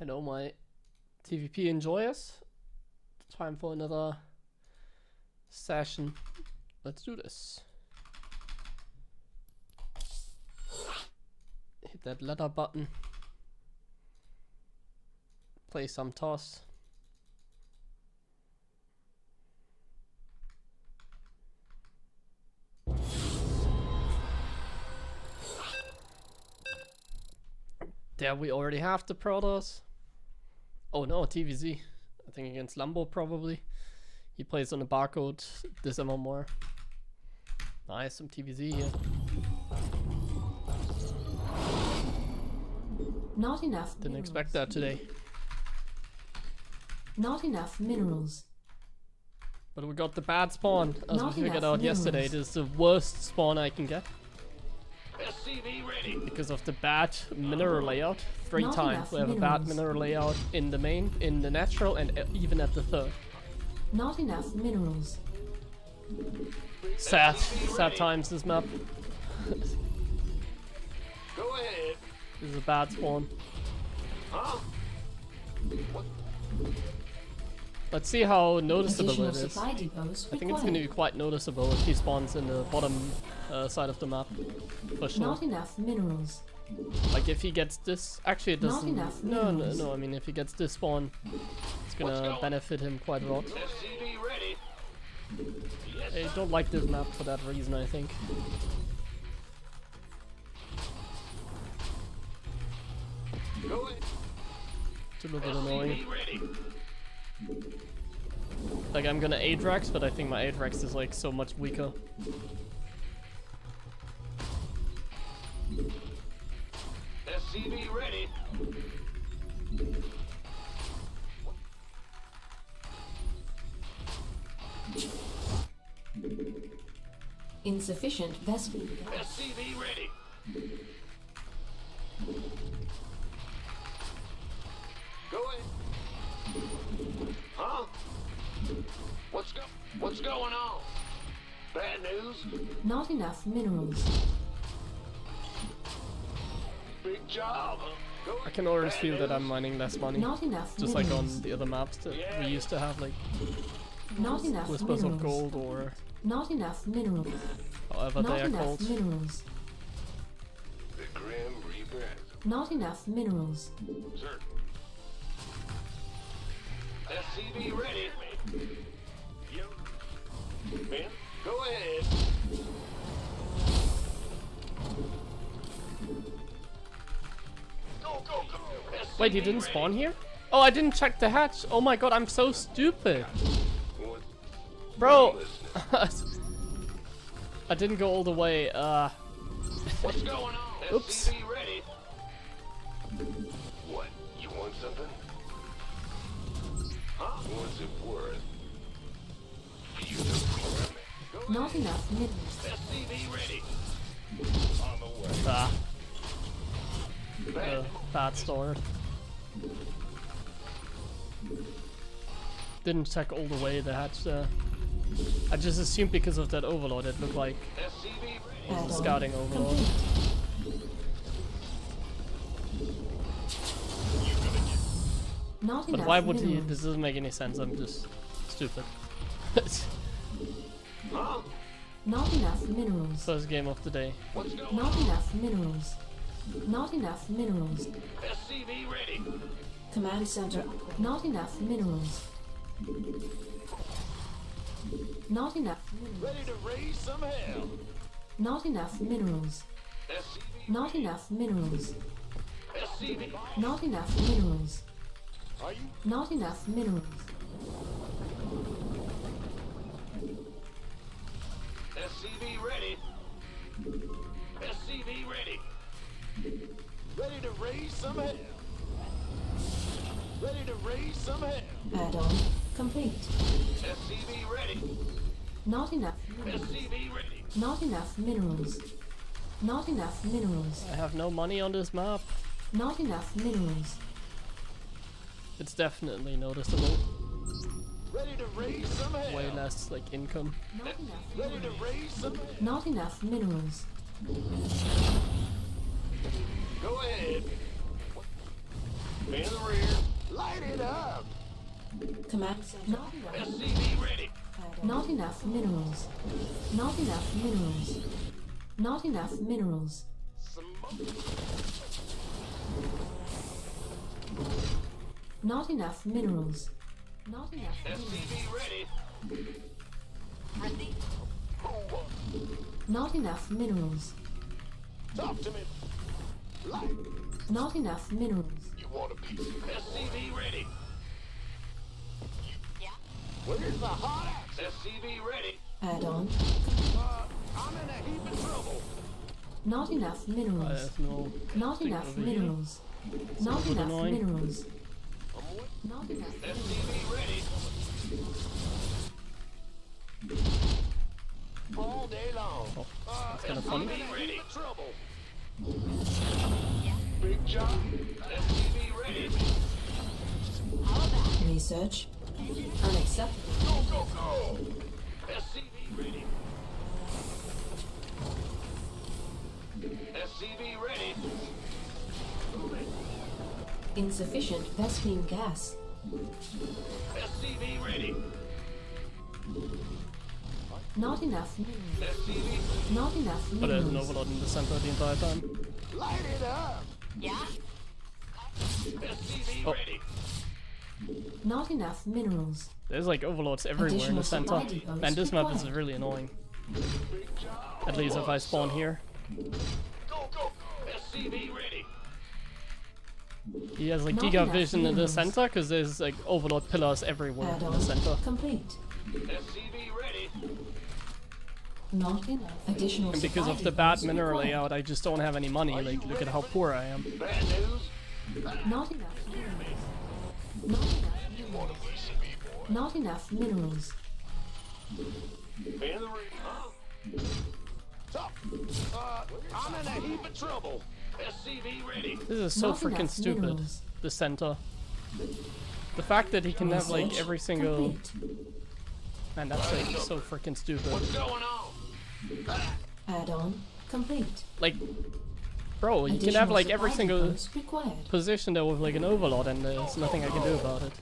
Hello, my TvP enjoyers. Time for another session. Let's do this. Hit that letter button. Play some toss. There we already have the Protoss. Oh no, TVZ. I think against Lambo probably. He plays on the barcode this ammo more. Nice, some TVZ here. Not enough. Didn't minerals. expect that today. Not enough minerals. But we got the bad spawn, as Not we figured enough out yesterday. minerals. This is the worst spawn I can get. SCV ready. Because of the bad mineral layout. Three Not times enough we have a bad minerals. mineral layout in the main, in the natural, and even at the third. Not enough minerals. Sad times this map. Go ahead. This is a bad spawn. Huh? What? Let's see how noticeable Additional it is. supply depots I think it's going to be quite noticeable if he spawns in the bottom side of the map. For sure. Not enough minerals. Like if he gets this, actually it Not doesn't. enough No, minerals. I mean if he gets this spawn, it's gonna benefit him quite a lot. SCV ready. I don't like this map for that reason, I think. Go ahead. It's a little bit annoying. SCV ready. Like I'm gonna Adrax, but I think my Adrax is like so much weaker. SCV ready. Insufficient vessel. SCV ready. Go ahead. Huh? What's going on? Bad news? Not enough minerals. Big job. Go I ahead. can already Bad feel that news? I'm mining less money. Not enough Just like minerals. on the other maps that we used to have, like Not enough Whispers minerals. of Gold or Not enough minerals. however Not they are enough called. minerals. The Grim Reaper has Not enough minerals. certain. SCV ready. Ben, go ahead. Go. Wait, he didn't spawn here? Oh, I didn't check the hatch. Oh my god, I'm so stupid. Bro. I didn't go all the way. What's going on? Oops. SCV ready. What? You want something? Huh? What's it worth? You know, go Not enough minerals. SCV ready. On the way. Bad. Bad start. Didn't check all the way the hatch there. I just assumed because of that overload it looked like SCV ready. it was a Add-on scouting overload. complete. Not But enough why would he? minerals. This doesn't make any sense. I'm just stupid. Huh? Not enough minerals. First game of the day. What's going Not on? enough minerals. Not enough minerals. SCV ready. Command center. Not enough minerals. Not enough minerals. Ready to raise some hell. Not enough minerals. SCV. Not enough minerals. SCV. Not enough minerals. Are you? Not enough minerals. SCV ready. SCV ready. Ready to raise some hell. Ready to raise some hell. Add-on complete. SCV ready. Not enough minerals. SCV ready. Not enough minerals. Not enough minerals. I have no money on this map. Not enough minerals. It's definitely noticeable. Ready to raise some hell. Way less like income. Not enough. Ready to raise some hell. Not enough minerals. Go ahead. In the rear. Light it up. Command center. Not enough. SCV ready. Not enough minerals. Not enough minerals. Not enough minerals. Smoke. Not enough minerals. Not enough minerals. SCV ready. Ready? Not enough minerals. Talk to me. Light. Not enough minerals. You want a piece? SCV ready. Yeah. Where's the hot axe? SCV ready. Add-on. I'm in a heap of trouble. Not enough minerals. There's no Not thing enough over here. minerals. Not bit enough annoying. minerals. I'm with Not enough minerals. SCV ready. All day long. Oh, that's kind of funny. SCV ready. Trouble. Yeah. Big job. SCV ready. How about Research. Unacceptable. Go, go, go. SCV ready. SCV ready. Insufficient Vespine gas. SCV ready. Not enough minerals. SCV. Not enough But there's an minerals. overload in the center the entire time. Light it up. yeah? SCV Oh. ready. Not enough minerals. There's like overloads everywhere in the Additional center. supply depots Man, this map is required. really annoying. Big job. At least if I spawn here. Go, go, go. SCV ready. He has like Not giga enough vision in the minerals. center because there's like overload pillars everywhere in the Add-on center. complete. SCV ready. Not enough. Additional And because supply of the bad depots mineral required. layout, I just don't have any money. Like, look at how poor I am. Bad news. Not enough minerals. Not enough minerals. Want a piece of me, boy? Not enough minerals. In the ring, huh? Stop. I'm in a heap of trouble. SCV ready. This is so Not freaking enough stupid. minerals. The center. The fact that he can have like Research every single. complete. Man, that's like so freaking stupid. What's going on? Add-on complete. Like, bro, you can Additional have like every supply single depots required. position there with like an overload, and there's nothing I can do about it.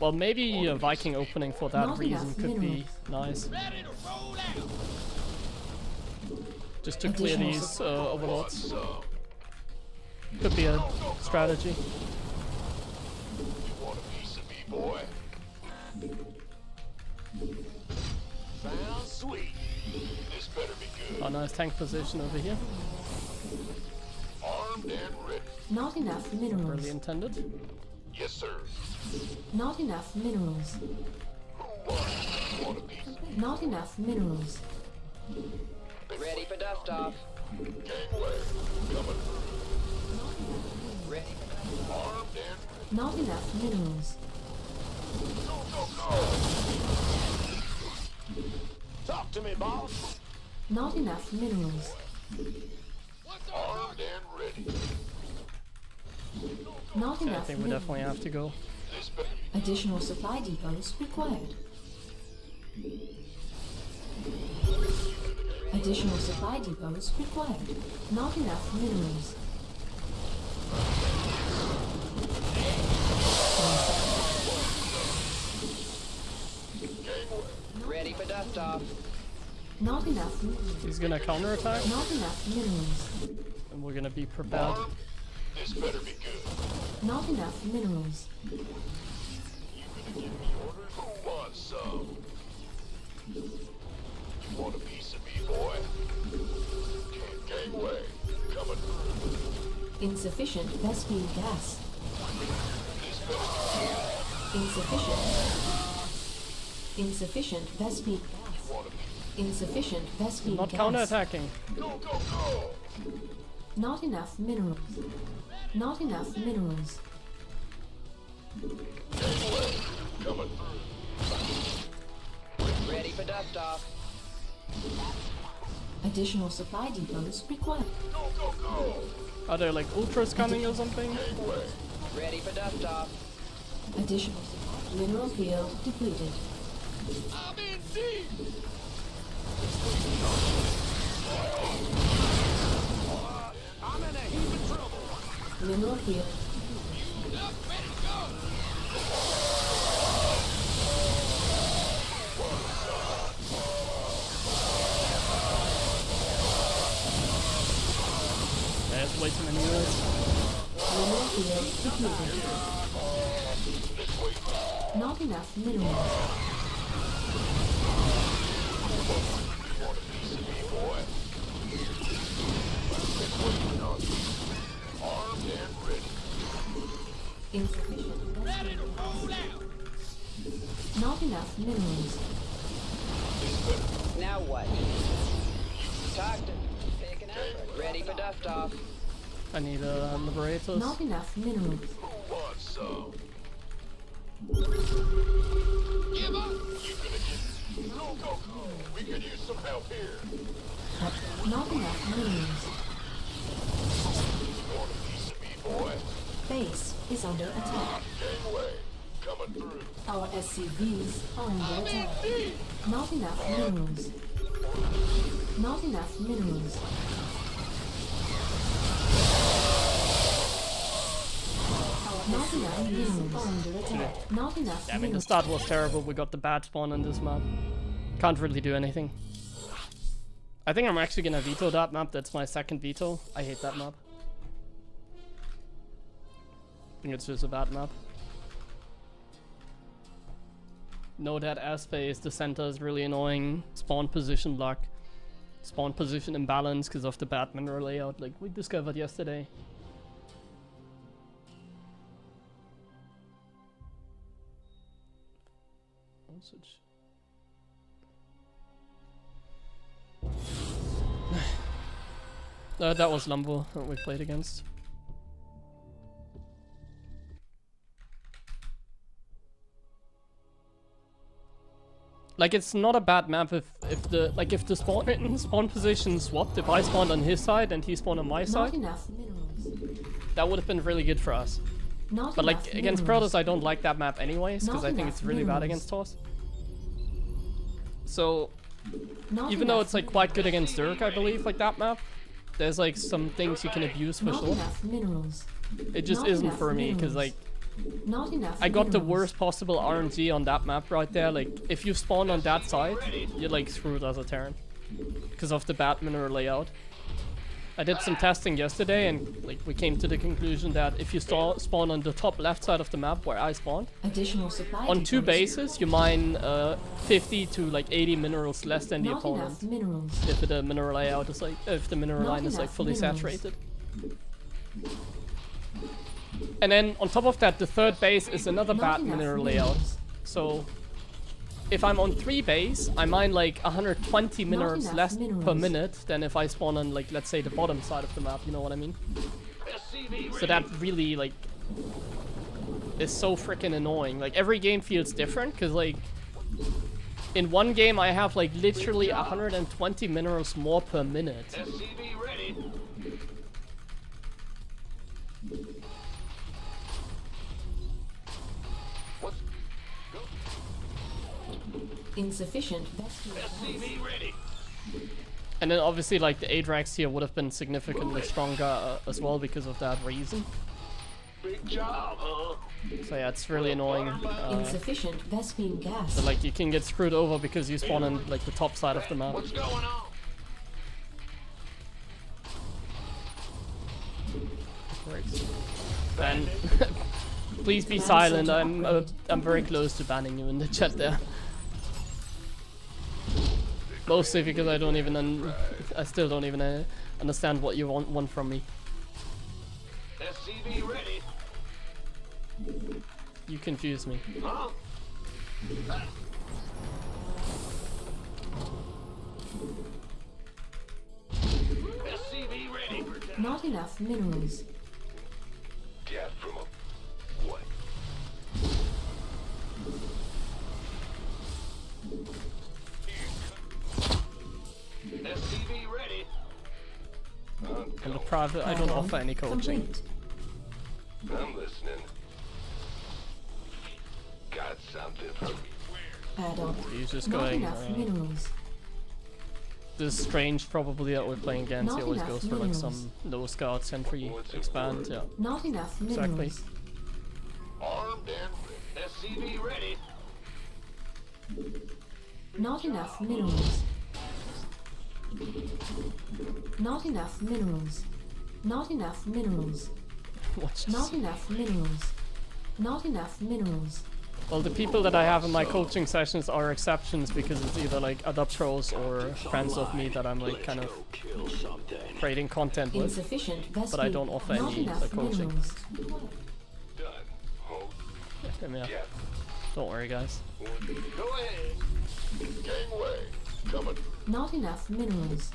Well, maybe a Viking opening for that Not reason enough could be minerals. nice. Ready to roll out. Just to clear Additional these overloads. So, Could be a strategy. you want a piece of me, boy? Sounds sweet. This better be good. Oh, nice tank position over here. Armed and ready. Not enough minerals. Really intended. Yes, sir. Not enough minerals. Want a piece? Not enough minerals. Ready for dust off. Gangway. Coming Ready for armed and Not enough minerals. go, go, go. Talk to me, boss. Not enough minerals. Armed and ready. Not Okay, I enough think we minerals. definitely have to go. This better Additional supply depots required. Additional supply depots required. Not enough minerals. Ready for dust off. Not enough minerals. He's gonna counterattack, Not enough minerals. and we're gonna be prepared. armed. This better be good. Not enough minerals. You gonna give me orders? Who wants some? You want a piece of me, boy? Gangway. Coming through. Insufficient Vespine gas. This better Insufficient. Insufficient Vespine gas. want a piece. Insufficient Vespine Not gas. counterattacking. Go, go, go. Not enough minerals. Not enough minerals. Gangway. Coming through. Ready for dust off. Additional supply depots required. Go, go, go. Are there like ultras coming or something? Gangway. Ready for dust off. Additional supply. Mineral field depleted. I'm in deep. I'm in a heap of trouble. Mineral field There's way too many units. Mineral field depleted. Not enough minerals. Armed and ready. Insufficient. Ready to roll out. Not enough minerals. Now what? Talk to picking up. Ready for dust off. I need liberators. Not enough minerals. Who wants some? Give up. You gonna get... No, go. We could use some help here. Not enough minerals. Want a piece of me, boy? Base is under attack. Gangway. Coming through. Our SCVs are under attack. Not enough minerals. Not enough minerals. Not enough minerals are under attack. Not enough Yeah, I mean, the minerals. start was terrible. We got the bad spawn on this map. Can't really do anything. I think I'm actually gonna veto that map. That's my second veto. I hate that map. I think it's just a bad map. No, that airspace, the center is really annoying. Spawn position luck. Spawn position imbalance because of the bad mineral layout, like we discovered yesterday. Such. That was Lambo that we played against. Like, it's not a bad map if the spawn position swapped. If I spawned on his side and he spawned on my Not side, enough minerals. that would have been really good for us. Not But like enough against minerals. Protoss, I don't like that map anyways because Not I think enough it's really bad minerals. against Toss. So Not even though enough it's like quite good against Dirk, I believe, like that map, there's like some things you can abuse for Not sure. enough minerals. It just not isn't enough for me because minerals. like Not enough I got the minerals. worst possible RNG on that map right there. Like if you spawn on that side, you're like screwed as a Terran because of the bad mineral layout. I did some testing yesterday and like we came to the conclusion that if you spawn on the top left side of the map where I spawned, Additional supply on 2 depots. bases you mine 50 to like 80 minerals less than the Not opponent. enough minerals. If the mineral layout is like, if the mineral Not line is like enough fully minerals. saturated. And then on top of that, the third base is another Not bad enough mineral layout. minerals. So if I'm on 3 base, I mine like 120 minerals enough less per minerals. minute than if I spawn on like, let's say the bottom side of the map, you know what I mean? SCV So that really like is so freaking annoying. Like every game feels different because like in one game I have like literally 120 minerals more per minute. SCV ready. What's Insufficient vessel. SCV ready? And then obviously like the Adrax here would have been significantly stronger as well because of that reason. Big job, huh? So yeah, it's really annoying. Insufficient Vespine gas. But like you can get screwed over because you spawn on like the top side of the map. What's going on? Great. Ben, please be silent. I'm very close to banning you in the chat there. Mostly because I don't even I still don't even understand what you want from me. SCV ready? You confuse me. Huh? SCV ready? Not enough minerals. Death from a what? SCV ready? And the private, I don't Add-on offer any coaching. complete. I'm listening. Got something for me. Add-on. He's just Not going. enough minerals. This strange probably that we're playing against. Not He always enough goes for like minerals. some no scout sentry expand. Yeah. Not enough Exactly. minerals. SCV ready. Not enough minerals. Not enough minerals. Not enough minerals. Watch Not this. enough minerals. Not enough minerals. Well, the people that I have in my coaching sessions are exceptions because it's either like other pros or friends of me that I'm like kind of Kill something. creating content with. Insufficient vessel. But I don't offer Not any, enough coaching. minerals. Done. Hold. Yeah, Yeah. don't worry, guys. Go ahead. Gangway. Coming. Not enough minerals.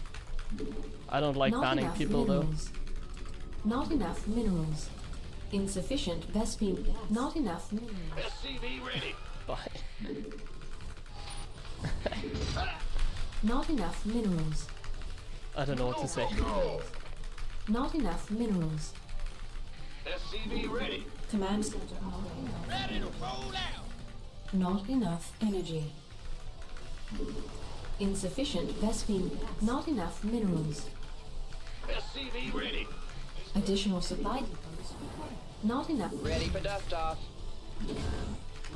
I don't like Not banning enough people though. minerals. Not enough minerals. Insufficient Vespine. Not enough minerals. SCV ready. Bye. Not enough minerals. I don't know what to say. Go. Not enough minerals. SCV ready. Command center online. Ready to roll out. Not enough energy. Insufficient Vespine. Not enough minerals. SCV ready. Additional supply depots. Not enough. Ready for dust off.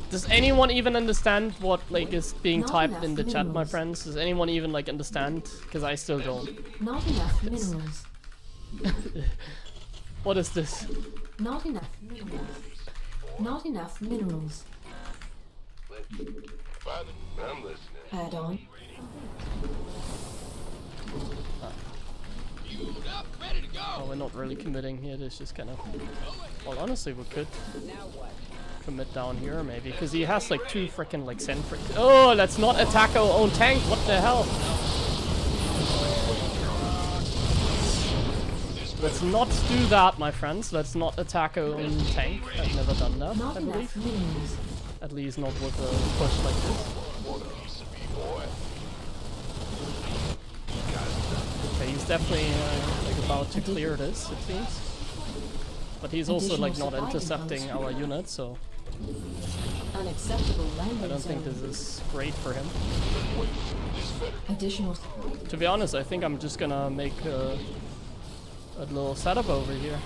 Does anyone even understand what like is being Not typed enough in the chat, my minerals. friends? Does anyone even like understand? Because I still don't. Not enough minerals. What is this? Not enough minerals. Not enough minerals. I'm listening. Add on. Oh, we're not really committing here. It's just kind of. Well, honestly, we could Now what? commit down here maybe, because he has like two freaking like sentry. Oh, let's not attack our own tank. What the hell? Let's not do that, my friends. Let's not attack our own tank. I've never done that, Not I believe. enough minerals. At least not with a push like this. Okay, he's definitely like about to clear this, it seems. But he's also like not intercepting our unit, so Unacceptable landing I don't think zone. this is great for him. Additional. To be honest, I think I'm just gonna make a little setup over here.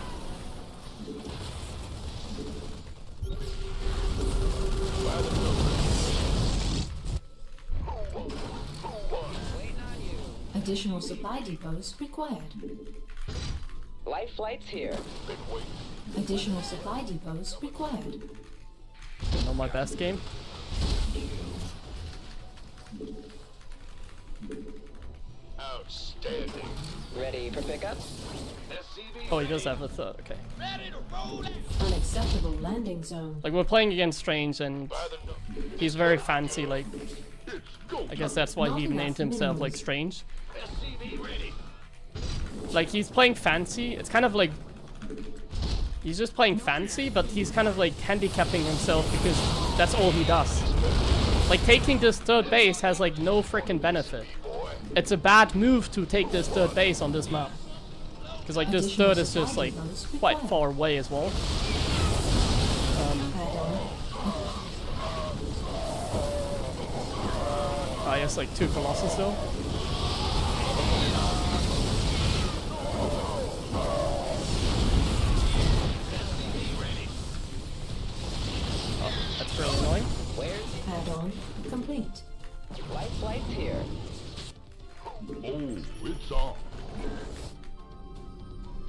Waiting on you. Additional supply depots required. Life flight's here. Additional supply depots required. Not my best game. Outstanding. Ready for pickup? SCV Oh, he does have a third. Okay. ready to roll out. Unacceptable landing zone. Like we're playing against Strange, and By the no- he's very fancy. Like It's go. I guess that's why Not he enough named himself like minerals. Strange. SCV ready. Like he's playing fancy. It's kind of like he's just playing fancy, but he's kind of like handicapping himself because that's all he does. Like taking this third base has like no freaking benefit. It's a bad move to take this third base on this map. Because like this Additional third is just supply like depots quite required. far away as well. Add on. I guess like 2 Colossus though. Oh, that's really annoying. Where's Add on. Complete. life flight's here? Oh, it's on.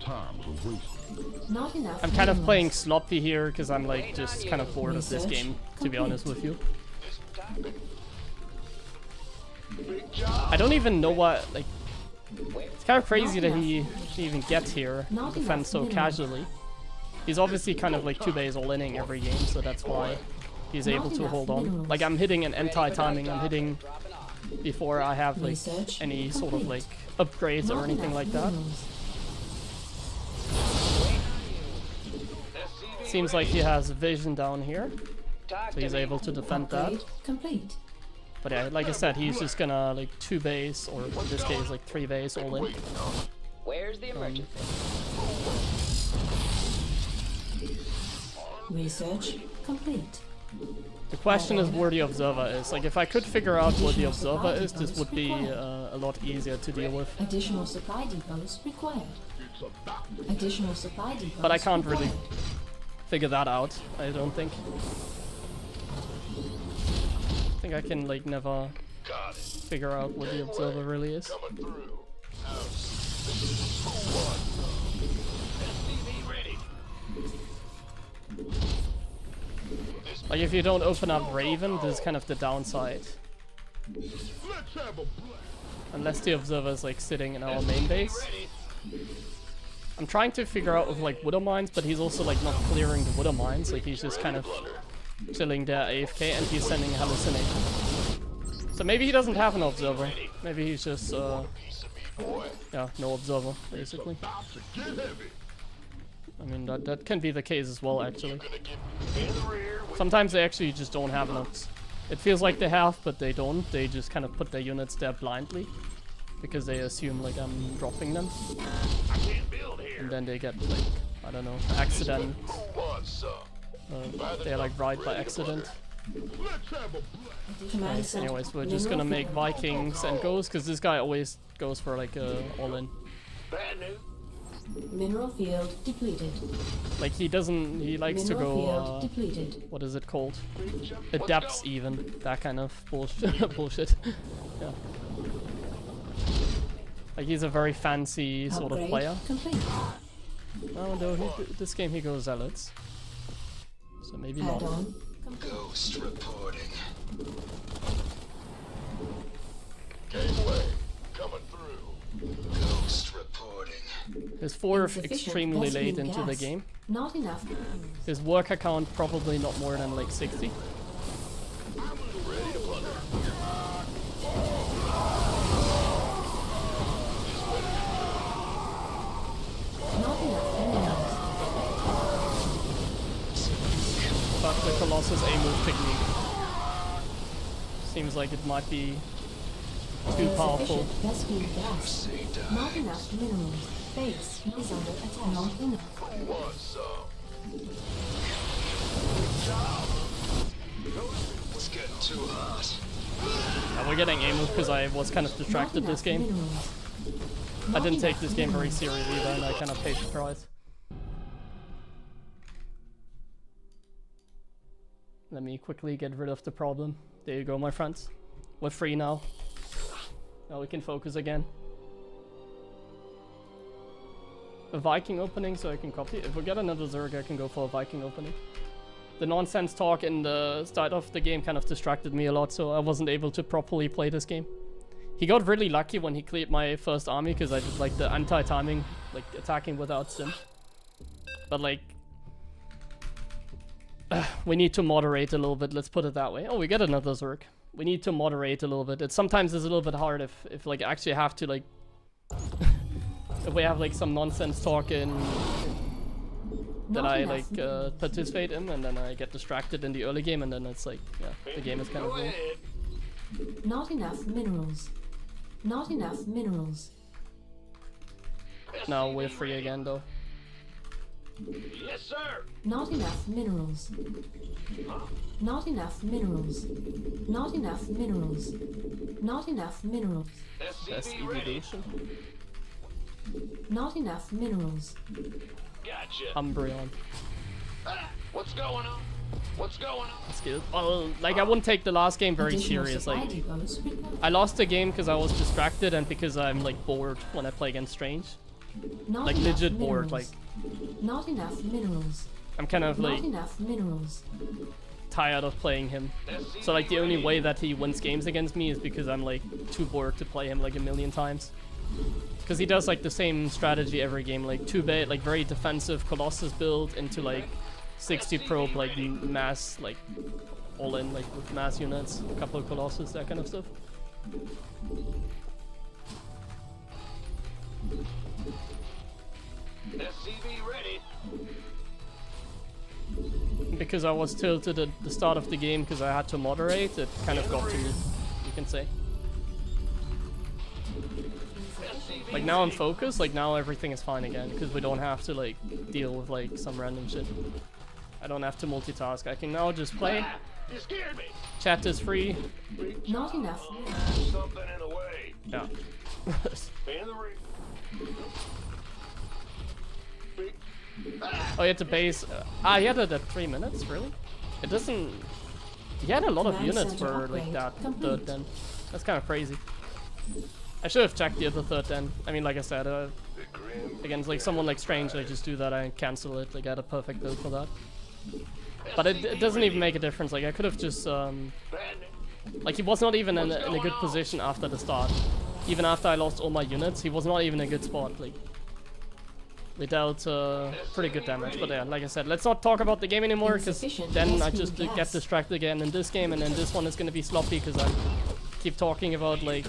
Time's a waste. Not enough. I'm kind of minerals. playing sloppy here because I'm like just kind of bored of this Research game, to be honest with you. Big job. I don't even know what, like, Where? it's kind of crazy that he even gets here Not and defends so enough minerals. casually. He's obviously kind of like 2 base all-inning every game, so that's why he's Not able to enough hold on. minerals. Like I'm hitting an Ready for anti-timing, dust I'm off. hitting Dropping off. before I have like Research any sort of like complete. upgrades or Not anything enough like that. minerals. Waiting on you. SCV Seems like he has vision down here, Talk so he's to me. able to defend that. Upgrade complete. But yeah, like I said, he's just gonna like 2 base, or in this case like 3 base all in. Where's the emergency? Research complete. The question is where the observer is. Like if I could figure out where the observer is, this would be a lot easier to deal with. Additional supply depots required. Additional supply depots But I can't really required. figure that out, I don't think. think I can like never Got it. figure out what the observer really is. Coming through. SCV ready. Like if you don't open up Raven, this is kind of the downside. Let's have a blast. Unless the observer is like sitting in our main base. Ready. I'm trying to figure out with like Widow Mines, but he's also like not clearing the Widow Mines. Like he's just kind of chilling there AFK and he's sending hallucination. So maybe he doesn't have an observer. Maybe he's just yeah, no observer basically. About to get heavy. I mean that can be the case as well actually. Gonna get in the rear with Sometimes they actually just don't have nukes. It feels like they have, but they don't. They just kind of put their units there blindly because they assume like I'm dropping them, I can't build here. and then they get like I don't know accident. Who wants some? They're like right by accident. Let's have a blast. Command center. Anyways, we're just gonna make Vikings and goes because this guy always goes for like all-in. Bad news. Mineral field depleted. Like he doesn't. He likes to Mineral go. field depleted. What is it called? Let's Adapts go. even. That kind of bullshit. Bullshit. Yeah. Like he's a very fancy sort of Upgrade player. complete. Oh no, this game he goes zealots. So maybe not. Add-on complete. Ghost reporting. Gateway coming through. Ghost reporting. His fourth Insufficient extremely late gasoline into the gas. game. Not enough. His work account probably not more than like 60. Ready to plunder. Not enough minerals. But the Colossus A move technique seems like it might be too powerful. Insufficient gasoline gas. Not enough minerals. Base is under attack. Not enough. Who wants some? It's getting too hot. Yeah, we're getting A move because I was kind of distracted Not this enough game. minerals. I Not didn't take enough this game very minerals. seriously either, and I kind of paid the price. Let me quickly get rid of the problem. There you go, my friends. We're free now. Now we can focus again. A Viking opening so I can copy. If we get another Zerg, I can go for a Viking opening. The nonsense talk in the start of the game kind of distracted me a lot, so I wasn't able to properly play this game. He got really lucky when he cleared my first army because I did like the anti-timing, like attacking without sim. But like, we need to moderate a little bit, let's put it that way. Oh, we get another Zerg. We need to moderate a little bit. It sometimes is a little bit hard if like actually have to like, if we have like some nonsense talk in that Not I enough like minerals. participate in, and then I get distracted in the early game, and then it's like, yeah, the game is kind of Go ruined. ahead. Not enough minerals. Not enough minerals. Now we're free again though. Yes, sir. Not enough minerals. Not enough minerals. Not enough minerals. Not enough minerals. Best SCV ready. evolution. Not enough minerals. Gotcha. Umbreon. Ah, what's going on? What's going on? That's good. Well, like I wouldn't take the last game very Additional serious. supply Like depots required. I lost the game because I was distracted and because I'm like bored when I play against Strange. Not Like enough legit bored. minerals. Like Not enough minerals. I'm kind of Not like enough minerals. tired of playing him. So like the only way that he wins games against me is because I'm like too bored to play him like a million times. Because he does like the same strategy every game, like 2-bait, like very defensive Colossus build into like 60 probe, like mass, like all in, like with mass units, a couple of Colossus, that kind of stuff. SCV ready. Because I was tilted at the start of the game because I had to moderate, it kind of got to me, you can say. SCV Like now I'm focused, like now everything is fine again, because we don't have to like deal with like some random shit. I don't have to multitask, I can now just play, Ah, you scared me. chat is free, Not enough. Something in the way. yeah. In the ring. Oh, you had to base, you had it at 3 minutes, really? It doesn't, He had a lot of Command units center for like upgrade that complete. third den. That's kind of crazy. I should have checked the other third den. I mean, like I said, against like someone like Strange, I just do that, I cancel it. Like I had a perfect build for that. But it doesn't even make a difference. Like I could have just like he was not even in a good position after the start. Even after I lost all my units, he was not even in a good spot. Like we dealt pretty good damage. But yeah, like I said, let's not talk about the game anymore, because Insufficient then I rescue just get gas. distracted again in this game, and then this one is gonna be sloppy because I keep talking about like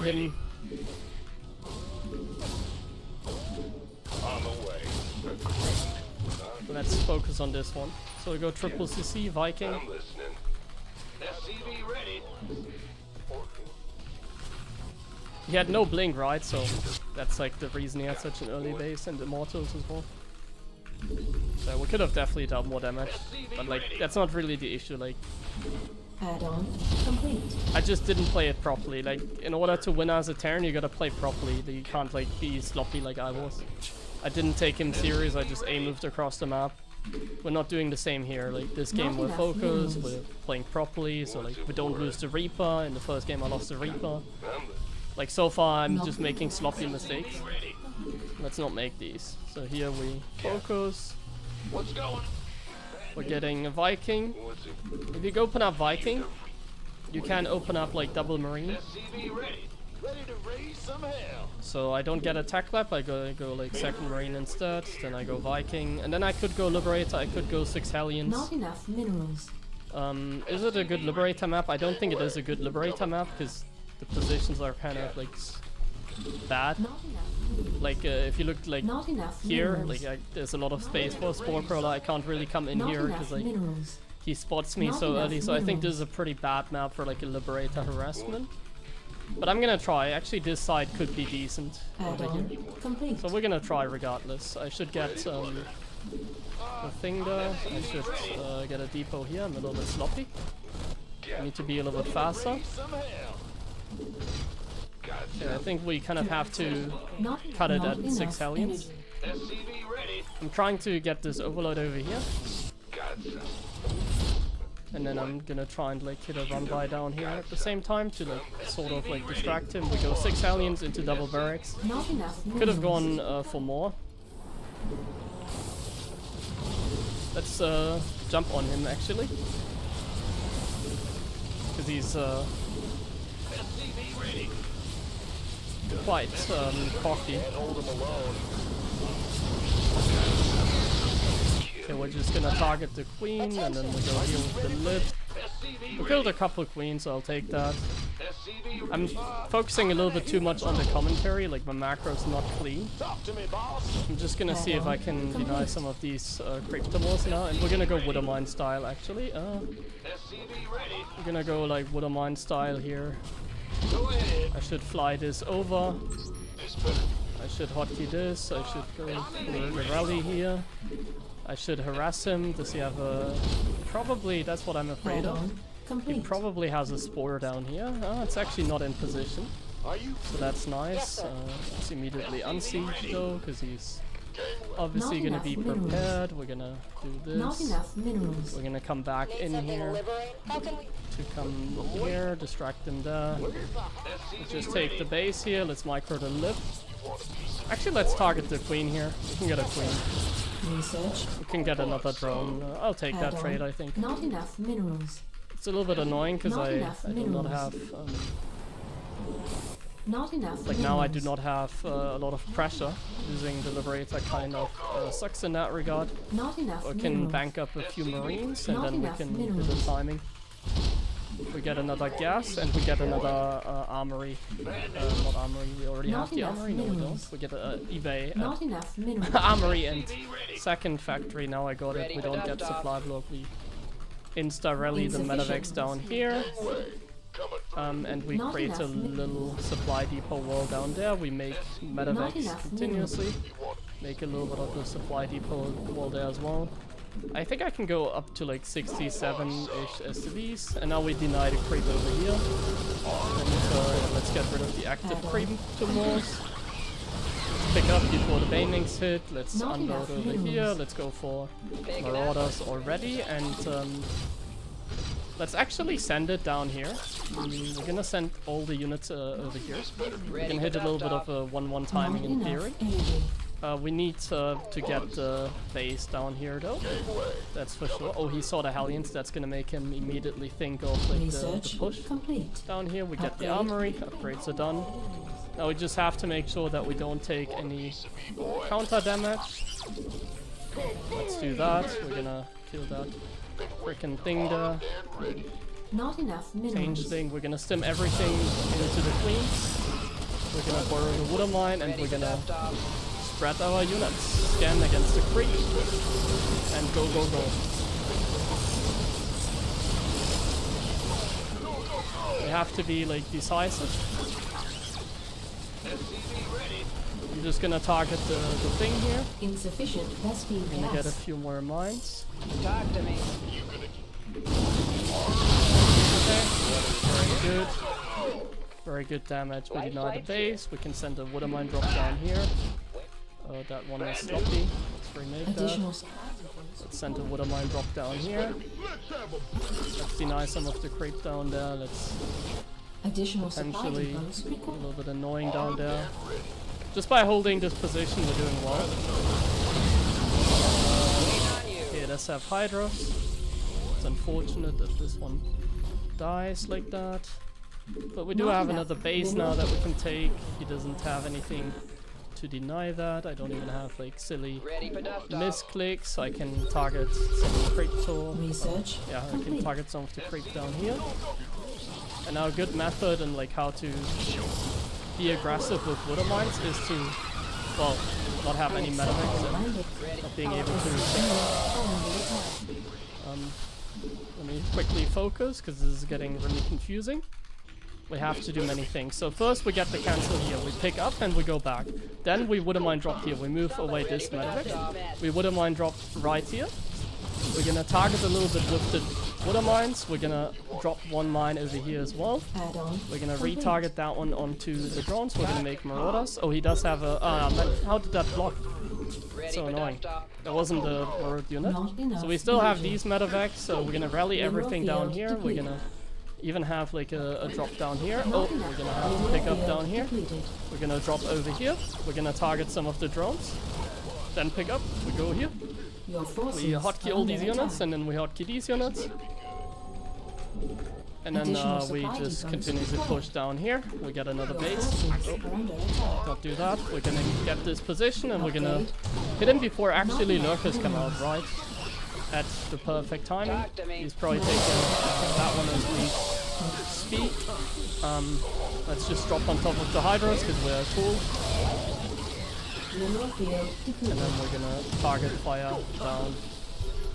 him. On the way. Let's focus on this one. So we go triple CC Viking. I'm listening. SCV ready. He had no blink, right? So that's like the reason he had such an early base, and Immortals as well. So we could have definitely dealt more damage, but like that's not really the issue. Like Add-on complete. I just didn't play it properly. Like in order to win as a Terran, you gotta play properly. You can't like be sloppy like I was. I didn't take him serious. I just moved across the map. We're not doing the same here. Like this game, we're focused. We're playing properly. So like we don't lose the Reaper. In the first game, I lost the Reaper. Like so far, I'm just making sloppy mistakes. Let's not make these. So here we focus. What's going? We're getting a Viking. If you go open up Viking, you can open up like double Marine. SCV ready. Ready to raise some hell. So I don't get attack lap, I go like second Marine instead, then I go Viking, and then I could go Liberator, I could go 6 Hellions. Not enough minerals. Is it a good Liberator map? I don't think it is a good Liberator map, because the positions are kind of like bad. Not enough. Like if you look like Not enough here, minerals. like there's a lot of space for a Spore Crawler, I can't really come in Not here, enough because like minerals. he spots me Not so enough early, so I think this minerals. is a pretty bad map for like a Liberator harassment. But I'm gonna try. Actually, this side could be decent over here. Add-on complete. So we're gonna try regardless. I should get the thing there. I should get a depot here. I'm a little bit sloppy. I need to be a little bit faster. Some hell. Yeah, I think we kind of have to Not, cut it not at 6 enough Hellions. energy. SCV ready. I'm trying to get this overload over here. And then I'm gonna try and like hit a run by down here at the same time to like sort of like distract him. We go 6 Hellions into double barracks. Not enough minerals. Could have gone for more. Let's jump on him actually. Because he's SCV ready. quite cocky. Hold him alone. Okay, we're just gonna target the queen and then we go here with the lid. SCV We killed a couple of queens, so I'll take that. SCV I'm focusing a little bit too much on the commentary, like my macro's not clean. Talk to me, boss. I'm just gonna see if I can deny some of these cryptomores now, and we're gonna go Widowmine style actually. SCV ready. We're gonna go like Widowmine style here. Go ahead. I should fly this over. This better. I should hotkey this. I should go for the rally here. I should harass him. Does he have a... Probably, that's what I'm afraid of. Add-on He complete. probably has a spore down here. Oh, it's actually not in position. Are you? So that's nice. Let's immediately unsiege though, because he's obviously Not gonna enough be minerals. prepared. We're gonna do Not this. enough minerals. We're gonna come back in here to come here, distract them there. Let's just take the base here. Let's micro the lip. Actually, let's target the queen here. We can get a queen. Research. We can get another drone. I'll take that Add-on. trade, I think. Not enough minerals. It's a little bit annoying because Not I enough do not minerals. have Not enough like minerals. now I do not have a lot of pressure. Using the Liberator kind of sucks in that regard. Not enough We can minerals. bank up a few Marines and Not then we enough can do the minerals. timing. We get another gas and we get another armory. Not armory, we already Not have the enough armory. No, we don't. minerals. We get eBay Not enough minerals. armory and second factory. Now I got it. Ready We for don't get dust-off. supply block. We insta rally the Insufficient. medevacs down here. And we Not create a enough minerals. little supply depot wall down there. We make Not medevacs enough continuously. Make a little bit of the supply depot wall there as well. I think I can go up to like 67-ish SCVs, and now we deny the creep over here. And let's get rid of the active creep tomorrows. pick up before the banelings hit. Let's Not unload enough over minerals. here. Let's go for Marauders already, and let's actually send it down here. We're gonna send all the units over here. We can hit a little bit of a 1-1 timing in Not theory. enough energy. We need to get the base down here though. That's for sure. Oh, he saw the Hellions. That's gonna make him immediately think of like the Research push. complete. Down here we get the Upgrade. armory. Upgrades are done. Now we just have to make sure that we don't take any counter damage. Let's do that. We're gonna kill that freaking thing there. Not enough minerals. Changeling. We're gonna stim everything into the queens. We're gonna borrow the water mine and we're gonna spread our units. Scan against the creep. And go, go, go. We have to be like decisive. I'm just gonna target the thing here. Insufficient Vespine Gonna get a gas. few more mines. Talk to me. Okay. Very good. Very good damage. We deny the base. We can send a water mine drop down here. That one is sloppy. Let's remake that. Additional Let's send a water mine drop down here. Let's deny some of the creep down there. Let's supply potentially depots a required. little bit annoying down there. Just by holding this position, we're doing well. Okay, let's have Hydros. It's unfortunate that this one dies like that. But we do Not have enough another base now that we can take. He doesn't have anything to deny that. I don't even have like silly Ready for dust off. misclicks, so I can target some creep tool. Research Yeah, I can complete. target some of the creep down here. And now a good method and like how to be aggressive with water mines is to, well, not have any medevacs and not being able to. Let me quickly focus because this is getting really confusing. We have to do many things. So first we get the cancel here. We pick up and we go back. Then we water mine drop here. We move away this medevac. We water mine drop right here. We're gonna target a little bit with the water mines. We're gonna drop one mine over here as well. Add-on We're gonna complete. retarget that one onto the drones. We're gonna make Marauders. Oh, he does have a. Man, how did that block? Ready So for annoying. dust off. That wasn't the Marauder unit. Not enough So we still have energy. these medevacs. So we're gonna rally everything down field here. We're depleted. gonna even have like a drop down here. Not Oh, enough we're gonna have to mineral pick up field down here. depleted. We're gonna drop over here. We're gonna target some of the drones. Then pick up. We go here. Your forces We hotkey all are these under units, attack. and then we hotkey these units. And then Additional we supply just depots continue to required. push down here. We get another Your base. forces Oh, are under attack. not do that. We're gonna get this position, and we're gonna Upgrade. hit him before actually lurkers come out, right? At the perfect timing. Talk to me. He's probably taking that one as we speak. Let's just drop on top of the Hydras because we're cool. Mineral field And depleted. then we're gonna target fire down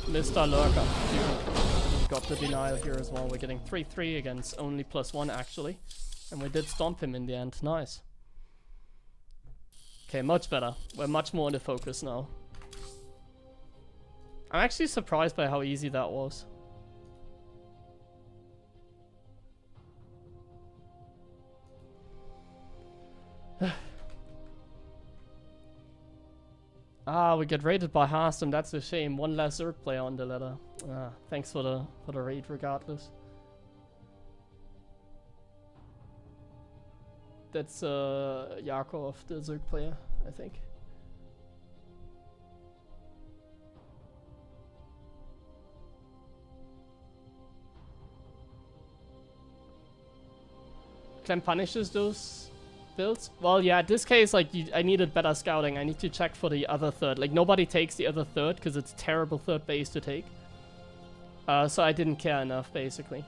Mr. Lurker. We've got the denial here as well. We're getting 3-3 against only +1 actually. And we did stomp him in the end. Nice. Okay, much better. We're much more into focus now. I'm actually surprised by how easy that was. Ah, we get raided by Hearthstone. That's a shame. One less Zerg player on the ladder. Ah, thanks for the raid, regardless. That's Yakov, the Zerg player, I think. Clem punishes those builds? Well, yeah, in this case, like, I needed better scouting. I need to check for the other third. Like, nobody takes the other third because it's terrible third base to take. So I didn't care enough, basically.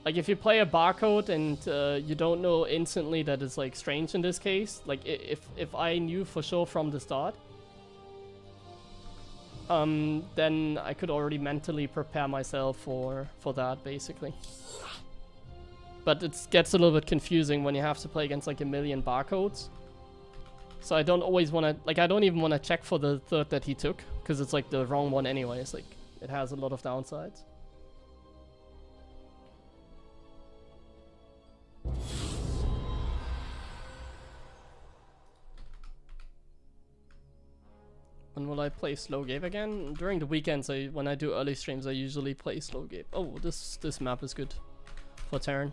Like, if you play a barcode and you don't know instantly that it's, like, strange in this case, like, if I knew for sure from the start, then I could already mentally prepare myself for that, basically. But it gets a little bit confusing when you have to play against like a million barcodes. So I don't always want to, like, I don't even want to check for the third that he took, because it's like the wrong one anyways. Like, it has a lot of downsides. When will I play slow game again? During the weekends, when I do early streams, I usually play slow game. Oh, this map is good for Terran.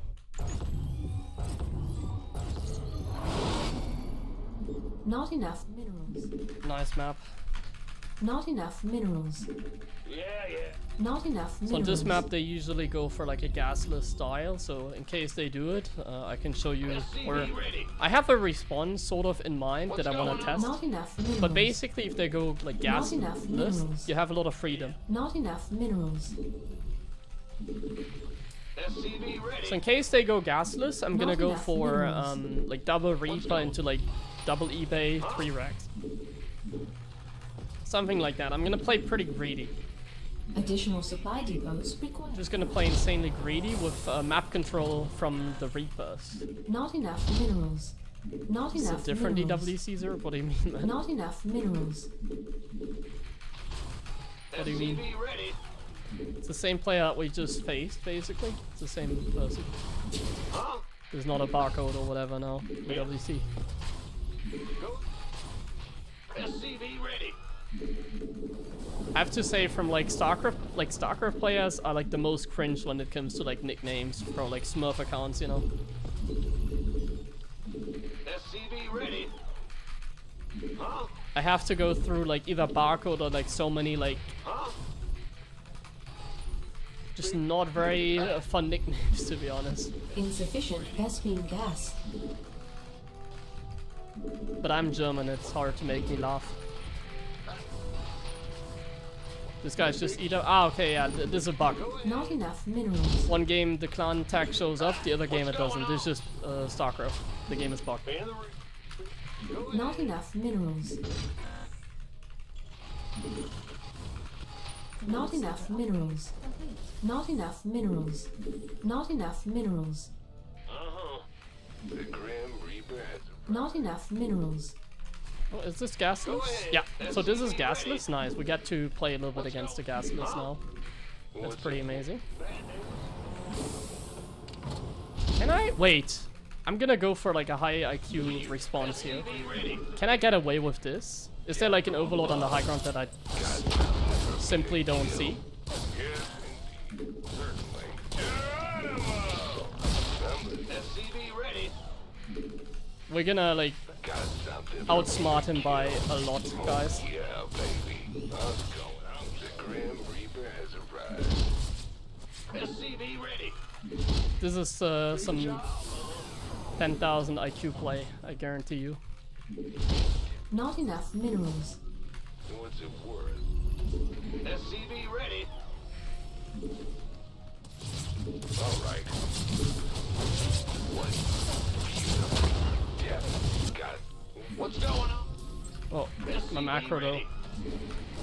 Not enough minerals. Nice map. Not enough minerals. Yeah. Not enough minerals. So on this map, they usually go for like a gasless style. So in case they do it, I can show you. Or SCV ready. I have a respawn sort of in mind that I want to test. Not enough minerals. But basically, if they go like Not enough gasless, minerals. you have a lot of freedom. Not enough minerals. SCV ready. So in case they go gasless, I'm gonna Not go enough for minerals. like double Reaper into like double eBay 3 racks. Something like that. I'm gonna play pretty greedy. Additional supply depots required. Just gonna play insanely greedy with map control from the Reapers. Not enough minerals. Not Is enough it different minerals. DW Caesar? What do you mean, man? Not enough minerals. What do you mean? SCV ready. It's the same player that we just faced, basically. It's the same person. Huh? There's not a barcode or whatever now. DWC. Go. SCV ready. I have to say, from like StarCraft players are like the most cringe when it comes to like nicknames for like Smurf accounts, you know. SCV ready. Huh? I have to go through like either barcode or like so many like Huh? just not very fun nicknames, to be honest. Insufficient Vespene gas. But I'm German, it's hard to make me laugh. This guy's just eat up. Ah, okay, yeah, this is a bug. Not enough minerals. One game the clan tag shows up, the other game it doesn't. This is just StarCraft. The game is bugged. Man the ring. Go Not ahead. enough minerals. Not enough minerals. Not enough minerals. Not enough minerals. Uh-huh. The Grim Reaper has Not enough minerals. Oh, is this gasless? Yeah, so this is gasless. Nice, we get to play a little bit against the gasless now. That's pretty amazing. Can I? Wait. I'm gonna go for like a high IQ response here. Can I get away with this? Is there like an overload on the high ground that I simply don't see? SCV ready. We're gonna like outsmart him by a lot, guys. Yeah, baby. Let's go. The Grim Reaper has arrived. SCV ready. This is some 10,000 IQ play, I guarantee you. Not enough minerals. What's it worth? SCV ready. All right. What? Yeah, got it. What's going on? Oh, my macro though.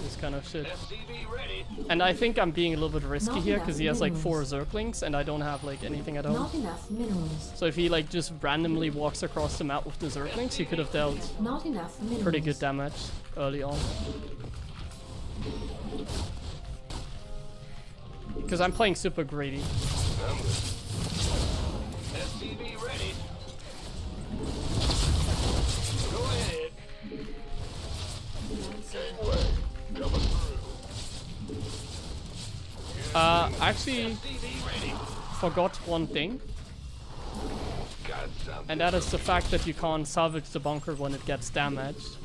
This kind of shit. SCV ready. And I think I'm being a little bit risky Not here enough because he has like 4 minerals. Zerglings and I don't have like anything at all. Not enough minerals. So if he like just randomly walks across the map with the Zerglings, he could have dealt Not enough minerals. pretty good damage early on. Because I'm playing super greedy. SCV ready. Go ahead. Gateway coming through. Actually SCV ready. forgot one thing, Got something. and that is the fact that you can't salvage the bunker when it gets damaged.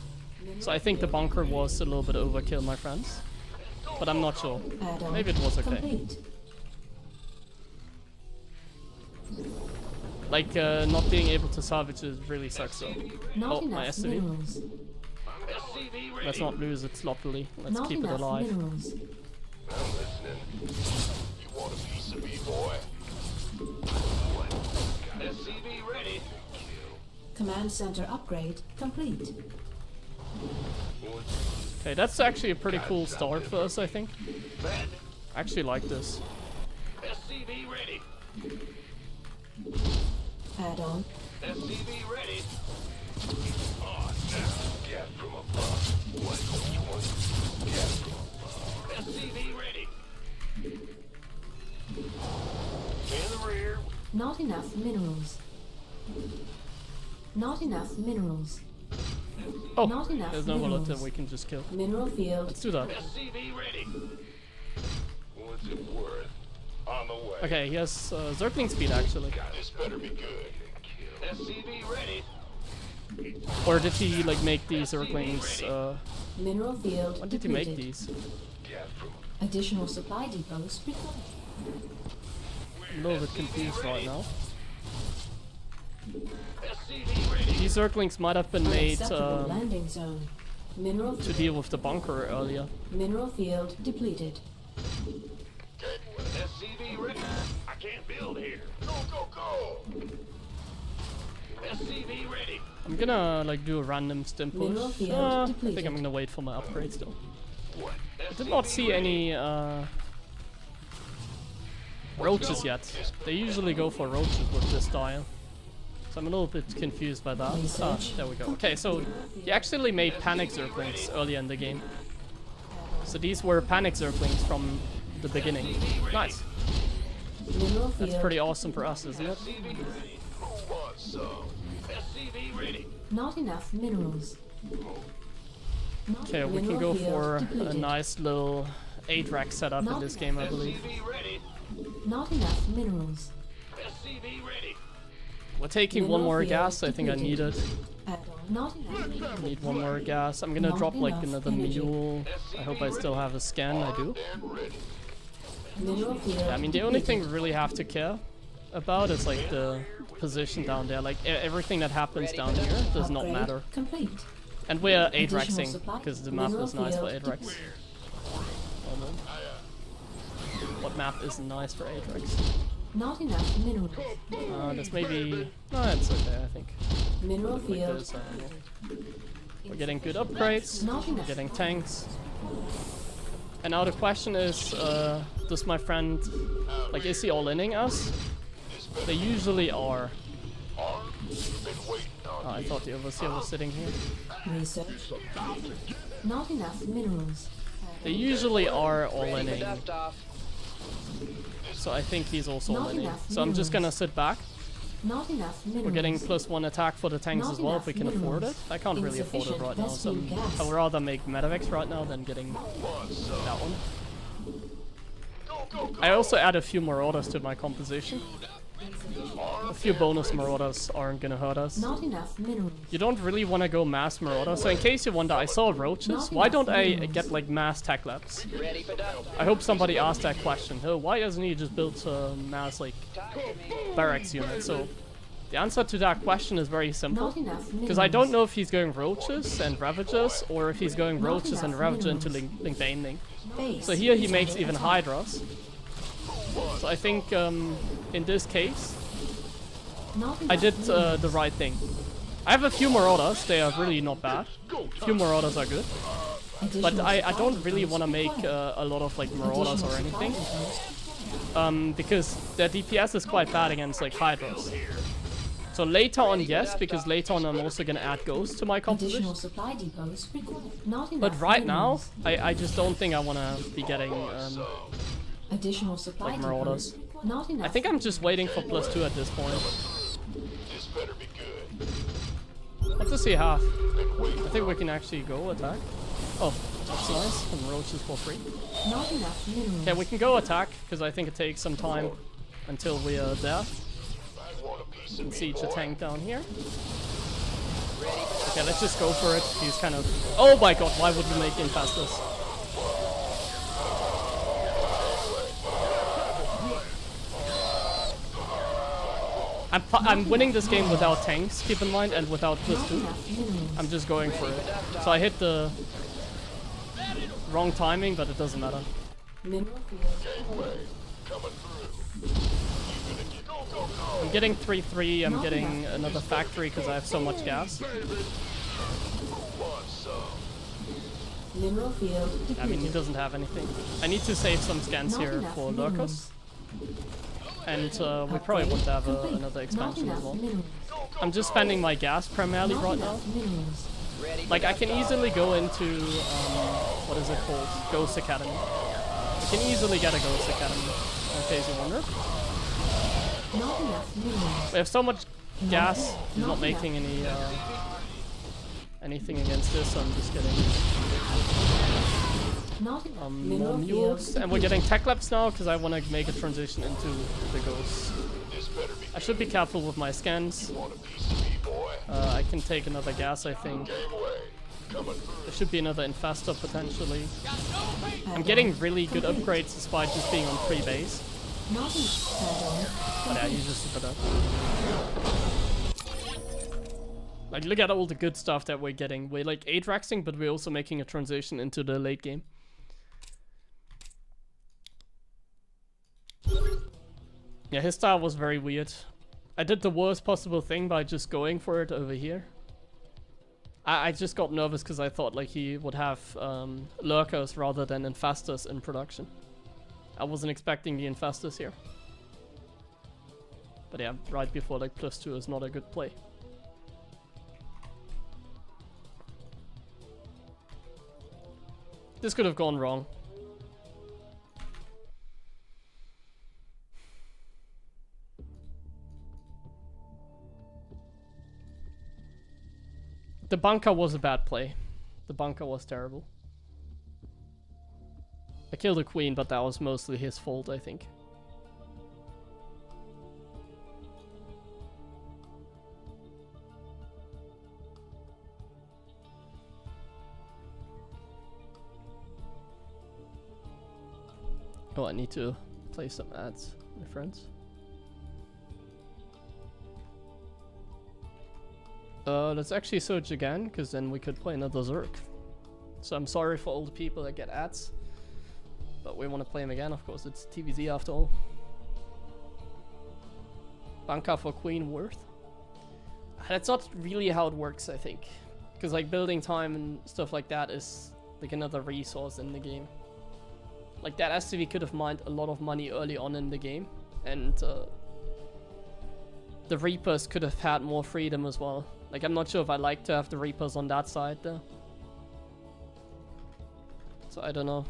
So I think the bunker was a little bit overkill, my friends. But I'm not sure. Add-on Maybe it was okay. complete. Like, not being able to salvage it really sucks though. Not Oh, my enough SCV. minerals. SCV ready. Let's not lose it sloppily. Let's Not keep it enough alive. minerals. I'm listening. You want a piece of me, boy? What? SCV ready. Command center upgrade complete. Okay, that's actually a pretty cool start for us, I think. Bad. I actually like this. SCV ready. Add-on. SCV ready. Oh, now. Get from above. What you want? Get from above. SCV ready. In the rear. Not enough minerals. Not enough minerals. SCV Oh, Not enough there's no bullet that minerals. we can just kill. Mineral field. Let's do that. SCV ready. What's it worth? On the way. Okay, he has Zergling speed actually. This better be good. SCV ready. Or did he like make these Zerglings? Mineral field. When did he make depleted. these? Additional supply depots required. I'm a little bit confused right now. SCV ready. These Zerglings might have been made Unacceptable landing zone. Mineral to field. deal with the bunker earlier. Mineral field depleted. SCV ready. I can't build here. Go, go, go. SCV ready. I'm gonna like do a random stim Mineral push. field I think depleted. I'm gonna wait for my upgrades though. What? I did not see any roaches yet. They usually go for roaches with this style. So I'm a little bit confused by that. Ah, there we go. Okay, so he actually made panic Zerglings earlier in the game. So these were panic Zerglings from the beginning. Nice. Mineral That's field. pretty awesome for us, isn't it? Who wants some? SCV ready. Not enough minerals. Not Okay, we can mineral go field for a depleted. nice little 8-rack setup in Not this game, I believe. SCV ready. Not enough minerals. SCV ready. We're taking one Mineral more field gas, I think I need depleted. it. Add-on. Not enough. Need one more gas. I'm gonna Not drop like enough another energy. mule. I hope I still have a scan, I do. And ready. Mineral field. Yeah, I mean the only thing we depleted. really have to care about is like the position down there. Like everything that happens down here does not Upgrade matter. Complete. And we're 8 Additional rexing supply. because the map Mineral is nice for field 8 rex. Oh no. What map isn't nice for 8 rex? Not enough minerals. This may be... No, it's okay, I think. Mineral Like field. this, I don't know. We're getting good upgrades. Not We're enough. getting tanks. And now the question is, does my friend... Like, is he all-inning us? They usually are. Oh, I thought the overseer was sitting here. Research. Not enough minerals. They usually are Ready for all-inning. dust off. So I think he's also Not all-inning. enough So I'm just gonna minerals. sit back. Not enough minerals. We're getting +1 attack for the tanks Not as well if enough we can afford it. minerals. I can't really afford it Insufficient right now, so rescue gas. I would rather make Medivacs right now than getting that one. I also add a few Marauders to my composition. A few bonus Marauders aren't gonna hurt us. Not enough minerals. You don't really want to go mass Marauder, so in case you wonder, I saw roaches. Not Why enough don't I minerals. get like mass tech labs? Ready for dust off. I hope somebody asked that question. Oh, why doesn't he just build a mass like Talk to me. barracks unit? So the answer to that question is very simple. Not enough minerals. Because I don't know if he's going roaches and ravagers, or if he's going Not roaches and enough ravager into minerals. Lingbaning. Base So here he is makes under even attack. hydras. So I think in this case Not I enough did minerals. the right thing. I have a few Marauders, they are really not bad. A few Marauders are good. But Additional I supply don't really depots want to make required. a lot of like Marauders Additional or supply anything. depots. Because their DPS is quite bad against like hydras. So later on, yes, because later on I'm also gonna add ghosts to my composition. Additional supply depots required. Not enough But right now, minerals. I just don't think I want to be getting... Additional supply like Marauders. depots. Not enough. I think I'm just waiting for +2 at this point. This better be good. What does he have? I think we can actually go attack. Oh, that's nice. And roaches for free. Not enough minerals. Okay, we can go attack, because I think it takes some time until we are there. I want a piece And of siege a boy. tank down here. Okay, let's just go for it. He's kind of... Oh my god, why would we make him pass this? I'm winning this game without tanks, keep in mind, and without Not +2. enough minerals. I'm just going for it. So I hit the wrong timing, but it doesn't matter. Mineral field. Gateway coming through. Go, go, go. I'm getting 3-3, I'm Not getting enough. another factory because I have so much gas. Want some? Mineral field depleted. I mean, he doesn't have anything. I need to save some scans Not here enough for minerals. lurkers. And we probably Upgrade want to have complete. another Not expansion as enough well. minerals. I'm just spending my gas primarily Not right now. enough minerals. Ready for Like, I dust can off. easily go into, what is it called? Ghost Academy. I can easily get a Ghost Academy, in case you wonder. Not enough minerals. We have so much gas, he's not Not enough. making any anything against this, so I'm just getting Not enough more mineral mules. fields. And we're getting tech labs now because I want to make a transition into the ghosts. This better be I should be careful with my scans. on a piece of me, boy. I can take another gas, I think. Game away. Coming There through. should be another infestor potentially. I'm getting really good upgrades despite just being on free base. Not enough add-on. But yeah, you just super up. Like, look at all the good stuff that we're getting. We're like 8-raxing, but we're also making a transition into the late game. Yeah, his style was very weird. I did the worst possible thing by just going for it over here. I just got nervous because I thought like he would have lurkers rather than infestors in production. I wasn't expecting the infestors here. But yeah, right before like +2 is not a good play. This could have gone wrong. The bunker was a bad play. The bunker was terrible. I killed a queen, but that was mostly his fault, I think. Oh, I need to play some ads, my friends. Let's actually search again, because then we could play another Zerg. So I'm sorry for all the people that get ads. But we want to play him again, of course, it's TvZ after all. Bunker for Queen worth? That's not really how it works, I think. Because like building time and stuff like that is like another resource in the game. Like that SCV could have mined a lot of money early on in the game. And the Reapers could have had more freedom as well. Like I'm not sure if I like to have the Reapers on that side though. So I don't know.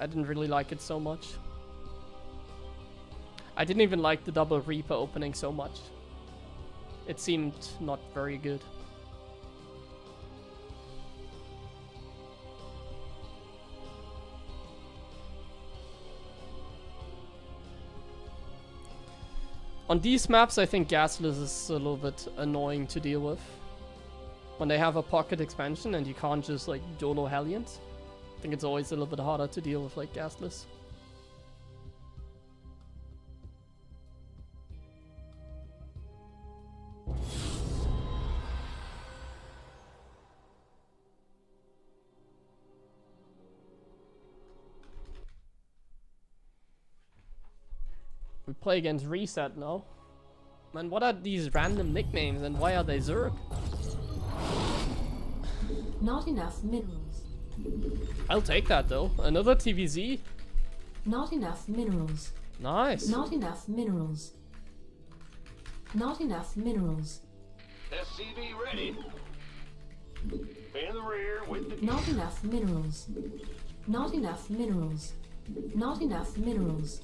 I didn't really like it so much. I didn't even like the double Reaper opening so much. It seemed not very good. On these maps, I think Gasless is a little bit annoying to deal with. When they have a pocket expansion and you can't just like YOLO Hellions. I think it's always a little bit harder to deal with like Gasless. We play against Reset now. Man, what are these random nicknames and why are they Zerg? Not enough minerals. I'll take that though. Another TvZ. Not enough minerals. Nice. Not enough minerals. Not enough minerals. SCV ready. In the rear with the Not enough minerals. Not enough minerals. Not enough minerals.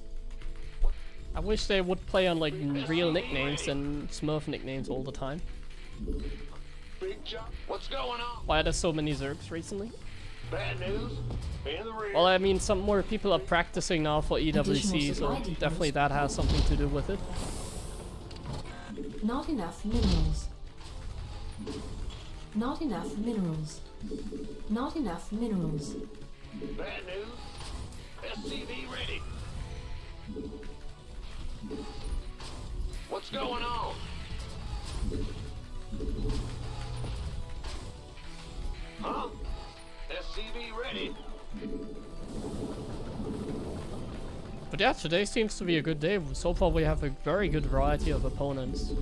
I wish they would play on like real nicknames and Smurf nicknames all the time. big jump. What's going on? Why are there so many Zergs recently? Bad news. In the rear. Well, I mean, some more people are practicing now for EWC, Additional so supply depots. definitely that has something to do with it. Not enough minerals. Not enough minerals. Not enough minerals. Bad news. SCV ready. What's going on? Huh? SCV ready. But yeah, today seems to be a good day. So far we have a very good variety of opponents.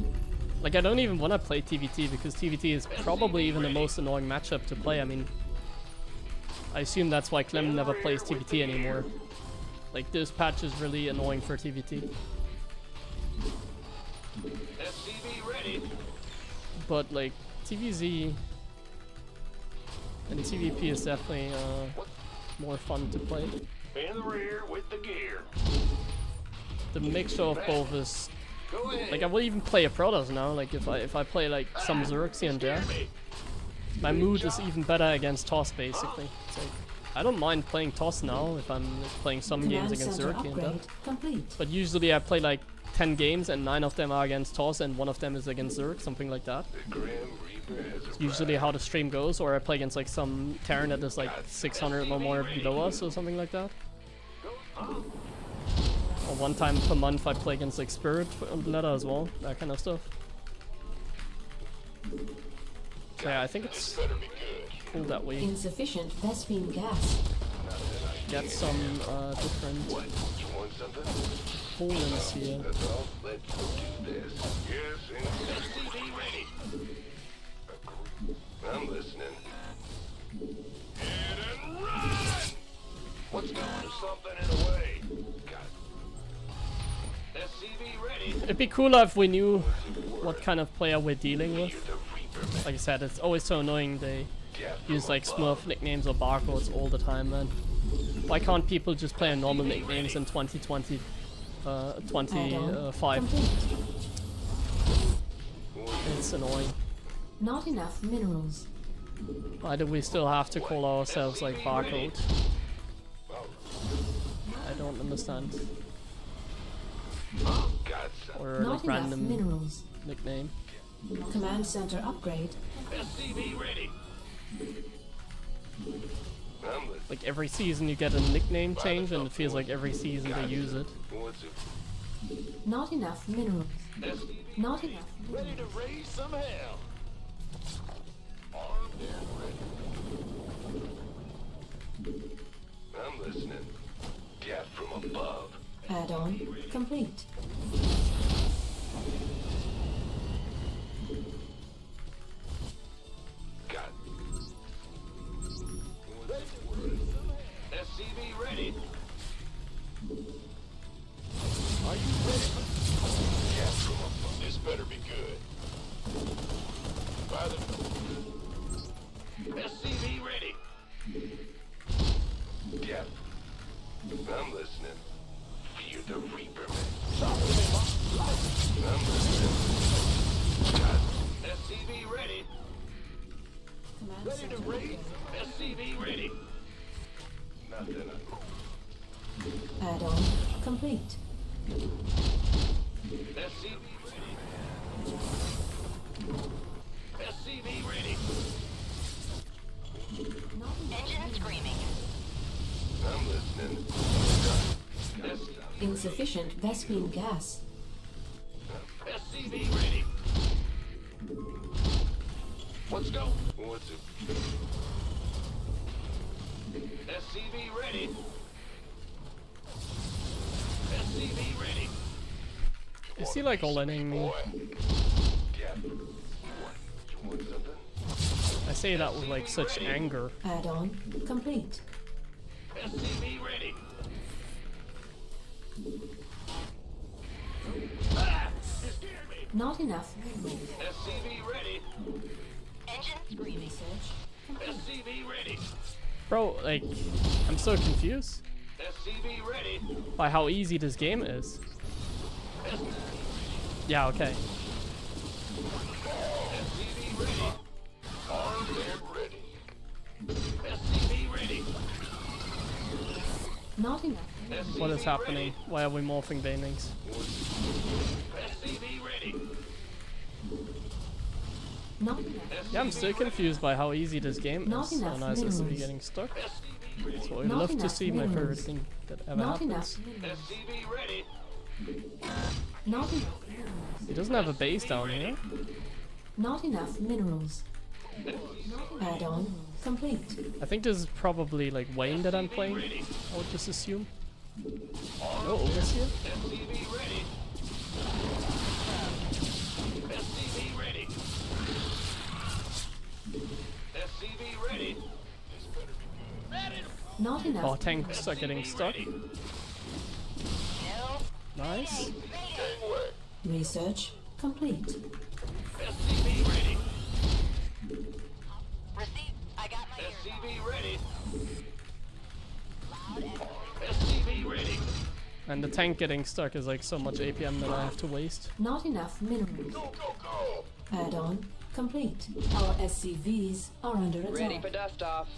Like, I don't even want to play TvT because TvT is probably even the most annoying matchup to play. I mean, I assume that's why Clem never plays TvT anymore. Like, this patch is really annoying for TvT. SCV ready. But like, TvZ and TvP is definitely more fun to play. In the rear with the gear. The mixture of both is Go ahead. like, I will even play a Protoss now. Like if I play like some Zergs here and there, Scare me. my mood is even better against toss basically. It's like, I don't mind playing toss now if I'm playing some games Command against center Zerk and that. upgrade complete. But usually I play like 10 games and 9 of them are against toss and 1 of them is against Zerk, something like that. The Grim Reaper has It's usually how the stream goes, or I play against like some Terran that is like 600 or more below us or something like that. Or one time per month I play against like Spirit on the ladder as well, that kind of stuff. So yeah, I think it's better be good. cool that way. Insufficient Vespine gas. Get some different You want something? components here. That's all. Let's go do this. Yes, and SCV ready. I'm listening. Hit and run! What's going to something in a way? Got SCV ready. It'd be cooler if we knew what kind of player we're dealing with. Like I said, it's always so annoying they use like Smurf nicknames or barcodes all the time, man. Why can't people just play normal nicknames in 2020, 25? Complete. It's annoying. Not enough minerals. Why do we still have to call ourselves like barcode? I don't understand. Got some. Or Not like enough random minerals. nickname. Command center upgrade. SCV ready. I'm listening. Like every season you get a nickname change and it feels like every season they use it. What's it? Not enough minerals. SCV Not enough. ready to raise some hell. Armed and ready. I'm listening. Get from above. Add-on complete. Got. SCV ready. Are you ready? Get from above. This better be good. By the SCV ready. Get. I'm listening. Fear the Reaper, man. I'm listening. Got. SCV ready. Command Ready center to raid? upgrade. SCV ready. Nothing. Add-on complete. SCV ready. SCV ready. Engine screaming. I'm listening. Insufficient Vespine gas. SCV ready. Let's go. What's it? SCV ready. SCV ready. Is he like all-inning me? Boy. Yeah. You want something? I say that with like such anger. Add-on complete. SCV ready. Ah! You scared me. Not enough minerals. SCV ready. Engine screaming. Research. SCV ready. Bro, like, I'm so confused SCV ready. by how easy this game is. Yeah, okay. SCV ready. Armed and ready. SCV ready. Not enough. SCV What is happening? Why are we morphing banings? SCV ready. Not enough. Yeah, I'm still confused by how easy this game Not is. So enough nice to be minerals. getting stuck. SCV ready. So I'd Not love to enough see my favorite minerals. thing that ever Not happens. enough minerals. SCV ready. Not enough minerals. He doesn't have a base down here. Not enough minerals. Add-on complete. I think this is probably like Wayne that I'm playing. I would just assume. Oh, Overseer? SCV ready. SCV ready. SCV ready. This better be good. Ready. Not enough. Oh, tanks are getting stuck. No. Nice. Gangway. Research complete. SCV ready. Receive. I got my ears on. SCV ready. Loud and SCV ready. And the tank getting stuck is like so much APM that I have to waste. Not enough minerals. Go, go, go. Add-on complete. Our SCVs are under Ready attack. for dust off.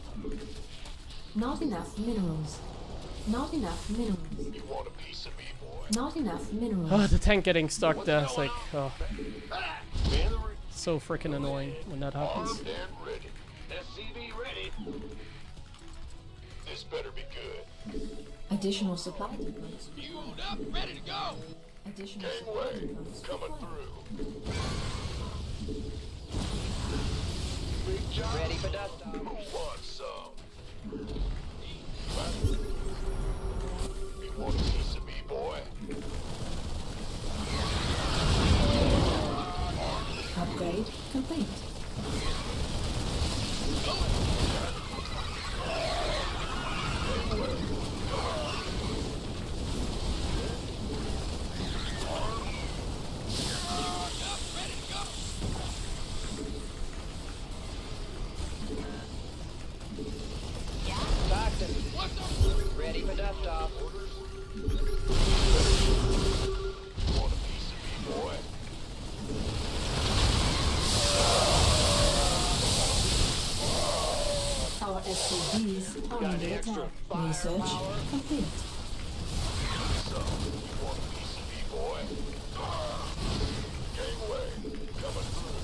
Not enough minerals. Not enough minerals. You want a piece of me, boy? Not enough minerals. Oh, the tank getting stuck there is like, oh, Man the ring. so freaking annoying when that happens. Armed and ready. SCV ready. This better be good. Additional supply depots. Fueled up, ready to go. Additional Came supply away. depots. Coming through. Big job. Ready for dust off. Who wants some? You want a piece of me, boy? Upgrade complete. Toxin. Ready for dust off. Want a piece of me, boy? Our SCVs are under attack. Research complete. Want a piece of me, boy? Gangway. Coming through.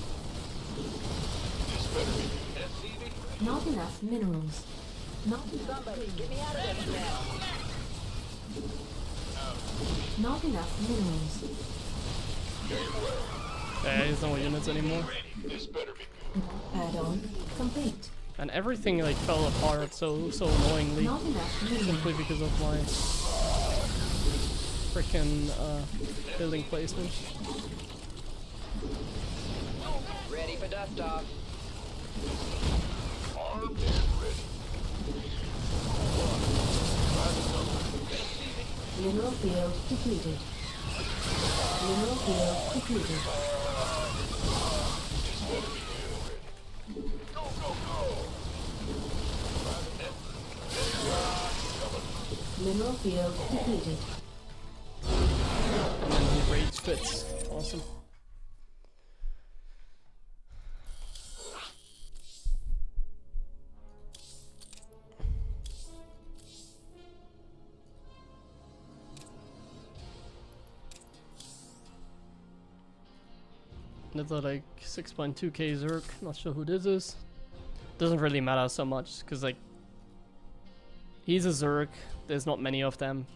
This better be good. SCV. Not enough minerals. Not Somebody, get me out of this mess. not enough minerals. Yeah, there's no units anymore. This better be good. Add-on complete. And everything like fell apart so annoyingly. Not enough minerals. Simply because of my freaking building placement. Ready for dust off. Armed and ready. Mineral field depleted. Mineral field depleted. Go, go, go! Mineral field depleted. And then he rage quits. Awesome. Another like 6.2k Zerg, not sure who this is. Doesn't really matter so much, because like, he's a Zerg, there's not many of them.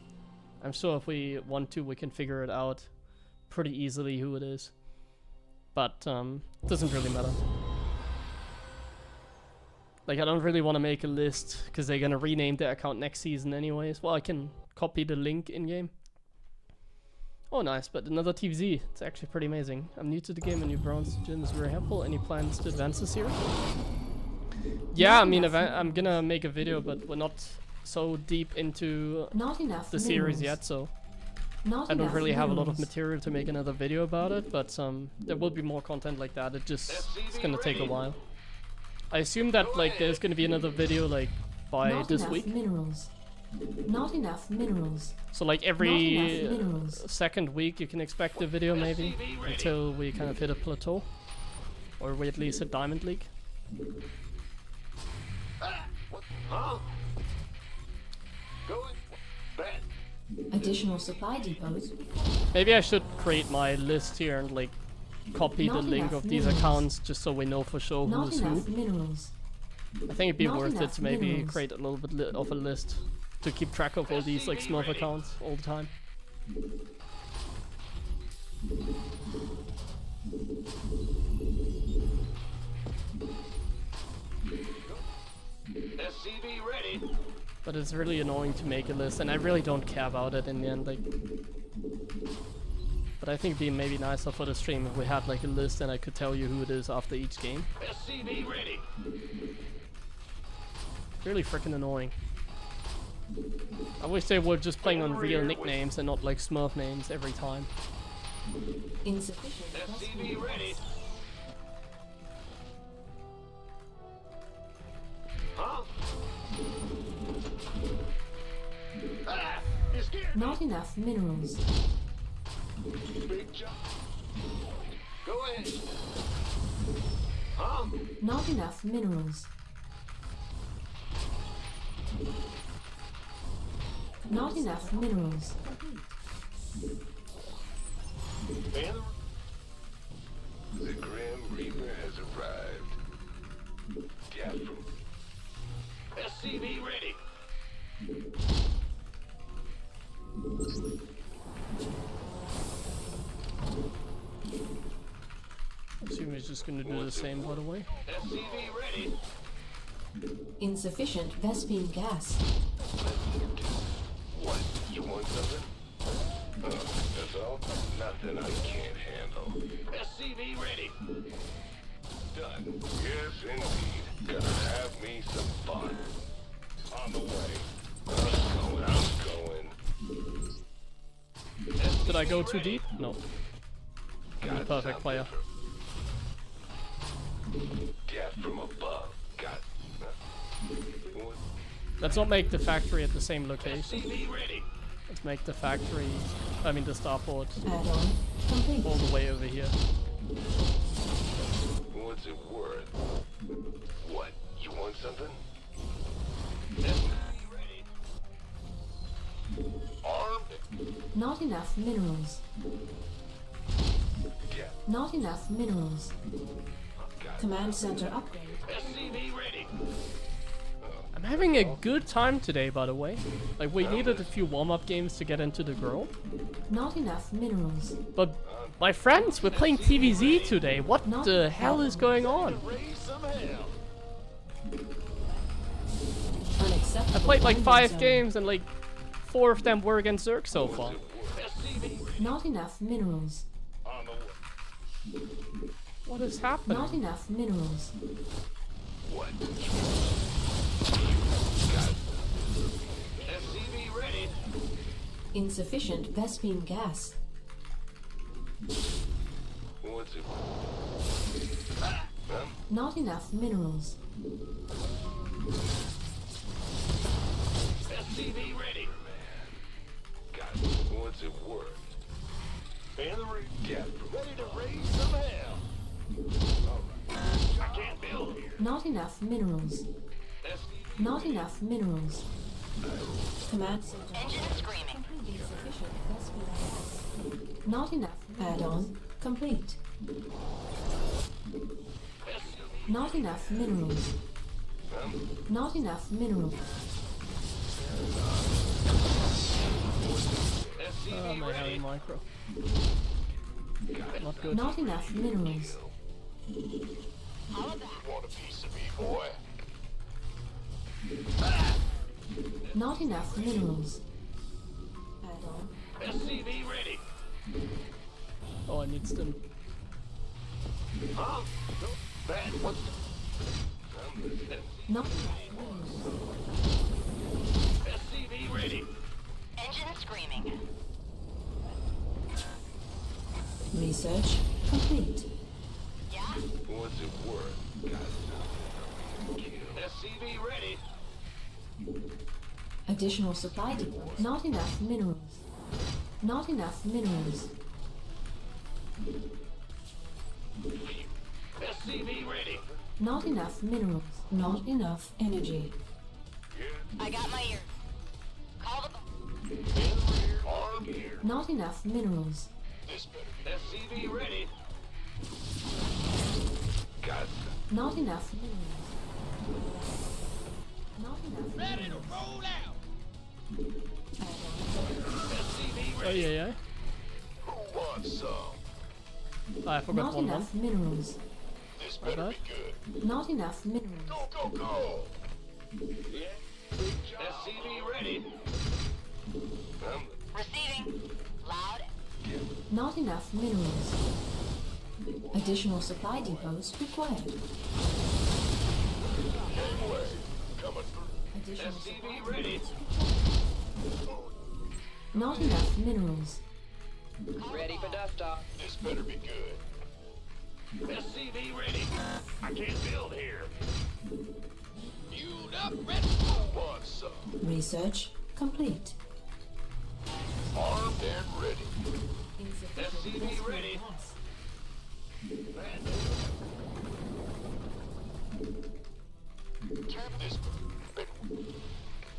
I'm sure if we want to, we can figure it out pretty easily who it is. But, doesn't really matter. Like, I don't really want to make a list, because they're gonna rename their account next season anyways. Well, I can copy the link in-game. Oh, nice, but another TvZ. It's actually pretty amazing. I'm new to the game and your bronze gym is very helpful. Any plans to advance this year? Yeah, I mean, I'm gonna make a video, but we're not so deep into Not enough the series minerals. yet, so Not I don't enough really have a lot of minerals. material to make another video about it, but there will be more content like that. It's gonna take a while. I assume that like there's gonna be another video like by Not this enough week. minerals. Not enough minerals. So like Not every enough minerals. second week you can expect a video maybe until we kind of hit a plateau, or we at least hit Diamond League. Huh? Going. Bad. Additional supply depots. Maybe I should create my list here and like copy the Not link enough of these minerals. accounts just so we know for sure Not who's enough who. minerals. I think it'd be not worth it enough to maybe minerals. create a little bit of a list to keep track of all these like Smurf accounts all the time. SCV ready. But it's really annoying to make a list, and I really don't care about it in the end. Like, but I think it'd be maybe nicer for the stream if we had like a list and I could tell you who it is after each game. SCV ready. Really freaking annoying. I wish they were just playing on real nicknames and not like Smurf names every time. Insufficient. SCV ready. Huh? Ah! You scared me. Not enough minerals. Big jump. Go ahead. Huh? Not enough minerals. Not enough minerals. Fan the Grim Reaper has arrived. Gas from SCV ready. Assume he's just gonna do the same, by the way. SCV ready. Insufficient Vespine gas. What? You want something? That's all? Nothing I can't handle. SCV ready. Done. Yes, indeed. Gonna have me some fun. On the way. I'm going. Did I go too deep? No. I'm the Got perfect something player. Death from above. Got. Let's not make the factory at the same location. SCV ready. Let's make the factory, I mean the starport, Add-on complete. all the way over here. What's it worth? What? You want something? SCV ready. Armed. Not enough minerals. Yeah. Not enough minerals. Got Command center upgrade. SCV ready. I'm having a good time today, by the way. Like, we needed a few warm-up games to get into the girl. Not enough minerals. But, my friends, we're playing TvZ today. What the hell is going on? Raise some hell. Unacceptable. I played like landing 5 zone. games and like 4 of them were against Zerg so far. SCV ready. Not enough minerals. On the way. What is Not happening? enough minerals. What? SCV ready. Insufficient Vespine gas. What's it? Not enough minerals. SCV ready. Got it. What's it worth? Fan the ring. Yeah. Ready to raise some hell. Alright. I can't build here. Not enough minerals. SCV. Not enough minerals. Command center. Engine screaming. Insufficient Vespine gas. Not enough. Add-on complete. Not enough minerals. Not enough minerals. Oh, my Harry micro. Not good. Not enough minerals. Want a piece of me, boy? Not enough minerals. Add-on. SCV ready. Oh, I need stim. Huh? No. Bad. What's Not enough minerals. SCV ready. Engine screaming. Research complete. Yeah? What's it worth? Got SCV ready. Additional supply depot. Not enough minerals. Not enough minerals. SCV ready. Not enough minerals. Not enough energy. I got my ear. Call the... In the rear. Arm here. Not enough minerals. This better. SCV ready. Got Not enough minerals. Not enough. ready to roll out. SCV Oh, ready. yeah. Who wants some? I forgot Not one enough minerals. This My better bad. be good. Not enough minerals. Go, go, go. Yeah. SCV ready. Receiving. Loud. Not enough minerals. Additional supply depots required. Anyway, coming through. Additional supply SCV ready. Not enough minerals. Ready for dust off. This better be good. SCV ready. I can't build here. Fueled up, ready. Who wants some? Research complete. Armed and ready. Insufficient SCV Vespine ready. gas. This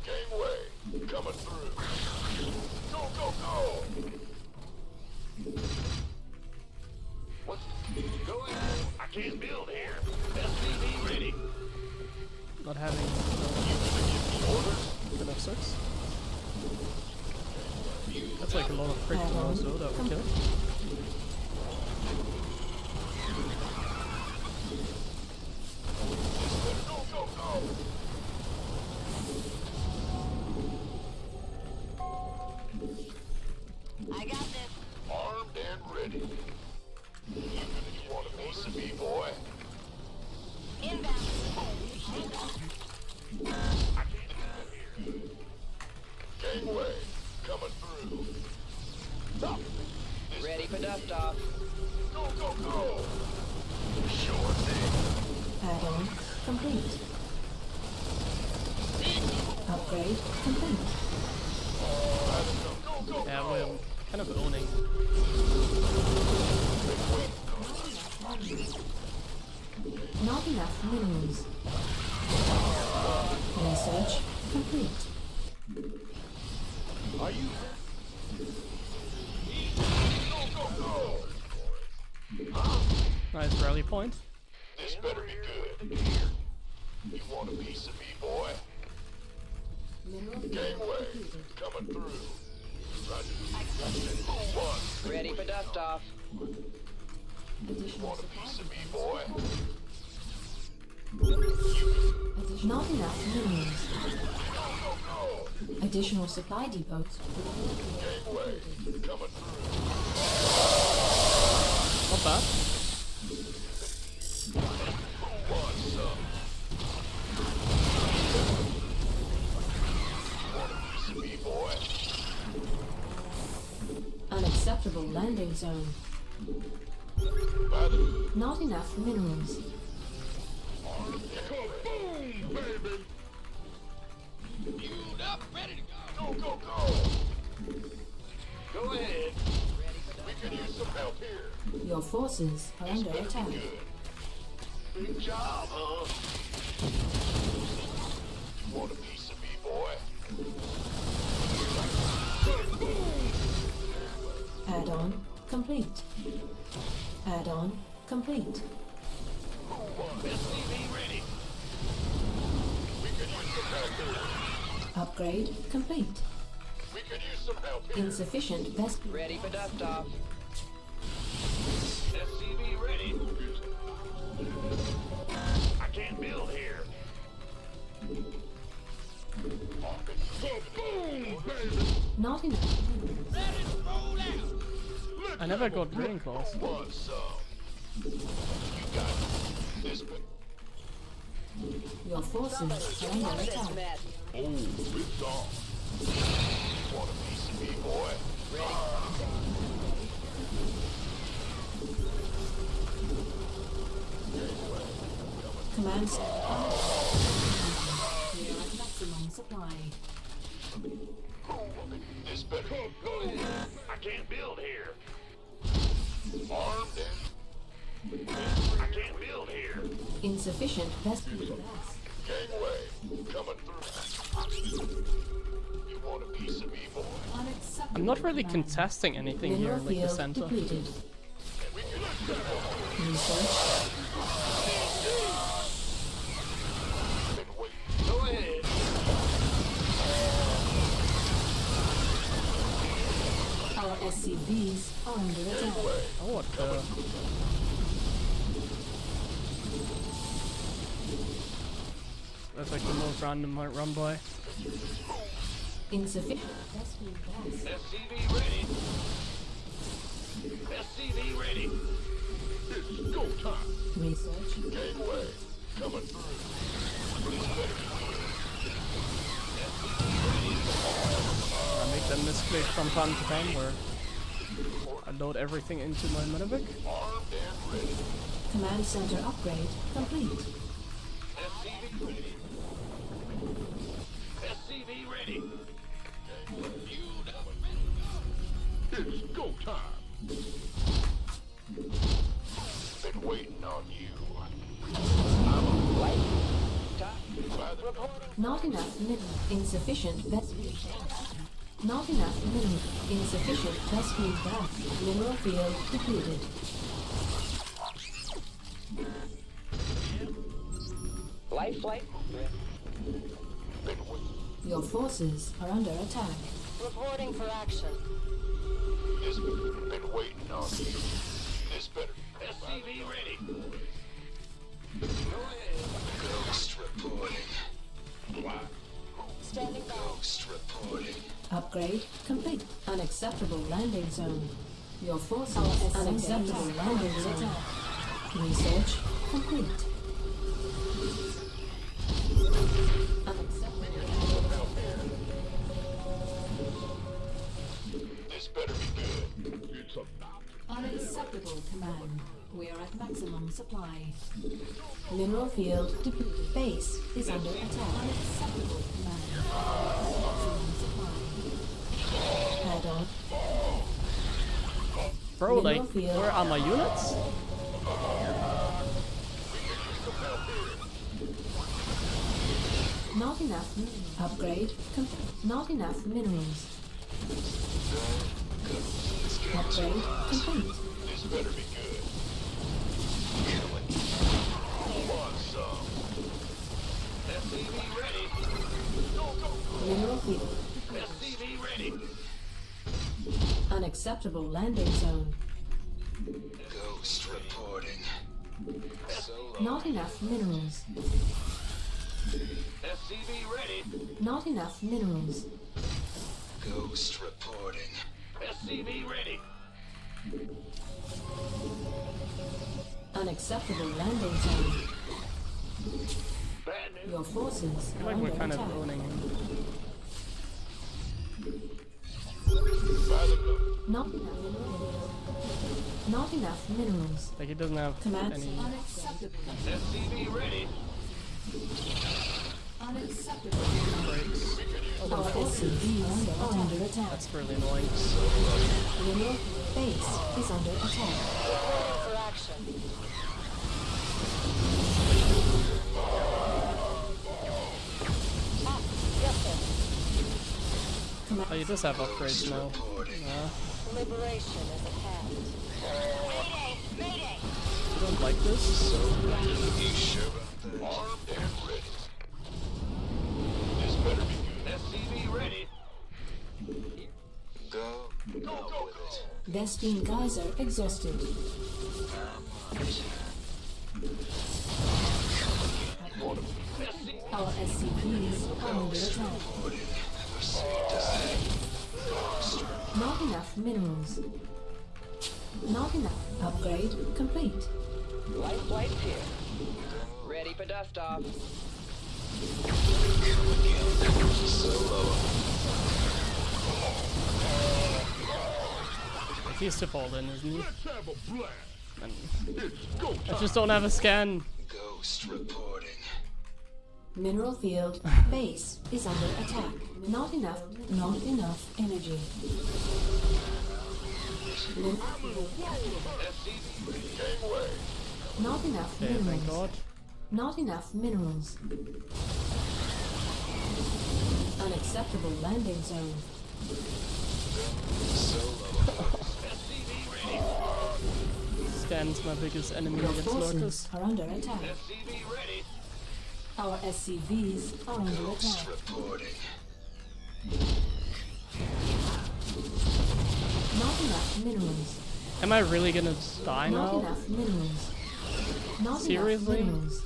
gangway coming through. Go, go, go! What's going on? I can't build here. SCV ready. Not having enough search. That's like a lot of critical also that we kill. Go, go, go! I got this. Armed and ready. You want a piece of me, boy? Inbound. I can't get here. Gangway coming through. Stop. Ready for dust off. Go, go, go! Sure thing. Add-on complete. Upgrade complete. Go, go, Yeah, go! we're kind of owning. Not enough minerals. Research complete. Are you? Go, go, go! Nice rally point. This better be good. Here. You want a piece of me, boy? Mineral Gangway coming through. Roger. One. Ready for dust off. additional Want a supply. piece of me, boy? Not enough minerals. Go, go, go! Additional supply depots. Gangway coming through. Not bad. Who wants some? Want a piece of me, boy? Unacceptable landing zone. By the Not enough minerals. Kaboom, baby! Queued up, ready to go. Go, go, go! Go ahead. We could use some help here. Your forces are under attack. Good. Big job, huh? Want a piece of me, boy? Add-on complete. Add-on complete. SCV ready. We could use some help here. Upgrade complete. We could use some help here. Insufficient vest. Ready for dust off. SCV ready. I can't build here. Kaboom, baby! Not enough. I never got drilling claws. Want some? You got this. Your forces are under This attack. mess. Oh, it's on. Want a piece of me, boy? Command center. We are at maximum supply. This better go ahead. I can't build here. Armed and I can't build here. Insufficient vest. Gangway coming through. You want a piece of me, boy? Unacceptable. I'm not really contesting anything here, Mineral like the field center. depleted. We can Research. been waiting. Go ahead. Our SCVs are under attack. Gangway. Oh, what the? That's like the most random run by. Insufficient vest. SCV ready. SCV ready. It's go time. Research. Gangway coming through. I make that misclick from time to time where I load everything into my medevac. Armed and ready. Command center upgrade complete. SCV ready. SCV ready. Viewed up. It's go time. Been waiting on you. Light. Top. Not enough mineral. Insufficient best food. Not enough mineral. Insufficient best food gas. Mineral field depleted. Life flight. Your forces are under attack. Reporting for action. This been waiting on you. This better. SCV ready. Ghost reporting. Why? Standing by. Ghost reporting. Upgrade complete. Unacceptable landing zone. Your forces unacceptable landing zone. Research complete. This better be good. It's about. Unacceptable command. We are at maximum supply. Mineral field depleted. Base is under attack. Unacceptable command. Maximum supply. Head on. Bro, like, Mineral field. where are my units? Not enough upgrade complete. Not enough minerals. Upgrade complete. This better be good. Want some? SCV ready. Mineral field. SCV ready. Unacceptable landing zone. Ghost reporting. Solo. Not enough minerals. SCV ready. Not enough minerals. Ghost reporting. SCV ready. Unacceptable landing zone. Bad news. Your forces I feel are like under we're kind attack. of owning him. By the book. Not enough minerals. Not enough minerals. Like, he doesn't have Command any. unacceptable. SCV ready. Unacceptable. breaks. Our SCVs are under attack. That's really annoying. Mineral base is under attack. Reporting for action. Ah, yes, sir. Oh, you just have upgrades now. Liberation is at hand. Mayday! Mayday! You don't like this? You sure about that? Armed and ready. This better be good. SCV ready. Go. Go with it. Vespine geyser exhausted. Our SCVs are under attack. Not enough minerals. Not enough. Upgrade complete. Life flight's here. Ready for dust off. He's to fall in, isn't he? Let's have a blast. And It's go I time. just don't have a scan. Ghost reporting. Mineral field base is under attack. Not enough energy. Min- Gangway. not enough Okay, thank minerals. God. Not enough minerals. Unacceptable landing zone. Scan's my biggest enemy Your against forces lurkers. are under attack. SCV ready. Our SCVs are under Ghost attack. reporting. Not enough minerals. Am I really gonna die Not now? enough minerals. Not Seriously? enough minerals.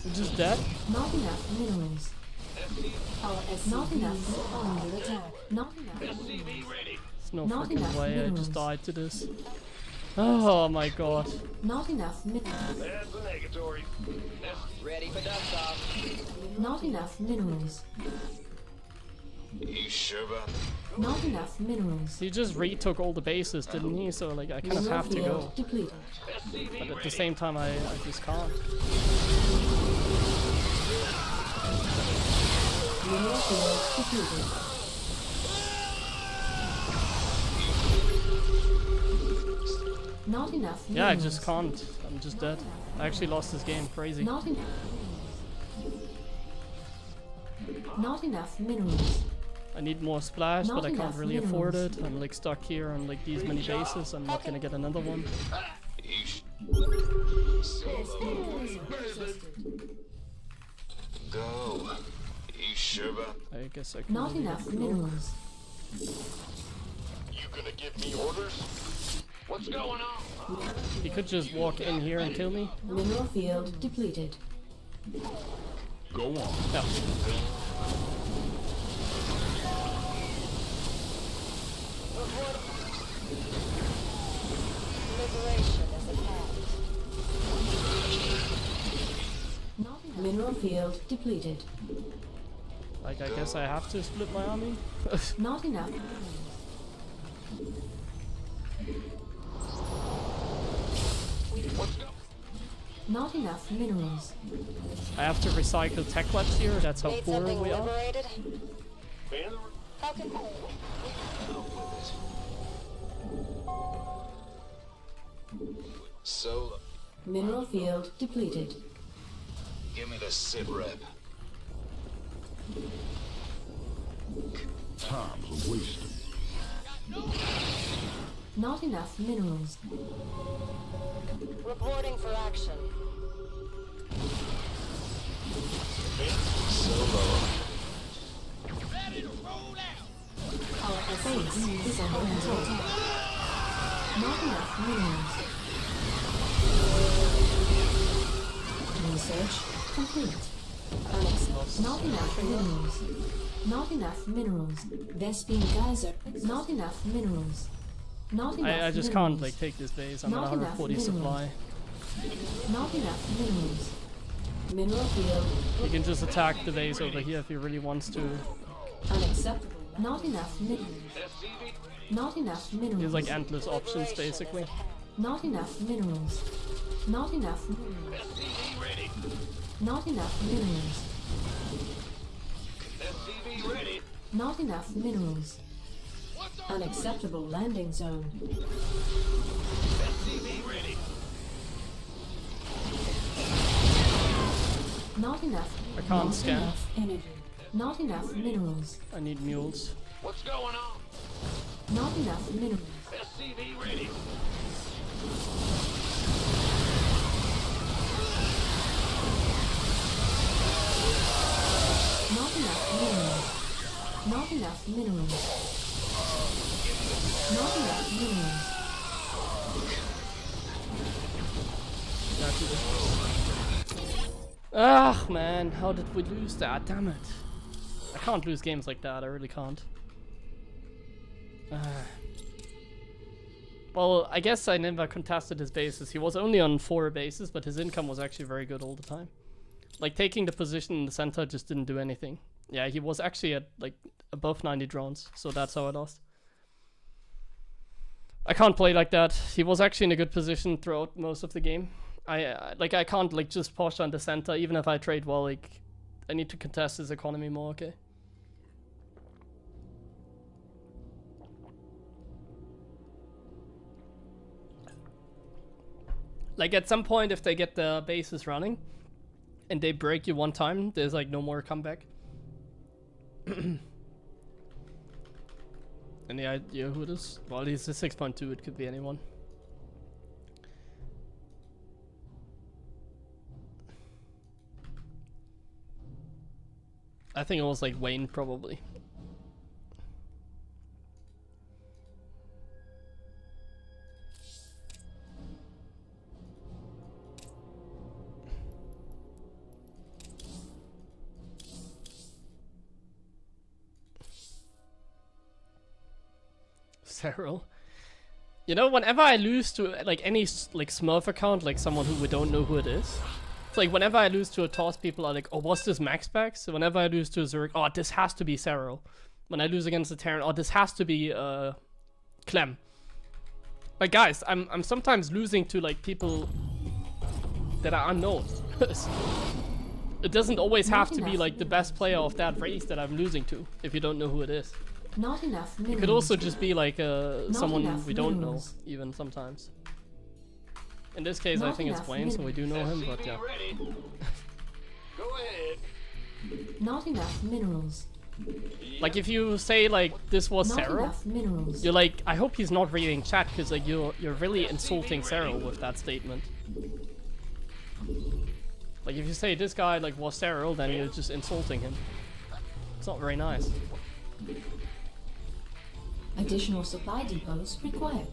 I'm just dead? Not enough minerals. Our SCVs are under attack. Not enough minerals. SCV ready. There's no Not freaking enough way I minerals. just died to this. Oh my god. Not enough minerals. That's the negatory. Ready for dust off. Not enough minerals. You sure about that? Not enough minerals. He just retook all the bases, didn't he? So like I kind of Mineral have to go. field depleted. SCV But at ready. the same time I just can't. Mineral field depleted. Not enough minerals. Yeah, I just can't. I'm just dead. I actually lost this game. Crazy. Not enough. Not enough minerals. I need more splash, Not but I can't enough really afford minerals. it. I'm like stuck here on like these many bases. I'm not gonna get another one. Yeesh. Base builder exhausted. Go. You sure about I guess I can. Not really enough go. minerals. You gonna give me orders? What's going on? He could just walk in here and kill me. Mineral field depleted. Go on. Yeah. Liberation is at hand. Mineral field depleted. Like I guess I have to split my army. Not enough. Not enough minerals. I have to recycle tech labs here. That's how Need poor something we are. liberated? Falcon. so? Mineral field depleted. Give me the sit rep. Time's a wasting. Not enough minerals. Reporting for action. Solo. Our base is under attack. Not enough minerals. Research complete. Not enough minerals. Not enough minerals. Vespine geyser. Not enough minerals. Not enough I just minerals. can't like take this base. I'm at Not enough 140 supply. Not enough minerals. Mineral field He can just attack the base over here if he really wants to. unacceptable. Not enough minerals. Not enough minerals. There's like endless options basically. Not enough minerals. Not enough minerals. Not enough minerals. SCV ready. Not enough minerals. Unacceptable landing zone. SCV ready. Not enough. I can't Not scan. enough energy. Not enough minerals. I need mules. What's going on? Not enough minerals. SCV ready. Not enough minerals. Not enough minerals. Not enough minerals. Ah man, how did we lose that? Damn it. I can't lose games like that, I really can't. Well, I guess I never contested his bases. He was only on 4 bases, but his income was actually very good all the time. Like, taking the position in the center just didn't do anything. Yeah, he was actually at, like, above 90 drones, so that's how I lost. I can't play like that. He was actually in a good position throughout most of the game. I can't, like, just push on the center, even if I trade well, like, I need to contest his economy more, okay? Like, at some point, if they get the bases running, and they break you one time, there's, like, no more comeback. Any idea who it is? Well, he's a 6.2, it could be anyone. I think it was, like, Wayne, probably. Cyril. You know, whenever I lose to like any like Smurf account, like someone who we don't know who it is, it's like whenever I lose to a toss, people are like, "Oh, what's this max pack?" So whenever I lose to a Zurich, "Oh, this has to be Cyril." When I lose against a Terran, "Oh, this has to be Clem." Like, guys, I'm sometimes losing to like people that are unknown. It doesn't always have to be like the best player of that race that I'm losing to if you don't know who it is. Not enough minerals. It could also just be like someone enough we don't know, minerals. even sometimes. In this case, I Not think it's enough Wayne, so we do know him, but SCV yeah. ready. Go ahead. Not enough minerals. Like if you say like this was Not Zero, enough minerals. you're like, I hope he's not reading chat because like you're really insulting Zero with that statement. Like if you say this guy like was Zero, then you're just insulting him. It's not very nice. Additional supply depots required.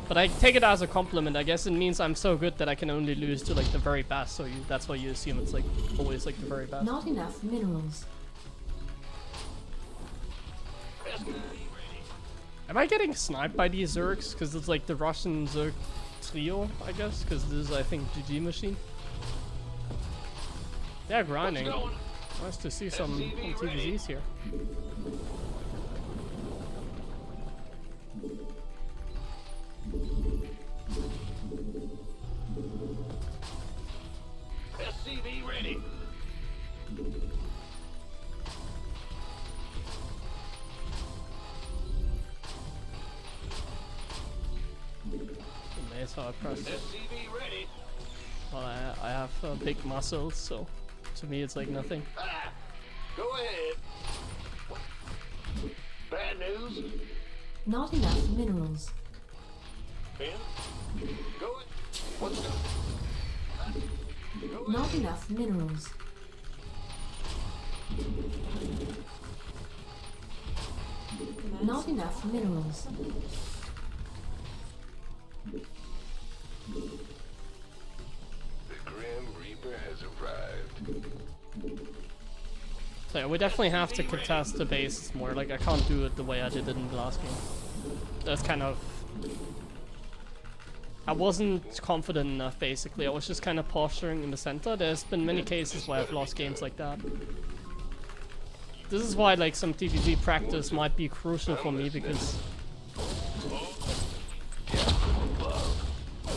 But I take it as a compliment. I guess it means I'm so good that I can only lose to like the very best. So that's why you assume it's like always like the very best. Not enough minerals. Am I getting sniped by these Zergs? Because it's like the Russian Zerg trio, I guess. Because this is, I think, GG machine. Yeah, grinding. Nice to see some TVZs here. SCV ready. That's how I press it. SCV ready. Well, I have big muscles, so to me it's like nothing. Go ahead. Bad news. Not enough minerals. Ben. Go ahead. What's up? Go Not enough minerals. Not enough minerals. The Grim Reaper has arrived. So yeah, we definitely have to contest the bases more. Like I can't do it the way I did it in the last game. That's kind of... I wasn't confident enough basically. I was just kind of posturing in the center. There's been many cases where I've lost games like that. This is why like some TvZ practice might be crucial for me because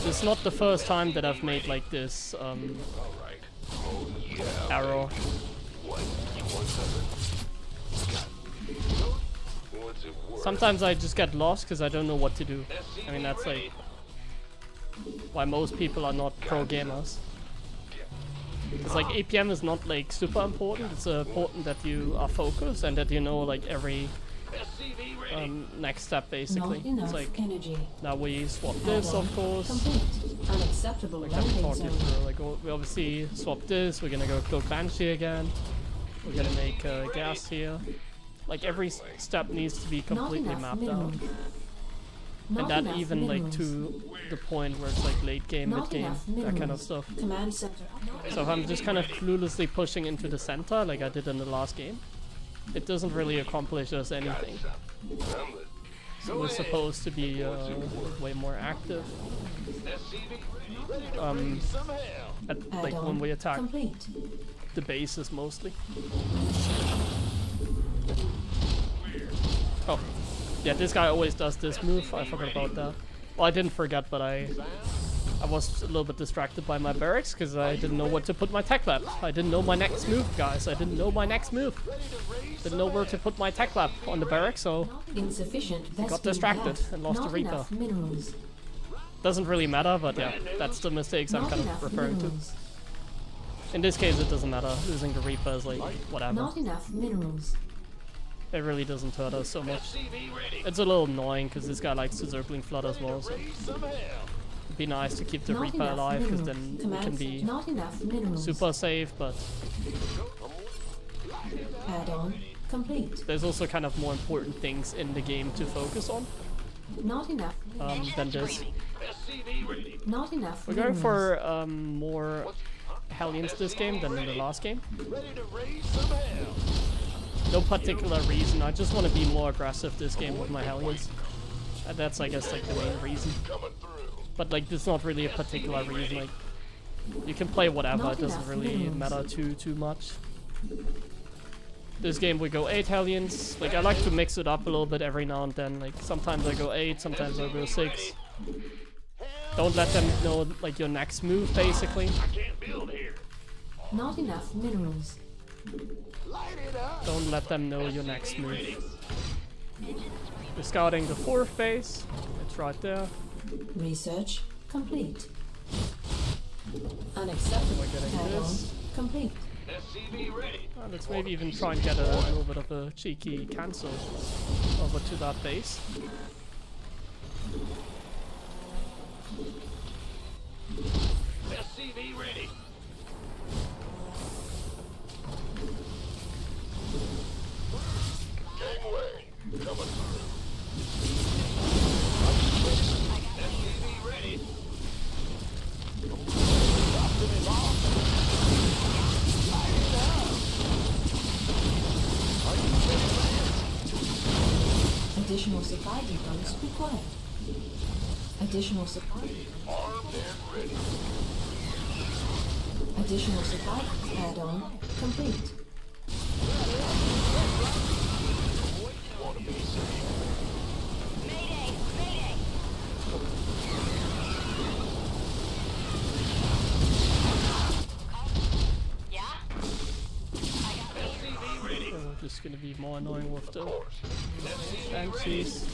it's not the first time that I've made like this error. Sometimes I just get lost because I don't know what to do. I mean that's like why most people are not pro gamers. It's like APM is not like super important. It's important that you are focused and that you know like every next step basically. Not enough It's like energy. now we swap this of course. Complete. Unacceptable Like I've landing talked you zone. through. Like we obviously swap this. We're gonna go cloak Banshee again. We're gonna make gas here. Like every step needs to be Not completely enough mapped minerals. out. Not And that enough even like minerals. to the point where it's like late game, Not mid game, enough that kind of minerals. stuff. Command center upgrade. So if I'm just kind of cluelessly pushing into the center like I did in the last game, it doesn't really accomplish us anything. So we're supposed to be way more active. At, like when Add-on we attack complete. the bases mostly. Oh, yeah, this guy always does this move. I forgot about that. Well, I didn't forget, but I was a little bit distracted by my barracks because I didn't know what to put my tech lab. I didn't know my next move, guys. I didn't know my next move. Didn't know where to put my tech lab on the barracks, so Insufficient. got Vespene distracted gas. and lost Not the Reaper. enough minerals. Doesn't really matter, but yeah, that's the mistakes I'm Not kind of enough referring to. minerals. In this case, it doesn't matter. Losing the Reaper is like whatever. Not enough minerals. It really doesn't hurt us so much. It's a little annoying because this guy likes to circling flood as well, so it'd be nice to keep the Not Reaper enough alive because minerals. then we Command can be Not enough minerals. super safe, but Add-on complete. there's also kind of more important things in the game to focus on Not enough. than this. Not enough. We're going minerals. for more Hellions this game than in the last game. No particular reason, I just want to be more aggressive this game with my Hellions. And that's I guess like the main reason. But like there's not really a particular reason, like you can play whatever, Not it doesn't enough really minerals. matter too much. This game we go 8 Hellions, like I like to mix it up a little bit every now and then, like sometimes I go 8, sometimes I go 6. Don't let them know like your next move basically. Not enough minerals. Don't let them know your next move. We're scouting the 4th base, it's right there. Research complete. Unacceptable. We're getting Add-on this. complete. SCV ready. Let's maybe even try and get a little bit of a cheeky cancel over to that base. SCV ready. Gangway coming through. SCV ready. Additional supply depots required. Additional supply. Armed and ready. Additional supply add-on complete. Want a piece of me? Mayday! Mayday! Yeah? SCV ready. So we're just gonna be more annoying with the Of course. SCV ready. Banshees.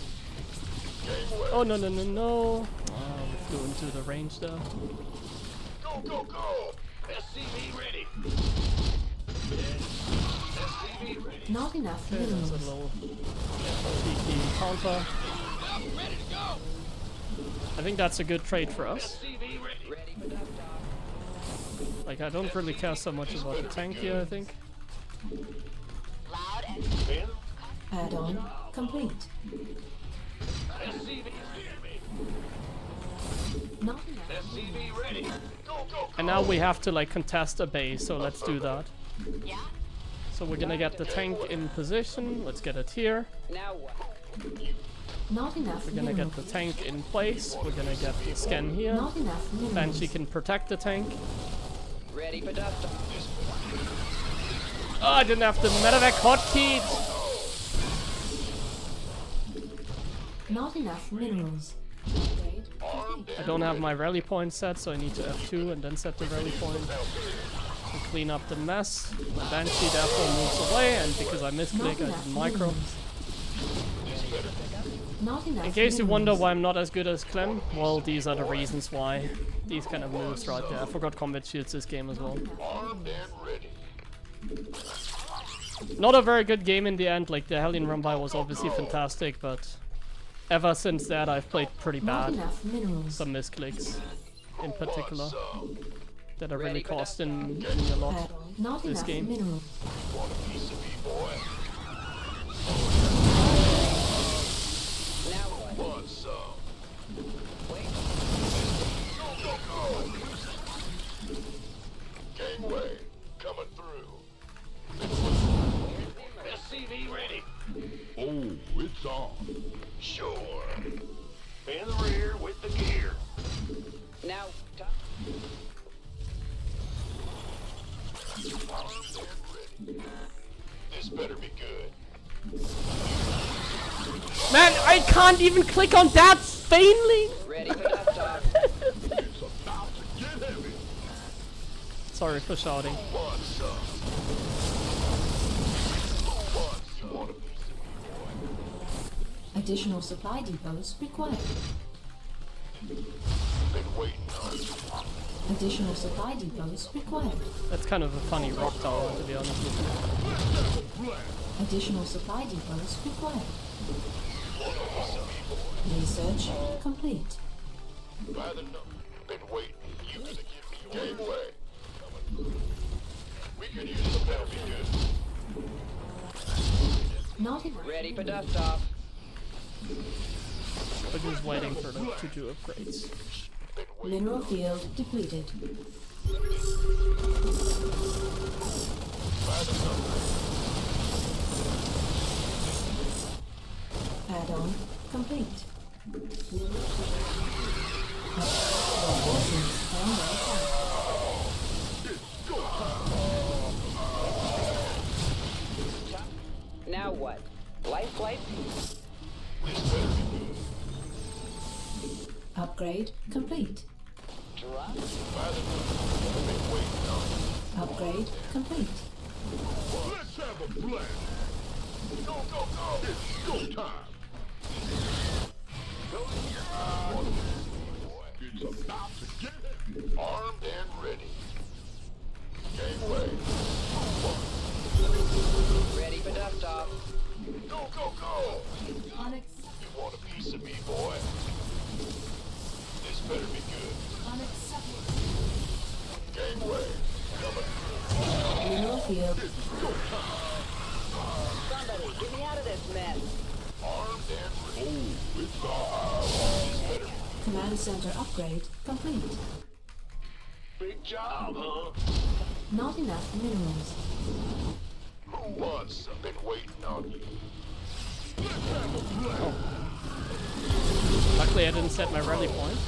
Gangway. Oh no no no no! We flew into the range there. Go, go, go! SCV ready. SCV ready. Not enough Okay, there's a minerals. little cheeky counter. Ready to go. I think that's a good trade for us. SCV ready. Ready for duck talk. Like, I don't really care so much about the tank here, I think. Loud and Pin. Add-on complete. SCV ready. Not enough. SCV ready. Go, go, go. And now we have to, like, contest a base, so let's do that. yeah? So we're gonna get the tank in position. Let's get it here. Now what? Not enough We're gonna minerals. get the tank in place. We're gonna get the scan here. Not enough minerals. Then she can protect the tank. Ready for duck talk. Oh, I didn't have the medevac hotkeyed. Not enough minerals. Upgrade complete. I don't have my rally point set, so I need to F2 and then set the rally point. To clean up the mess. My Banshee therefore moves away, and because I misclick, I did micro. Not enough In case you wonder minerals. why I'm not as good as Clem, well, these are the reasons why. These kind of moves right there. I forgot combat shields this game as well. Armed and ready. Not a very good game in the end, like the Hellion Run-By was obviously fantastic, but ever since that I've played pretty Not bad. enough minerals. Some misclicks in particular So, that are really Ready for costing me a lot. Add-on. Not This enough game. minerals. want a piece of me, boy? Now what? Want some? Wait. Go, go, go! Gangway coming through. SCV ready. Oh, it's on. Sure. In the rear with the gear. Now talk. Armed and ready. This better be good. Man, I can't even click on that vainly! Ready for duck talk. It's about to get heavy. Sorry for shouting. Want some? Want some? Want a piece of me, boy? Additional supply depots required. Been waiting on you. Additional supply depots required. That's kind of a funny rock tower, to be honest with you. Additional supply depots required. Research complete. By the number. Been waiting. You to give me gangway. We could use some that'll be good. Not enough. Ready for duck talk. We're just waiting for them to do upgrades. Mineral field depleted. Add-on complete. Forces on their attack. Now what? Life flight? Upgrade complete. Drop. Upgrade complete. Let's have a blast. Go, go, go. It's go time. It's about to get heavy. Armed and ready. Gangway. dropped off. Go, go, go! Unacceptable. You want a piece of me, boy? This better be good. Unacceptable. Gangway, coming. Mineral field. Somebody, get me out of this mess. Armed and ready. Oh, it's on. This better be Command center upgrade complete. Big job, huh? Not enough minerals. Who wants some? Been waiting on you. Luckily I didn't set my rally point.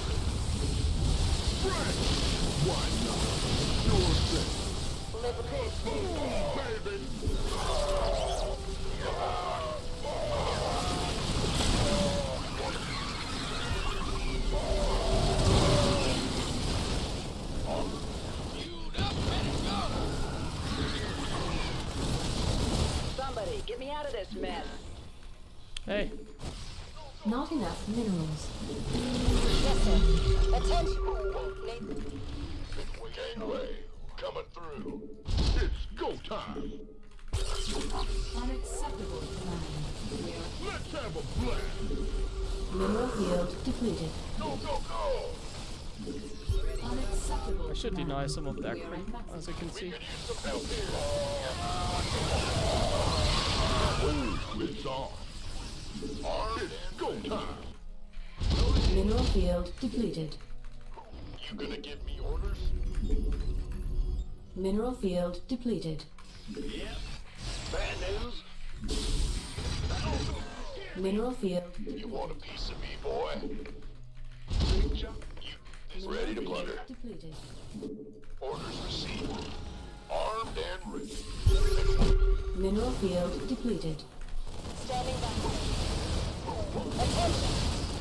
Somebody, get me out of this mess. Hey, Not enough minerals. Yes, sir. Attention. Gangway, coming through. It's go time. Unacceptable, command. Let's have a blast. Mineral field depleted. Go, go, go! Unacceptable. I should deny some of that We are creep, at maximum. as you can see. Use some help here. Oh, it's on. Armed and go time. Mineral field depleted. You gonna give me orders? Mineral field depleted. Bad news? Mineral field You want a piece of me, boy? Big job. You ready to plunder? depleted. Orders received. Armed and ready. Mineral field depleted. Standing by. Attention.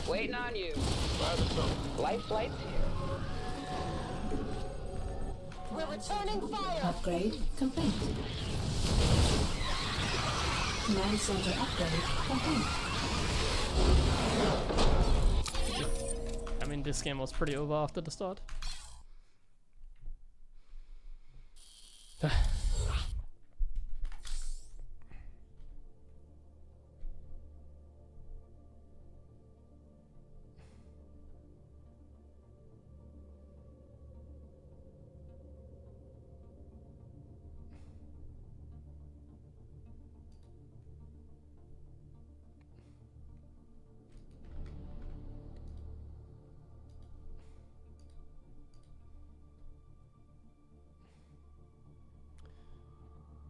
Waiting on you. By the tongue. Life flight's here. We're returning fire. Upgrade complete. Command center upgrade complete. I mean, this game was pretty over after the start.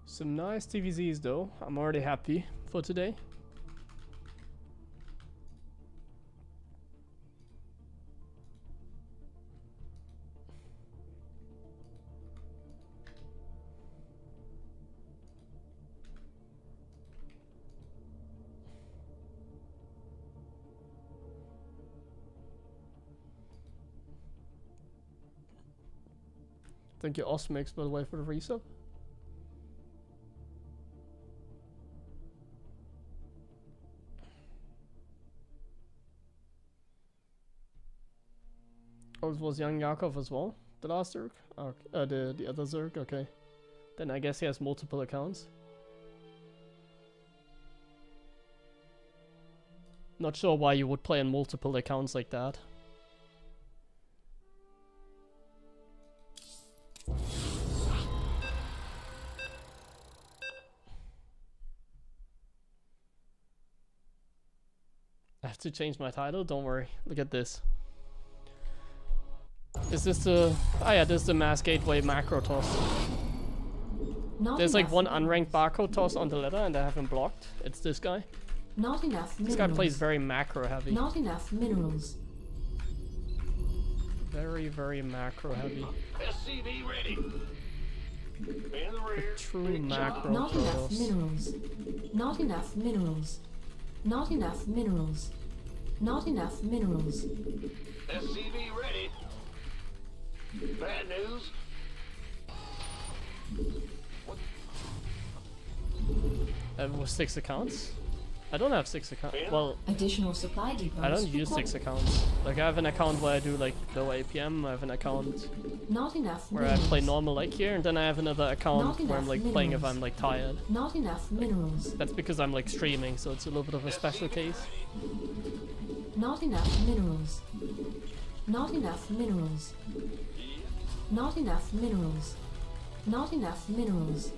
Some nice TVZs though. I'm already happy for today. Thank you, Osmix, by the way, for the resub. Oh, it was young Yakov as well, the last Zerg? The other Zerg, okay. Then I guess he has multiple accounts. Not sure why you would play on multiple accounts like that. I have to change my title, don't worry. Look at this. Is this the... Oh yeah, this is the Mass Gateway macro toss. Not There's like enough one minerals. unranked barcode toss on the ladder and I have him blocked. It's this guy. Not enough This minerals. guy plays very macro heavy. Not enough minerals. Very, very macro heavy. SCV ready. In the rear. True Big macro job. Not enough Protoss. minerals. Not enough minerals. Not enough minerals. Not enough minerals. SCV ready. Bad news? With 6 accounts. I don't have 6 accounts. Well, Additional supply depots. I don't use 6 accounts. Like, I have an account where I do like low APM. I have an account Not enough where I minerals. play normal like here, and then I have another account Not where I'm enough like playing if minerals. I'm like tired. Not enough minerals. That's because I'm like streaming, so it's a little bit of a special case. Not enough minerals. Not enough minerals. Not enough minerals. Not enough minerals.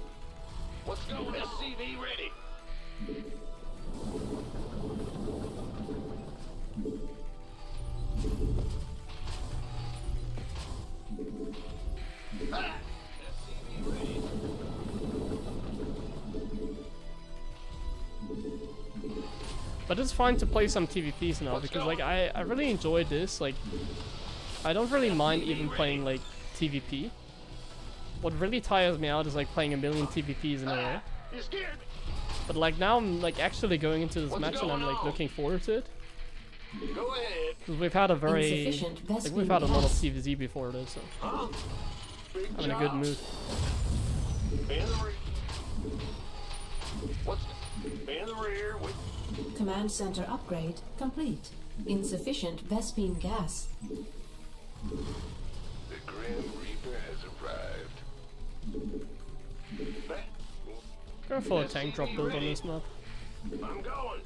What's going? SCV ready. Ah! SCV ready. But it's fine to play some TvPs now because like I really enjoy this. Like I don't really mind even playing like TvP. What really tires me out is like playing a million TvPs in a row. You scared me. But like now I'm like actually going into this match and I'm like looking forward to it. Go ahead. 'Cause we've had a very Insufficient like Vespene we've had a lot of gas. TvZ before this, so Huh? Big I'm in a good job. mood. In the rear. What's in the rear? We Command center upgrade complete. Insufficient Vespene gas. The Grim Reaper has arrived. Go for a tank drop build on this map. I'm going.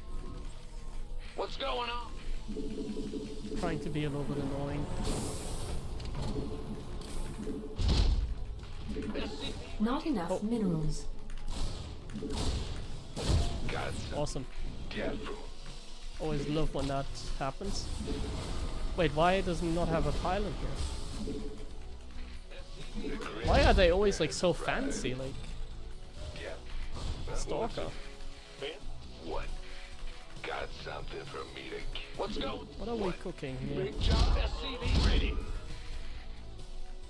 What's going on? Trying to be a little bit annoying. Not enough minerals. Got some Awesome. death from Always love when that happens. Wait, why does it not have a pilot here? the Grim. Why are they always like so fancy, like Yeah. Stalker? What? Got something for me to. What's going? What are we cooking here? Big job. SCV ready.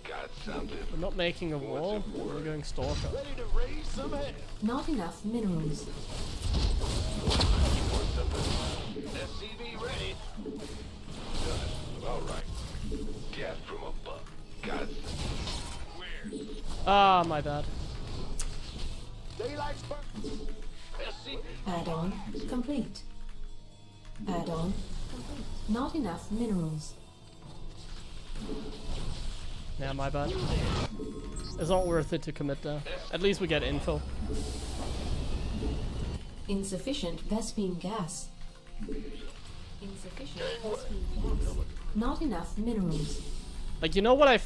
Got something. We're not making a wall, we're going Stalker. Ready to raise some hell. Not enough minerals. SCV ready. Done. All right. Death from above. Got where's Ah, my bad. daylight burns? SCV. Add-on complete. Add-on complete. Not enough minerals. Yeah, my bad. It's not worth it to commit there. At least we get info. Insufficient Vespene gas. Insufficient Vespene gas. Not enough minerals. Like, you know what I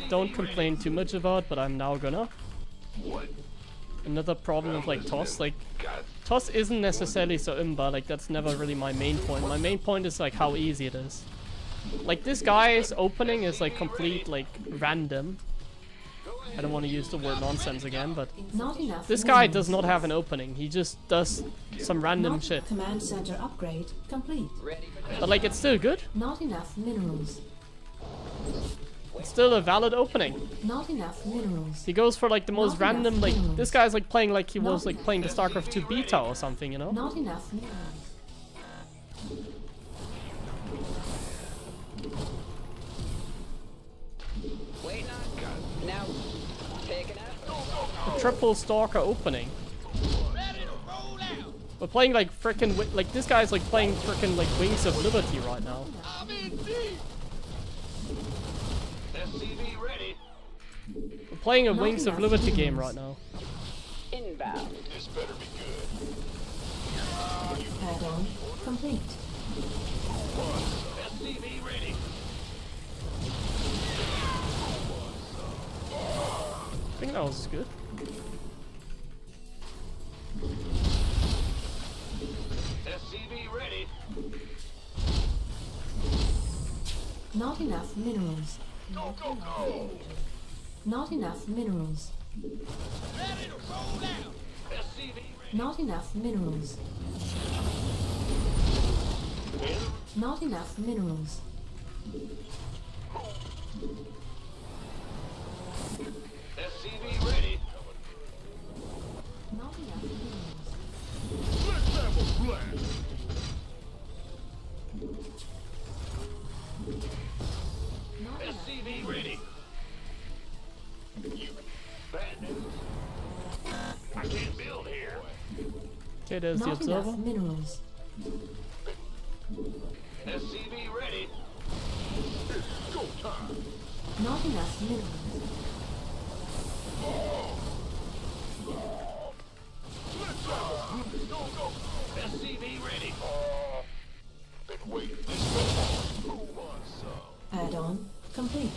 don't complain too much about, but I'm now gonna? What? Another problem with like TOS, like Got TOS isn't necessarily so imba, like that's never really my main point. My main point is like how easy it is. Like this guy's opening is like complete like random. I don't want to use the word nonsense again, but Not enough this guy minerals. does not have an opening. He just does some random Not shit. Command center upgrade complete. Ready for But like it's still good. Not enough minerals. It's still a valid opening. Not enough minerals. He goes for like the most Not enough random, like minerals. this guy's like playing like he was Not like playing the StarCraft 2 beta or something, you know? Not enough minerals. waiting on. Now, picking up. A triple Stalker opening. We're playing like frickin' like this guy's like playing frickin' like Wings of Liberty right now. SCV ready. We're playing a Not Wings of enough Liberty game minerals. right now. Inbound. This better be good. Add-on complete. SCV ready. I think that was good. SCV ready. Not enough minerals. Go, go, go. Not enough minerals. SCV ready. Not enough minerals. Not enough minerals. SCV ready. Not enough minerals. Let's have a blast. Not enough. SCV ready. Bad news. I can't build here. Okay, there's the Not enough observer. minerals. SCV ready. It's go time. Not enough minerals. Let's go. Go. SCV ready. Been waiting this way. Who wants some? Add-on complete.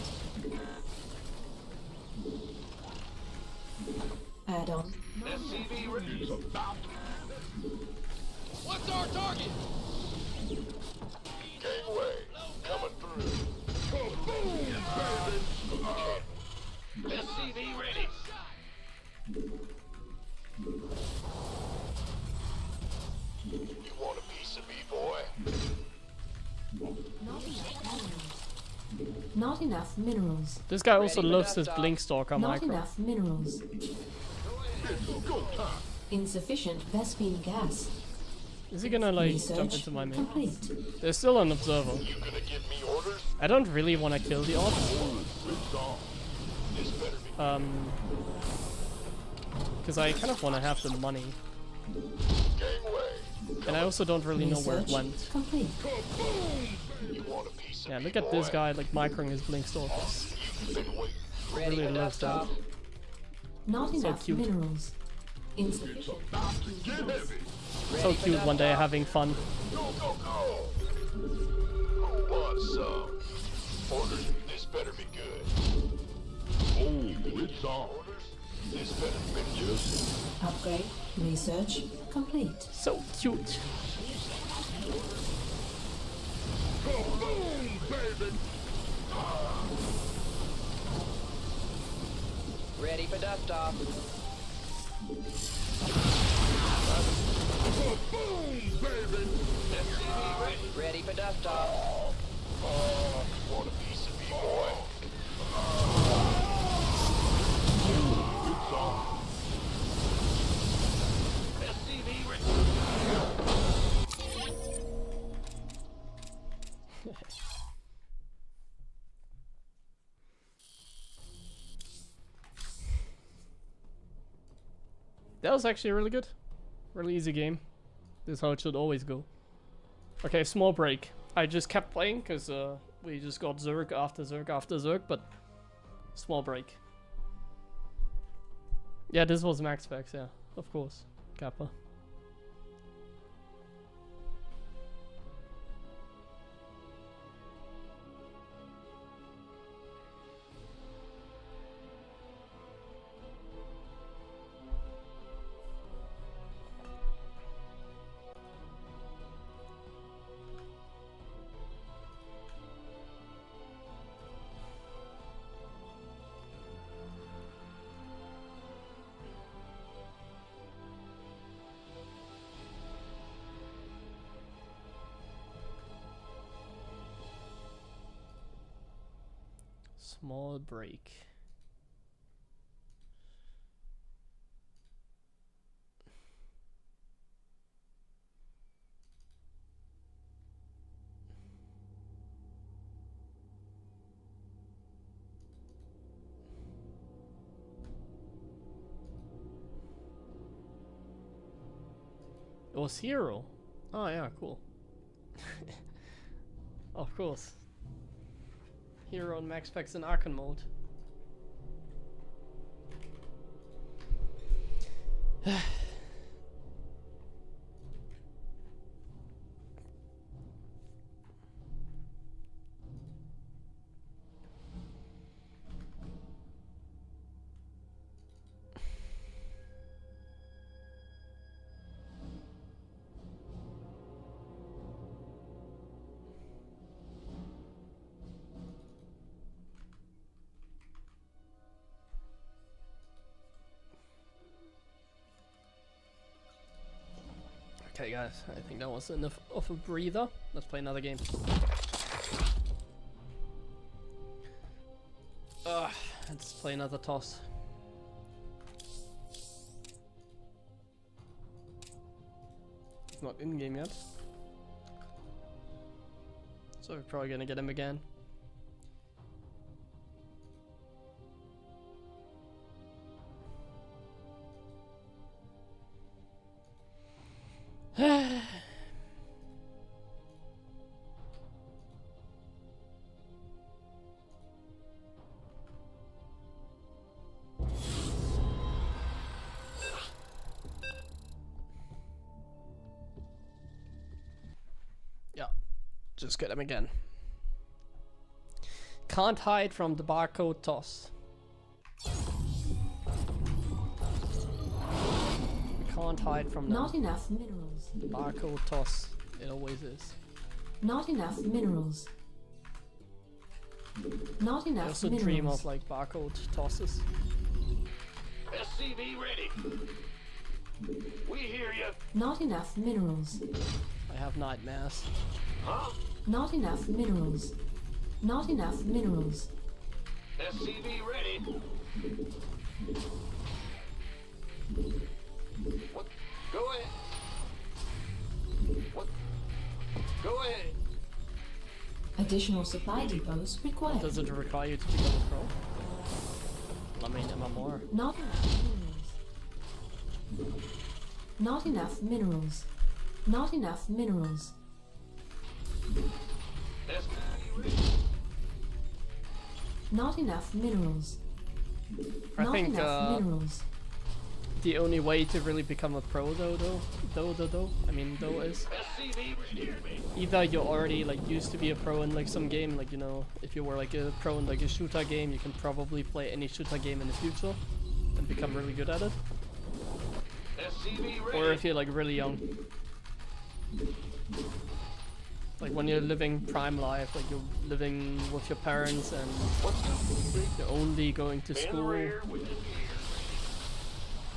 Add-on. SCV ready. It's about. What's our target? Gangway, coming through. SCV ready. You want a piece of me, boy? Not enough minerals. This guy also Ready for loves his dust-off. blink stalker Not micro. enough minerals. Insufficient Vespine gas. Is he gonna like jump Research into my main? complete. There's still an observer. You gonna give me orders? I don't really want to kill the odd. This better be Because I kind of want to have the money. gangway. And I also don't really know where it Research went. complete. You want a piece of Yeah, me, look at this boy? guy like microing his blink stalkers. Been waiting. Ready Really for loves that. dust-off. Not So enough cute. minerals. Insufficient. Get heavy. So Ready for cute one day dust-off. having fun. Go. Who wants some? Orders. This better be good. Oh, it's on. Orders. This better be good. Upgrade. Research complete. So cute. Boom, baby. Ready for dust-off. Boom, baby. SCV ready. Ready for dust-off. You want a piece of me, boy? It's on. SCV ready. That was actually really good. Really easy game. This is how it should always go. Okay, small break. I just kept playing because we just got Zerg after Zerg after Zerg, but small break. Yeah, this was max specs, yeah, of course. Kappa. Small break. It was Hero. Oh yeah, cool. Of course. Hero and max specs in Archon mode. Okay guys, I think that was enough of a breather. Let's play another game. Let's play another toss. It's not in game yet. So we're probably gonna get him again. Yeah, just get him again. Can't hide from the barcode toss. Can't hide from the Not enough minerals. barcode toss. It always is. Not enough minerals. Not I enough also minerals. dream of like barcode tosses. SCV ready. We hear you. Not enough minerals. I have nightmares. Huh? Not enough minerals. Not enough minerals. SCV ready. What? Go ahead. What? Go ahead. Additional supply depots required. Does it require you to become a pro? I mean, MMR. Not enough minerals. Not enough minerals. Not enough minerals. SCV ready. Not enough minerals. I Not think enough minerals. the only way to really become a pro I mean is SCV ready. either you're already like used to be a pro in like some game, like, you know, if you were like a pro in like a shooter game, you can probably play any shooter game in the future and become really good at it. SCV ready. Or if you're like really young, like when you're living prime life, like you're living with your parents and you're only going to In the school, rear with the gear.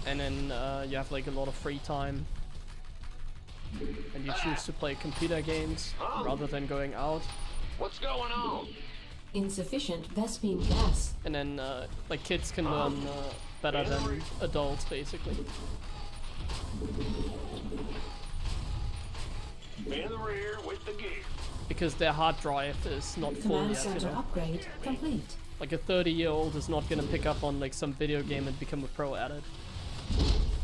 and then you have like a lot of free time and you choose to play computer games rather than going out, What's going on? Insufficient Vespine gas. and then like kids can learn better than adults basically. In the rear with the gear. Because their hard drive is not full Command yet, you center know. upgrade complete. Like a 30-year-old is not gonna pick up on like some video game and become a pro at it.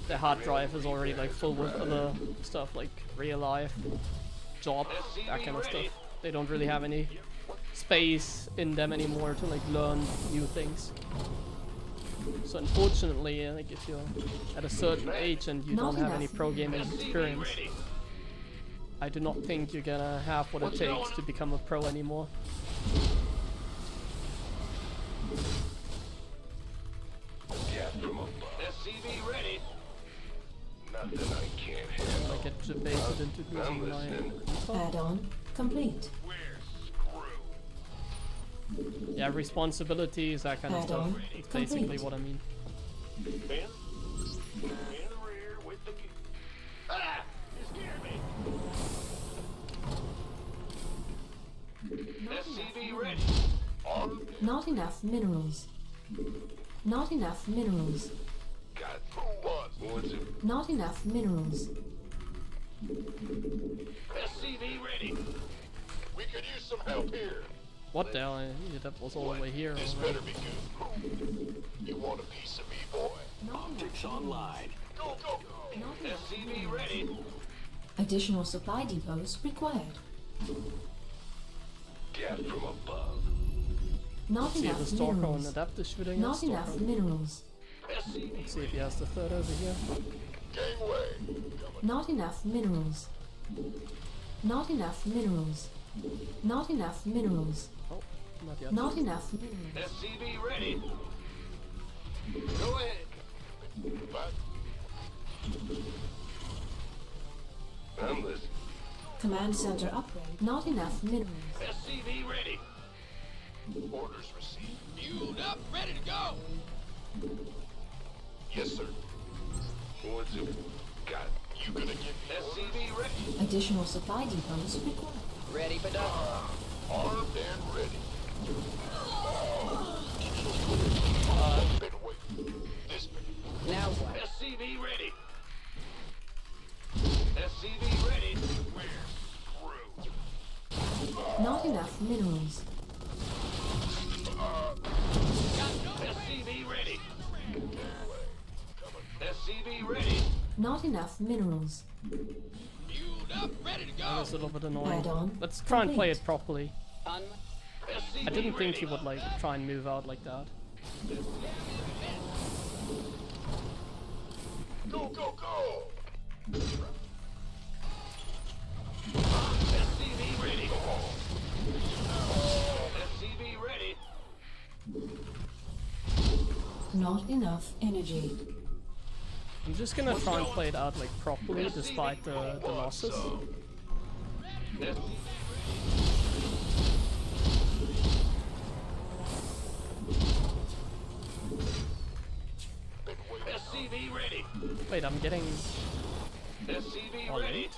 Their hard drive is already like full with other stuff like real life, job, that kind of stuff. They don't really have any space in them anymore to like learn new things. So unfortunately, like if you're at a certain age and you don't have any pro gaming experience, I do not think you're gonna have what it takes to become a pro anymore. Yeah, from above. SCV ready. Nothing I can't handle. I get debated into I'm losing my listening. Add-on complete. We're screwed. yeah, responsibilities, that kind of stuff. Add-on It's basically complete. what I mean. Ben? In the rear with the gear. Ah! You scared me. SCV ready. Armed. Not enough minerals. Not enough minerals. Got what's it? Not enough minerals. SCV ready. We could use some help here. What the hell? Yeah, that was all the way here. This already. better be good. You want a piece of me, boy? Optics online. Go, go, go. Not enough SCV ready. Additional supply depots required. Gas from above. Not See if the enough Stalker and minerals. Adapt is shooting Not us. enough minerals. SCV Let's see if he has the third over here. Gangway. Not enough minerals. Not enough minerals. Not enough minerals. Oh, not yet. Not enough minerals. SCV ready. Go ahead. Back. I'm listening. Command center upgrade. Not enough minerals. SCV ready. Orders received. Fueled up, ready to go. Yes, sir. What's it? Got You gonna give me SCV ready. Additional supply depots required. Ready for done. armed and ready? Been waiting. This minute. Now what? SCV ready. SCV ready. We're screwed. Not enough minerals. SCV ready. SCV ready. Not enough minerals. Fueled up, ready to That go. is a little bit annoying. Add-on Let's try and play complete. it properly. On I didn't think he would like try and move out like that. Go, go, go! SCV ready. SCV ready. Not enough energy. I'm just gonna try and play it out like properly despite the losses. SCV ready. Wait, I'm getting SCV all ready. late?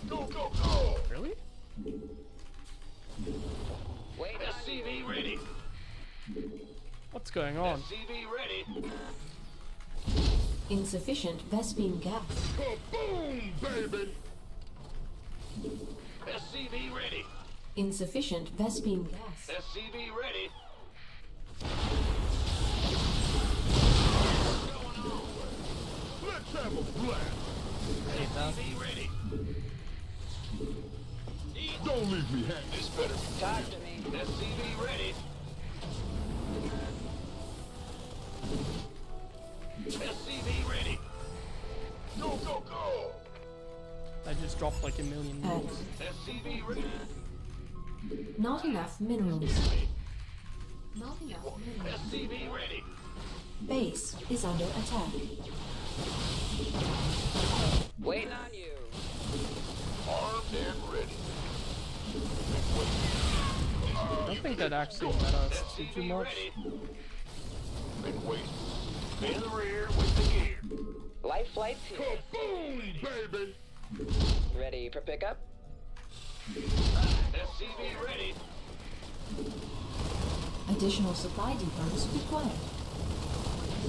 Go, go, go! Really? wait on SCV you. ready. What's going on? SCV ready. Insufficient Vespine gas. Boom, baby! SCV ready. Insufficient Vespine gas. SCV ready. Let's have a blast! Hate that. SCV ready. Don't leave me hanging. This better be Talk to me. SCV ready. SCV ready. Go, go, go! I just dropped like a million Add. moves. SCV ready. Not enough minerals. Not enough minerals. SCV ready. Base is under attack. Waiting on you. Armed and ready. I don't think that actually matters too SCV much. ready. Been waiting. In the rear with the gear. Life flight's here. Boom, baby! Ready for pickup? SCV ready. Additional supply depots required.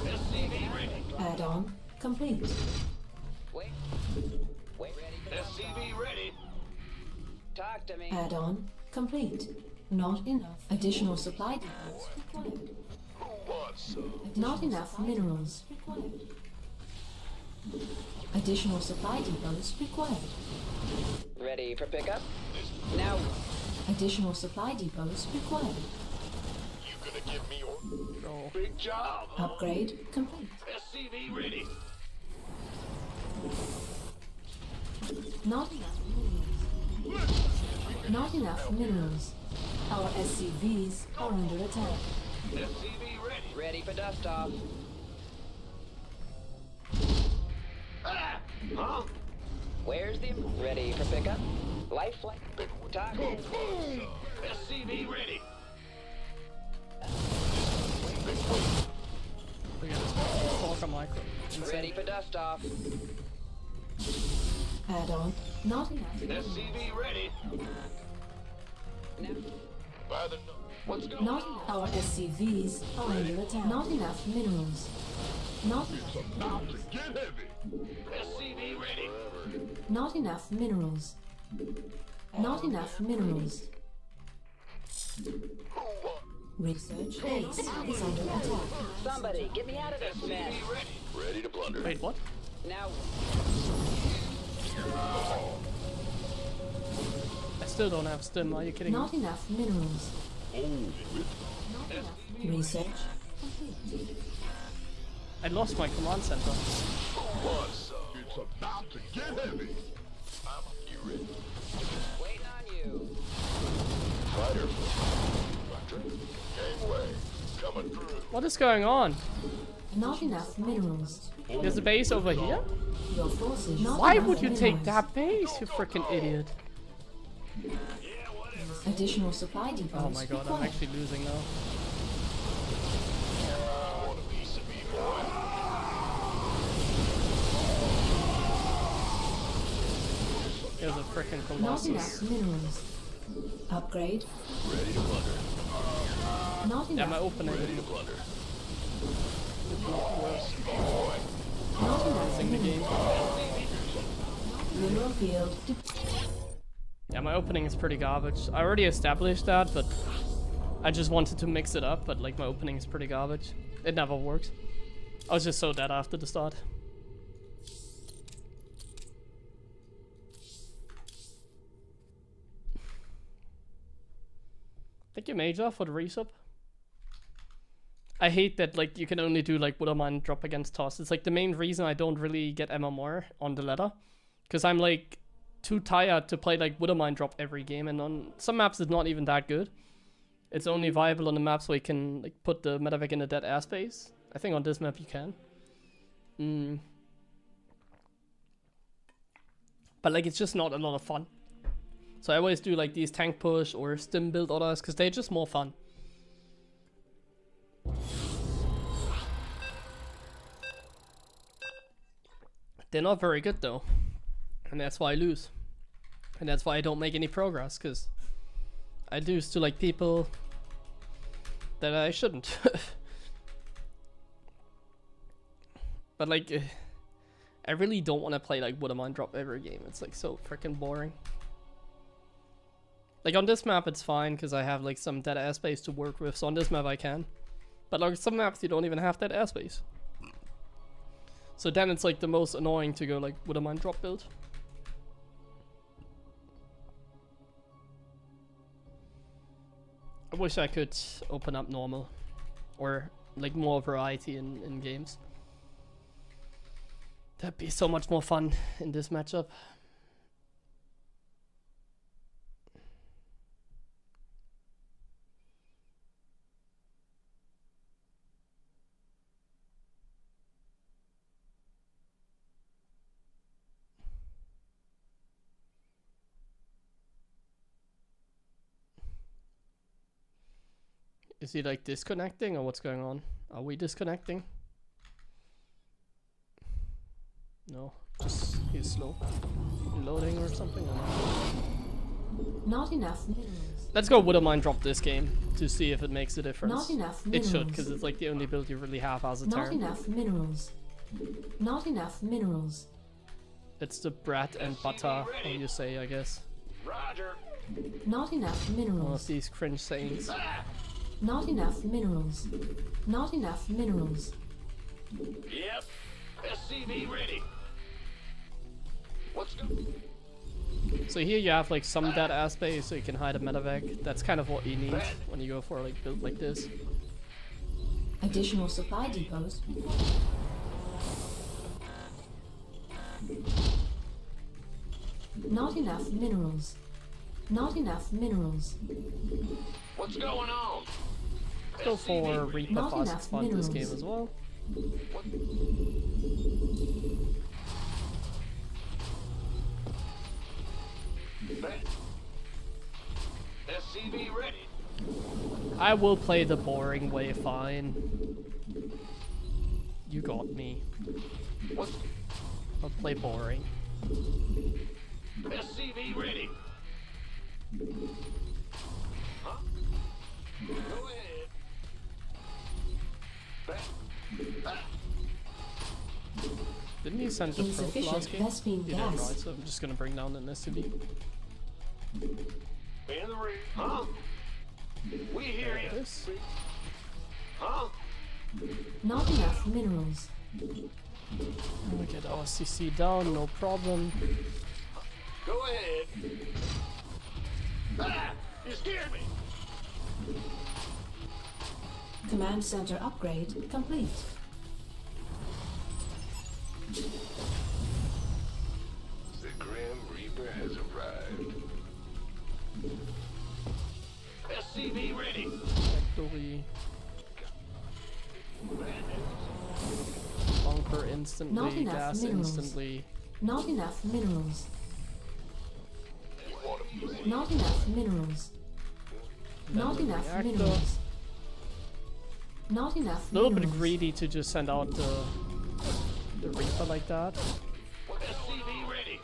SCV ready. Add-on complete. Wait. Wait. Ready for SCV ready. Talk to me. Add-on complete. Not enough. Additional supply depots required. Who wants some? Not enough minerals required. Additional supply depots required. Ready for pickup? Now. Additional supply depots required. You gonna give me orders? Go. Big job! Upgrade complete. SCV ready. Not enough minerals. Not enough minerals. Our SCVs are under attack. SCV ready. Ready for dust off. Ah! Huh? Where's the ready for pickup? Life flight. Talk. SCV ready. Look at this. Falcon micro. Ready Insane. for dust off. Add-on not enough minerals. SCV ready. Now. By the no. What's going Not our SCVs are under attack. Not enough minerals. Not It's about to get heavy. SCV ready. not enough minerals. Not enough minerals. Who wants? Research base is under attack. Somebody get me out of this mess. SCV ready. Ready to plunder. Wait, what? Now. I still don't have stim. Are you kidding me? Not enough minerals. Oh, Not enough research complete. I lost my command center. who wants some? It's about to get heavy. You ready? Waiting on you. Fighter. Gangway. Coming through. What is going on? Not enough minerals. There's a base over here? Your forces. Not Why enough would you take minerals. that base, you freaking idiot? Additional supply depots Oh my god, I'm required. actually losing now. Want a piece of me, boy? There's a freaking Not Colossus. enough minerals. Upgrade. Ready to plunder. Not Yeah, my enough. opening Ready to plunder. is not worse. Not enough In the game. mineral field. Yeah, my opening is pretty garbage. I already established that, but I just wanted to mix it up, but like my opening is pretty garbage. It never works. I was just so dead after the start. Thank you, Major, for the resub. I hate that like you can only do like HeroMarine drop against toss. It's like the main reason I don't really get MMR on the ladder, because I'm like too tired to play like HeroMarine drop every game, and on some maps it's not even that good. It's only viable on the maps where you can like put the medevac in a dead airspace. I think on this map you can. But like it's just not a lot of fun. So I always do like these tank push or stim build orders because they're just more fun. They're not very good though, and that's why I lose, and that's why I don't make any progress, because I lose to like people that I shouldn't. But like I really don't want to play like HeroMarine drop every game. It's like so freaking boring. Like on this map it's fine because I have like some dead airspace to work with, so on this map I can. But like some maps you don't even have that airspace. So then it's like the most annoying to go like HeroMarine drop build. I wish I could open up normal or like more variety in games. That'd be so much more fun in this matchup. Is he like disconnecting or what's going on? Are we disconnecting? No, just he's slow. Loading or something? Not enough minerals. Let's go HeroMarine drop this game to see if it makes a difference. Not enough It minerals. should, because it's like the only build you really have as a Not Terran. enough minerals. Not enough minerals. It's the bread and butter, how you say, I guess. Roger. Not enough One minerals. of these cringe sayings. Not enough minerals. Not enough minerals. Yep. SCV ready. Let's go. So here you have like some dead airspace so you can hide a medevac. That's kind of what you need when you go for like build like this. Additional supply depots. Not enough minerals. Not enough minerals. What's going on? Let's go for Reaper Not fast enough fun this game minerals. as well. SCV ready. I will play the boring way fine. You got me. What's I'll play boring. SCV ready? Huh? Go ahead. Didn't he send the probe Insufficient last game? Vespine He did, right, gas. so I'm just gonna bring down an SUV. In the ring. Huh? We hear you. This. Huh? Not enough minerals. We get our CC down, no problem. Go ahead. Ah! You scared me. Command center upgrade complete. The Grim Reaper has arrived. SCV ready. Factory. Bunker Not instantly, enough gas minerals. instantly. Not enough minerals. You want to use Not enough minerals. Not Then enough reactor. minerals. Not enough A little bit minerals. greedy to just send out the Reaper like that. SCV ready.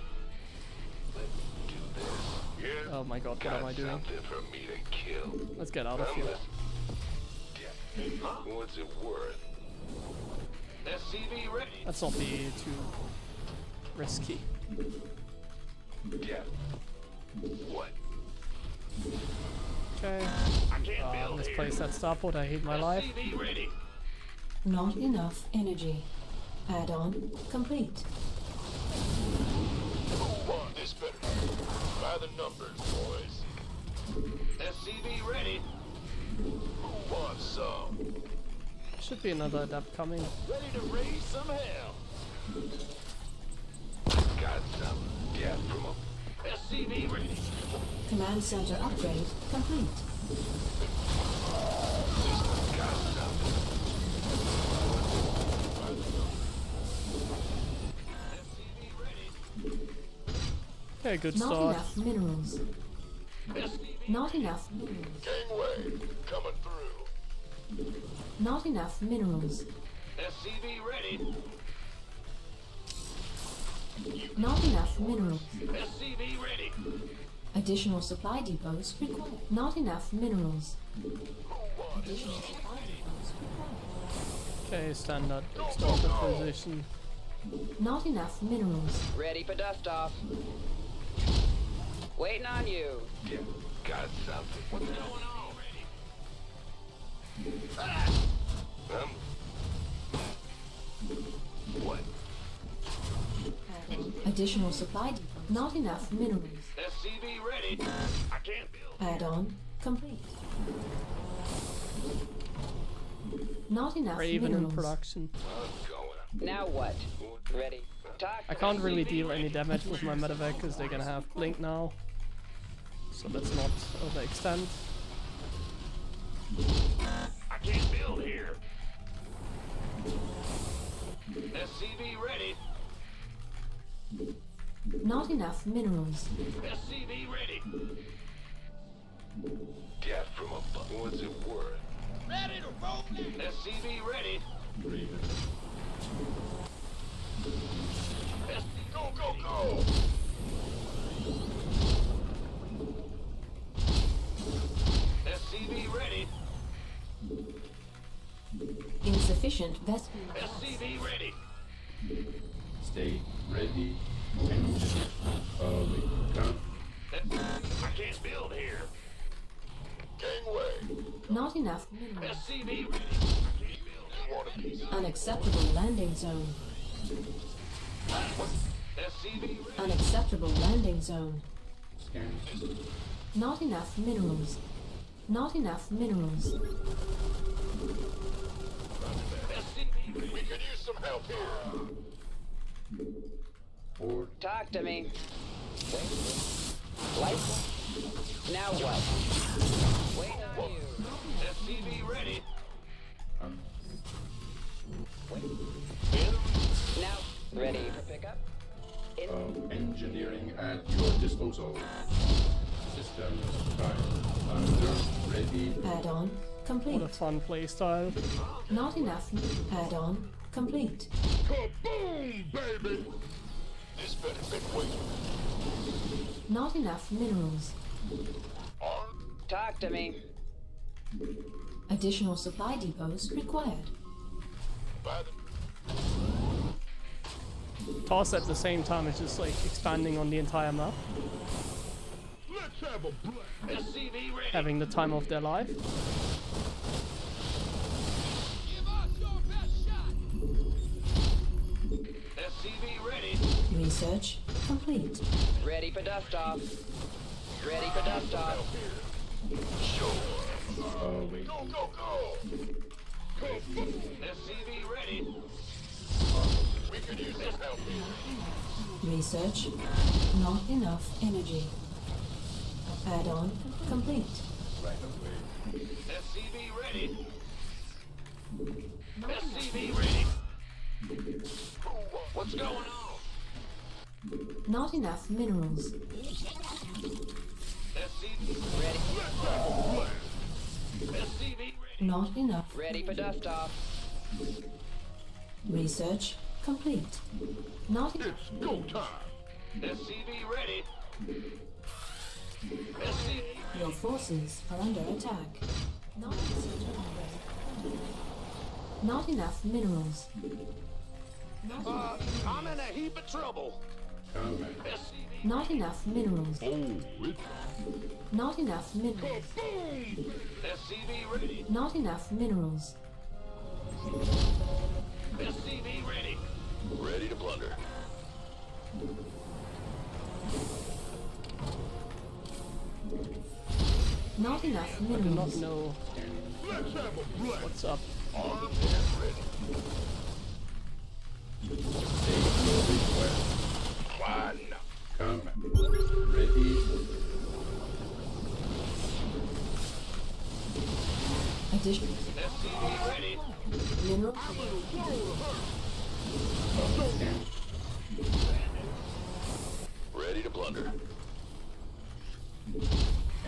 Do this. Yeah. Oh my god, what am I doing? Something for me to kill. Let's get out of here. Huh? What's it worth? SCV ready. Let's not be too risky. Yeah. What? Okay. I can't build Misplaced that starport, I hate my life. SCV ready. Not enough energy. Add-on complete. This better. By the numbers, boys. SCV ready. Who wants some? Should be another adept coming. Ready to raise some hell? Got some gas from a SCV ready. Command center upgrade complete. Got something. SCV ready. Okay, good Not start. enough minerals. Not enough minerals. Gangway, coming through. Not enough minerals. SCV ready. Not enough minerals. SCV ready. Additional supply depots required. Not enough minerals. Additional supply depots required. Okay, standard starter position. Not enough minerals. Ready for dust off. Waiting on you. Yeah, got something. What's going on? What? Additional supply depot. Not enough minerals. SCV ready. I can't build. Add-on complete. Not enough Raven in minerals. production. I'm going. Now what? Ready. Talk. I can't really deal any damage with my medevac because they're gonna have blink now. So let's not overextend. I can't build here. SCV ready. Not enough minerals. SCV ready. Gas from above. What's it worth? Ready to roll now. SCV ready. Go, go, go! SCV ready. Insufficient vessel. SCV ready. Stay ready. Come. I can't build here. Gangway, Not enough minerals. SCV ready. I can't build. you want a piece? Unacceptable landing zone. SCV ready. Unacceptable landing zone. Scan. Not enough minerals. Not enough minerals. SCV ready. We could use some help here. Board. Talk to me. Light. Now what? Waiting on you. SCV ready. Now ready for pickup. Engineering at your disposal. Systems prime. Under ready. Add-on What a complete. fun playstyle. Not enough. Add-on complete. Kaboom, baby! This better been waiting. Not enough minerals. Talk to me. Additional supply depots required. By the Toss at the same time is just like expanding on the entire map, let's have a blast. SCV ready. having the time of their life. Give us your best shot. SCV ready. Research complete. Ready for dust off. Ready for dust off. Wait. Go, go, go! SCV ready. We could use some help here. Research. Not enough energy. Add-on complete. Right away. SCV ready. SCV ready. What's going on? Not enough minerals. SCV Ready. SCV ready. Not enough. Ready for dust off. Research complete. Not It's go time. SCV ready. SCV. Your forces are under attack. Not enough minerals. I'm in a heap of trouble. Come. SCV. Not enough minerals. Oh, it's Not enough minerals. boom! SCV ready. Not enough minerals. SCV ready. Ready to plunder. Not enough I do not minerals. know what's up. State your request. One. Combat. Ready. Addition. SCV ready. Mineral. Stand. Ready to plunder.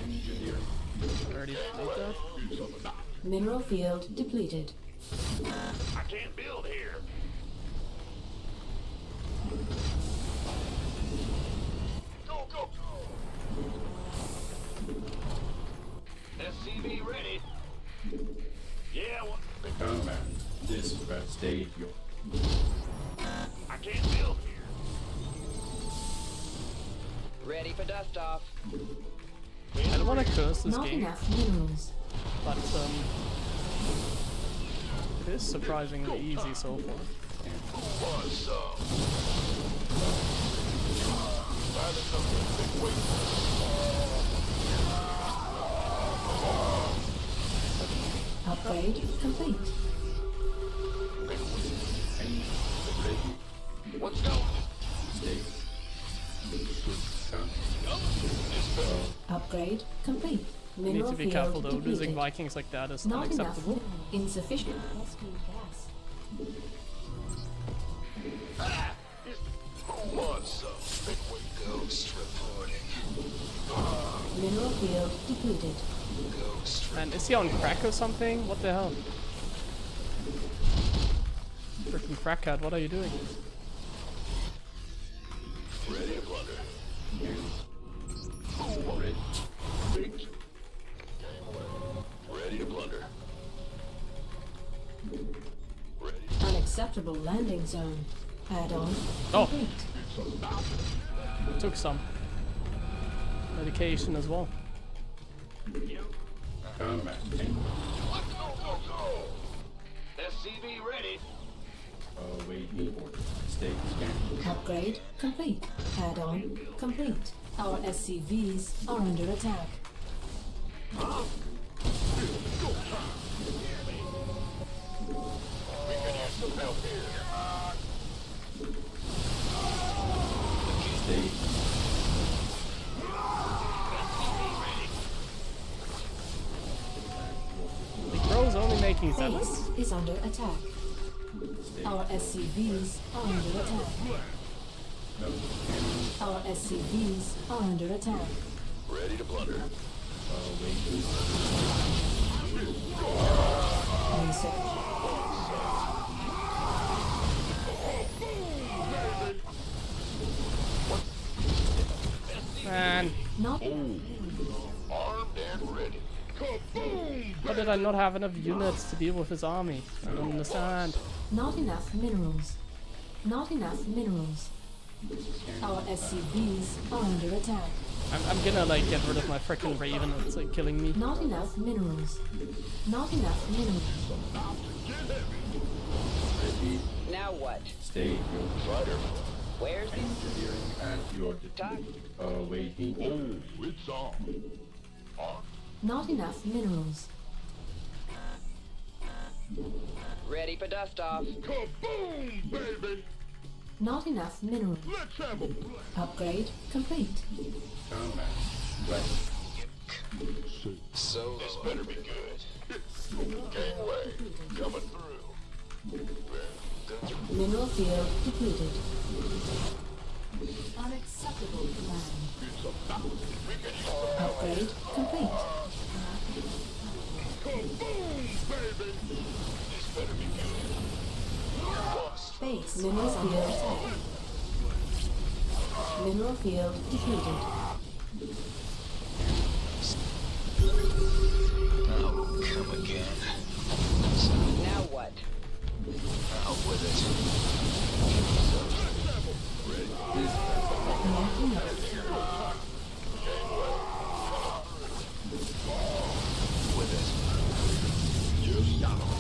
Engineering. Already did that. Mineral field depleted. I can't build here. Go, go, go. SCV ready. Yeah, what? Combat. Dispatch. State your. I can't build here. Ready for dust off. I don't want to curse this Not game, enough minerals. but it is surprisingly easy so far. Want some? Finding something big weight. Upgrade complete. Ready. What's going? State. Upgrade complete. You need Mineral to be field careful though, depleted. losing Vikings like that is Not enough. unacceptable. Insufficient rescue gas. Ah! Who wants some? Big weight ghost reporting. Mineral field depleted. Ghost. And is he on crack or something? What the hell? Freaking crackhead, what are you doing? Ready to plunder. Ready. Ready to plunder. Ready. Unacceptable landing zone. Add-on Oh. complete. Took some medication as well. Combat. Go, go, go. SCV ready. Awaiting order. State scan. Upgrade complete. Add-on complete. Our SCVs are under attack. We can use some help here. State. The crow's only making 7. Base is under attack. Our SCVs are under attack. Our SCVs are under attack. Ready to plunder. Awaiting. Research. Man, Not Armed and ready. how did I not have enough units to deal with his army? I don't understand. Not enough minerals. Not enough minerals. Our SCVs are under attack. I'm gonna like get rid of my freaking Raven, it's like killing me. Not enough minerals. Not enough minerals. Ready. Now what? State your. Fighter. Where's the Engineering at your. talk? Awaiting order. Oh, it's on. On. Not enough minerals. Ready for dust off. Kaboom, baby. Not enough minerals. Let's have a blast. Upgrade complete. Combat. Ready. So this better be good. Gateway coming through. Mineral field depleted. Unacceptable command. Upgrade complete. Kaboom, baby. This better be good. Base mineral field attack. Mineral field depleted. Oh, come again. Now what? Out with it. Marking up. With it.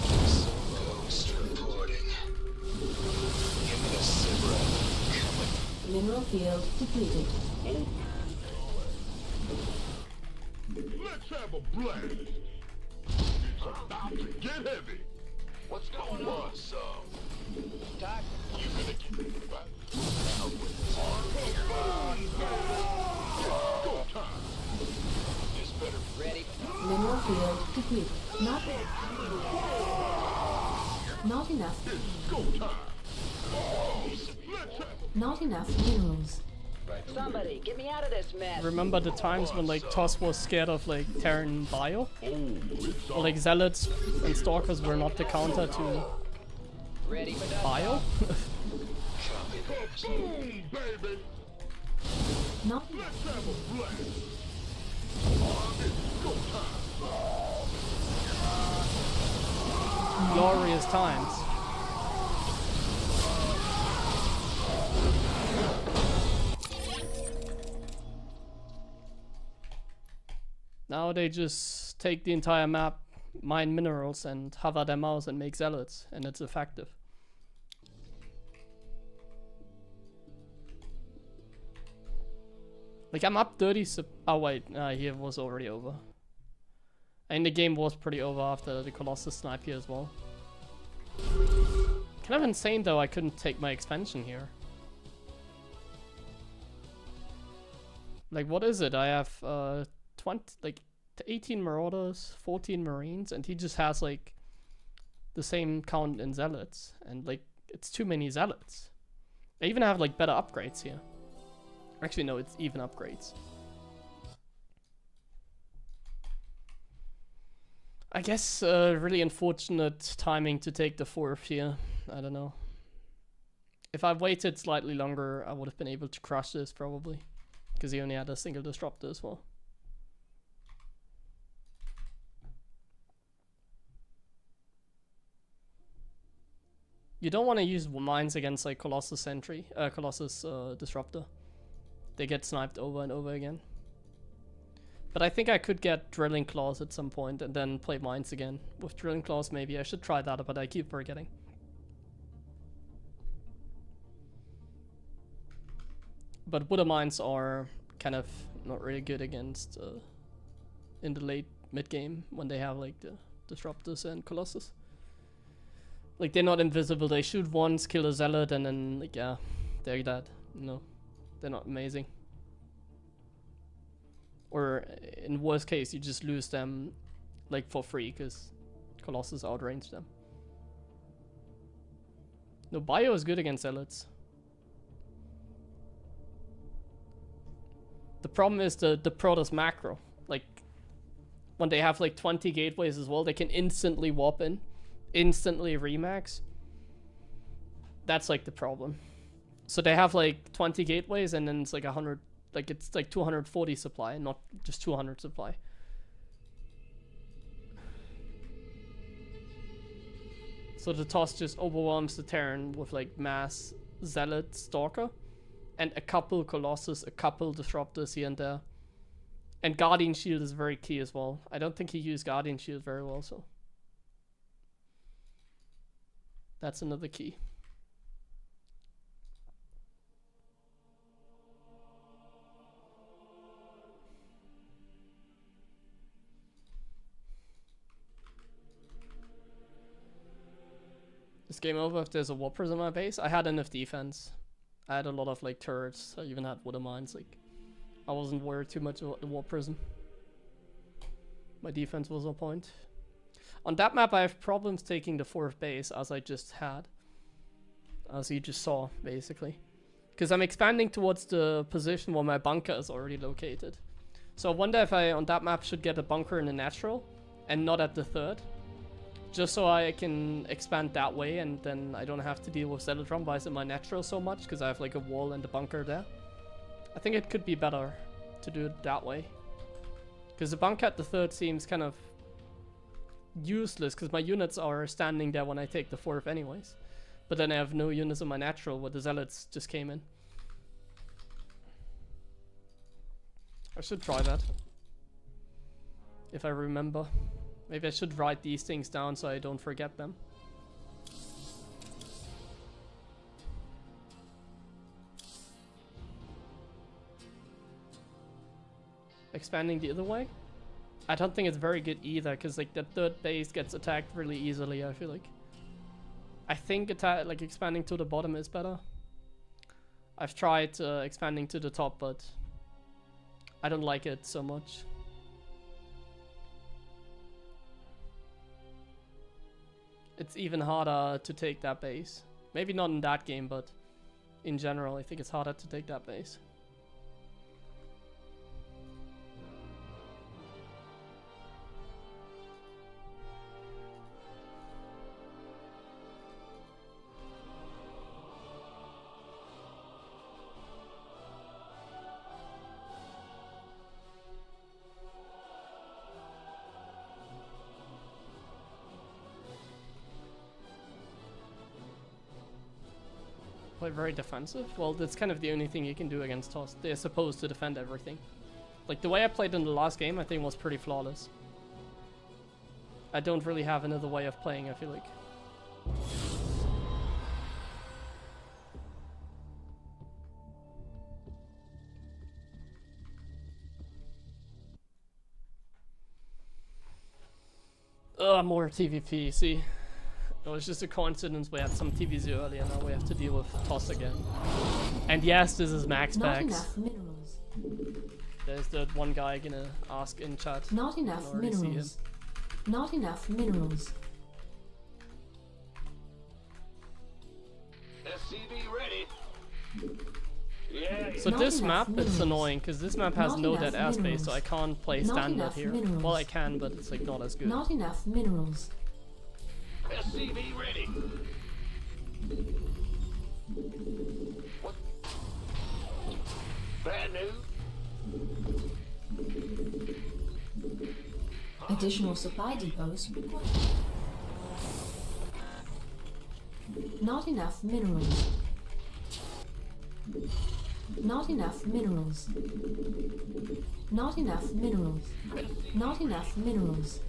Ghost reporting. Give me a Sibra. Coming. Mineral field depleted. Let's have a blast. It's about to get heavy. What's going on, son? Doctor, You gonna get back? Go time. This better ready? Mineral field depleted. Not enough. go time. Let's have Not enough minerals. Somebody, get me out of this mess. Remember the times when like Toss was scared of like Terran Bio? it's Or like Zealots and Stalkers were not the counter to Ready for dust? Bio? boom, baby. Not Let's have a blast. It's go time. Glorious times. Now they just take the entire map, mine minerals, and hover their mouse and make zealots, and it's effective. Like I'm up 30 oh wait, here was already over. And the game was pretty over after the Colossus snipe here as well. Kind of insane though I couldn't take my expansion here. Like what is it? I have 18 Marauders, 14 Marines, and he just has like the same count in Zealots, and like it's too many Zealots. I even have like better upgrades here. Actually no, it's even upgrades. I guess really unfortunate timing to take the 4th here. I don't know. If I waited slightly longer, I would have been able to crush this probably, because he only had a single disruptor as well. You don't want to use mines against like Colossus Sentry, Colossus Disruptor. They get sniped over and over again. But I think I could get Drilling Claws at some point and then play mines again. With Drilling Claws maybe, I should try that, but I keep forgetting. But Wooder Mines are kind of not really good against in the late mid game when they have like the Disruptors and Colossus. Like they're not invisible, they shoot once, kill a Zealot, and then like yeah, they're dead. No, they're not amazing. Or in worst case, you just lose them like for free because Colossus outrange them. No, Bio is good against Zealots. The problem is the Protoss macro. Like when they have like 20 gateways as well, they can instantly warp in, instantly remax. That's like the problem. So they have like 20 gateways and then it's like 100. Like it's like 240 supply, not just 200 supply. So the Toss just overwhelms the Terran with like mass Zealot Stalker and a couple Colossus, a couple Disruptors here and there. And Guardian Shield is very key as well. I don't think he used Guardian Shield very well, so that's another key. Is game over if there's a Warp Prism in my base? I had enough defense. I had a lot of like turrets. I even had Wooder Mines. Like I wasn't worried too much about the Warp Prism. My defense was on point. On that map I have problems taking the 4th base as I just had. As you just saw basically. Because I'm expanding towards the position where my bunker is already located. So I wonder if I on that map should get a bunker in the natural and not at the 3rd. Just so I can expand that way and then I don't have to deal with Zealotron Vice in my natural so much because I have like a wall and a bunker there. I think it could be better to do it that way. Because the bunker at the 3rd seems kind of useless because my units are standing there when I take the 4th anyways. But then I have no units in my natural where the Zealots just came in. I should try that. If I remember. Maybe I should write these things down so I don't forget them. Expanding the other way? I don't think it's very good either, because like the third base gets attacked really easily. I feel like. I think expanding to the bottom is better. I've tried expanding to the top, but I don't like it so much. It's even harder to take that base. Maybe not in that game, but in general, I think it's harder to take that base. Play very defensive? Well, that's kind of the only thing you can do against TOS. They're supposed to defend everything. Like, the way I played in the last game, I think was pretty flawless. I don't really have another way of playing, I feel like. Ugh, more TvP, see. It was just a coincidence we had some TVZ earlier, now we have to deal with TOS again. And yes, this is max Not packs. enough minerals. There's that one guy gonna ask in chat. Not enough minerals. Not enough minerals. SCV ready. Yeah. So Not this enough map, it's minerals. annoying, because this map has Not no enough dead airspace, minerals. so I can't play Not standard enough here. minerals. Well, I can, but it's like not as good. Not enough minerals. SCV ready. What? Bad news? Additional supply depots required. Not enough minerals. Not enough minerals. Not enough minerals. Not enough minerals.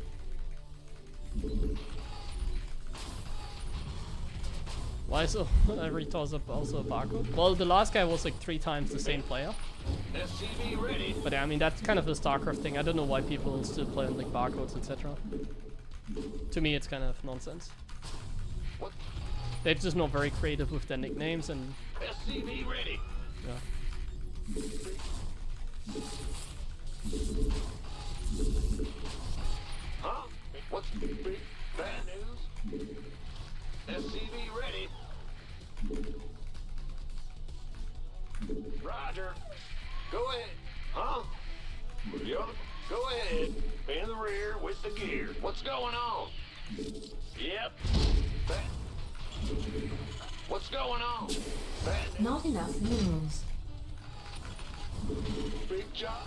Why so every toss up also a barcode? Well, the last guy was like 3 times the same player. SCV ready. But yeah, I mean, that's kind of a StarCraft thing. I don't know why people still play on like barcodes, etc. To me, it's kind of nonsense. What? They're just not very creative with their nicknames, and SCV ready. yeah. Huh? What's big bad news? SCV ready. Roger. Go ahead. Huh? Yeah. Go ahead. In the rear with the gear. What's going on? Yep. What's going on? Bad news. Not enough minerals. Big job.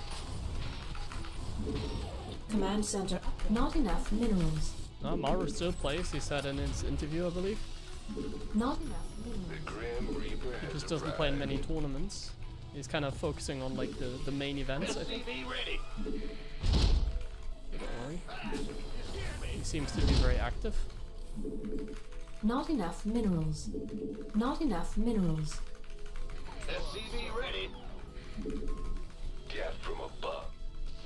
Command center. Not enough minerals. No, Maru still plays, he said in his interview, I believe. Not enough The minerals. Grim Reaper He has just doesn't play in many arrived. tournaments. He's kind of focusing on like the main events, I think. SCV ready. Don't worry. He seems to be very active. Not enough minerals. Not enough minerals. SCV ready. Death from above.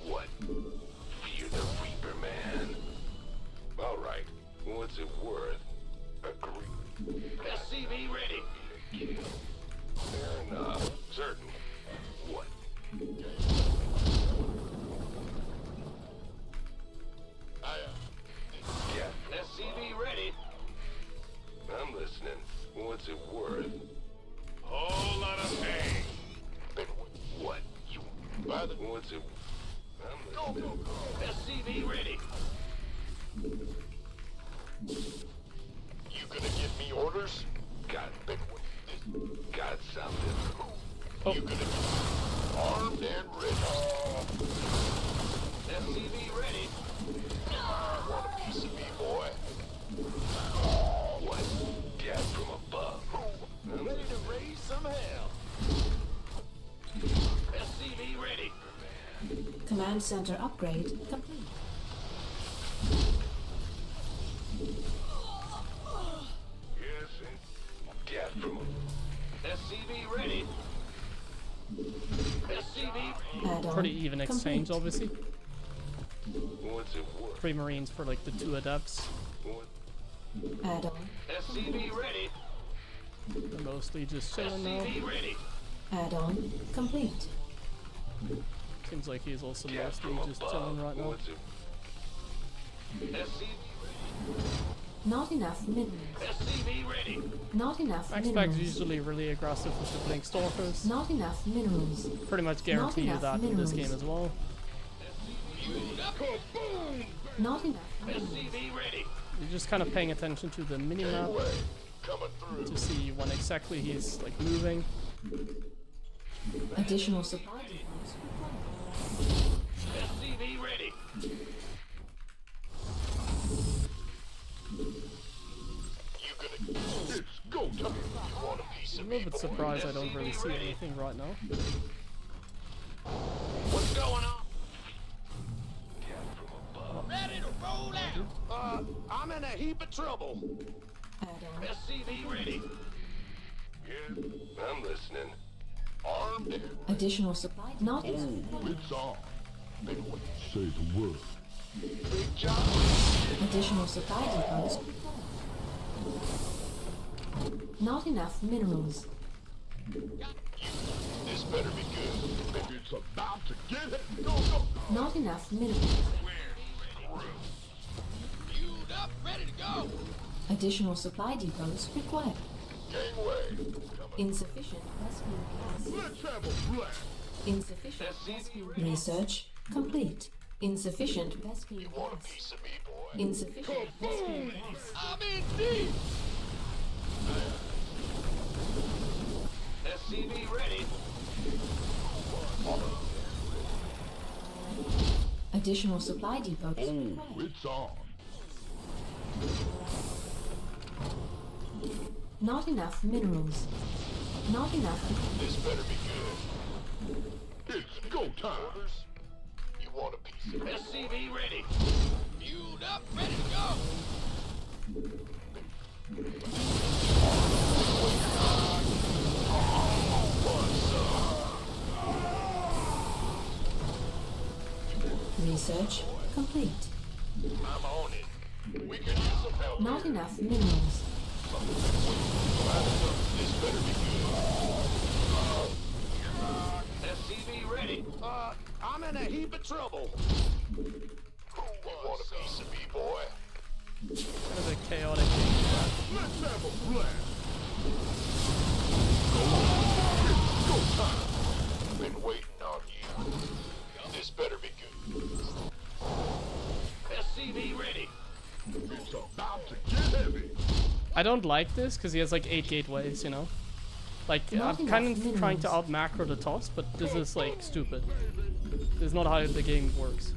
What? Fear the Reaper, man. All right. What's it worth? Agree. SCV ready. Fair enough. Certain. What? Yeah. SCV ready. I'm listening. What's it worth? Whole lot of pain. But what? You bother? What's it? I'm listening. SCV ready. You gonna give me orders? Got it. Got something. Oh. You gonna be armed and ready. SCV ready. Want a piece of me, boy? What? Death from above. I'm ready to raise some hell. SCV ready. Command center upgrade complete. Yes, and death from above. SCV ready. SCV. Add-on Pretty even exchange, complete. obviously. What's it worth? 3 Marines for like the 2 adepts. What? Add-on. SCV ready. They're mostly just chilling now. SCV ready. Add-on complete. Seems like he's also mostly just chilling right now. What's it? SCV Not enough minerals. SCV ready. Not enough X-Bag's minerals. usually really aggressive with the Blink Stalkers. Not enough minerals. Pretty much guarantee you enough that in this minerals. game as well. Not enough minerals. SCV ready. You're just kind of paying attention to the minimap Coming through. to see when exactly he's like moving. Additional supply depots SCV ready. You gonna? It's go time. You want a piece I'm of a me? little bit surprised I don't really see anything right now. What's going on? Ready to roll out. I'm in a heap of trouble. add-on. SCV ready. Yeah, I'm listening. Armed. Additional supply not enough Oh, minerals. it's on. Say the word. Big job. Additional supply depots. Not enough minerals. This better be good. It's about to get it. Go, go. Not enough minerals. Fueled up, ready to go. Additional supply depots required. Gangway. Insufficient rescue gas. Let's have a blast. Insufficient rescue research complete. Insufficient rescue Want a gas. piece of me, boy? Insufficient rescue gas. I'm in deep. SCV ready. Additional supply depots Oh, required. it's on. Not enough minerals. Not enough. This better be good. It's go time. Orders? You want a piece of me? SCV ready. Fueled up, ready to go. Research complete. I'm on it. We could use some help. Not enough minerals. This better be good. SCV ready. I'm in a heap of trouble. Who want a piece of me, boy? Kind of a chaotic game. Let's have a blast. It's go time. Been waiting on you. This better be good. SCV ready. It's about to get heavy. I don't like this because he has like 8 gateways, you know? Like, Not I'm kind enough of trying to minerals. out macro the toss, but this is like stupid. This is not how the game works.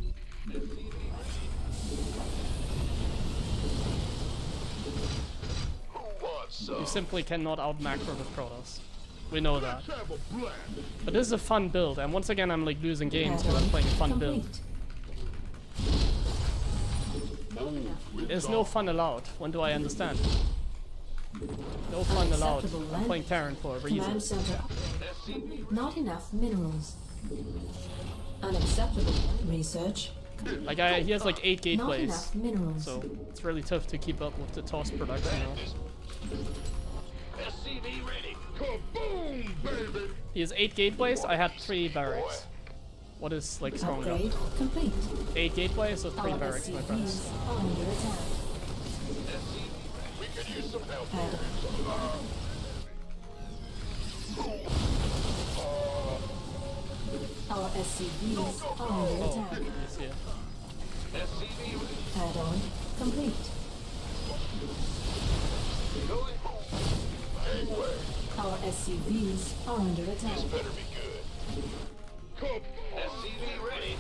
Who wants You some? simply cannot out macro the Protoss. We know that. Let's have a blast. But this is a fun build, and once again I'm like losing games because I'm playing a fun build. Complete. There's no fun allowed. When do I understand? No fun allowed. I'm playing Terran for a reason. Command center upgrade. Not enough minerals. Unacceptable research. Like he has like 8 Not gateways, enough minerals. so it's really tough to keep up with the toss production now. SCV ready. Kaboom, baby. He has 8 gateways. I had 3 barracks. What is like stronger? Upgrade complete. 8 gateways or 3 Our barracks, my friends? SCVs are under attack. We could use some help. Add Our SCVs are under Oh, attack. yes, yeah. SCV ready. Add-on complete. Gangway. Our SCVs are under attack. Better be good. SCV ready.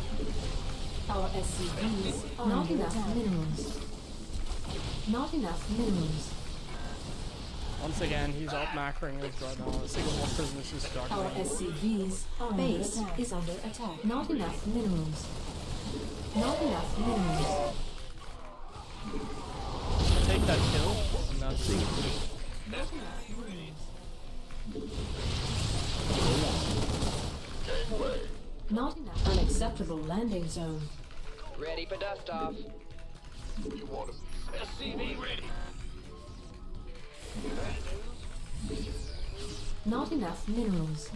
Our SCVs are not enough minerals. Not enough minerals. Once again, he's out macroing us right now. A single one person is just Our struggling. SCVs base is under attack. Not enough minerals. Not enough minerals. Take that kill. I'm not seeing Gangway. Not enough. Unacceptable landing zone. Ready for dust off. You want to... SCV ready. Not enough minerals.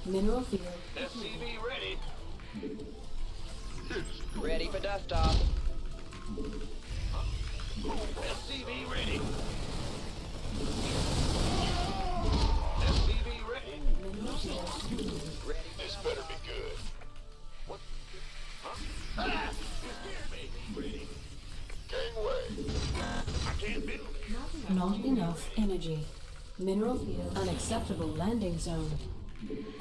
Mineral field. SCV ready. Ready for dust off. SCV ready. SCV ready. Mineral field. This better be good. What? Huh? Ah! You scared me. Ready. Gangway. I can't build it. Not enough energy. Mineral field. Unacceptable landing zone.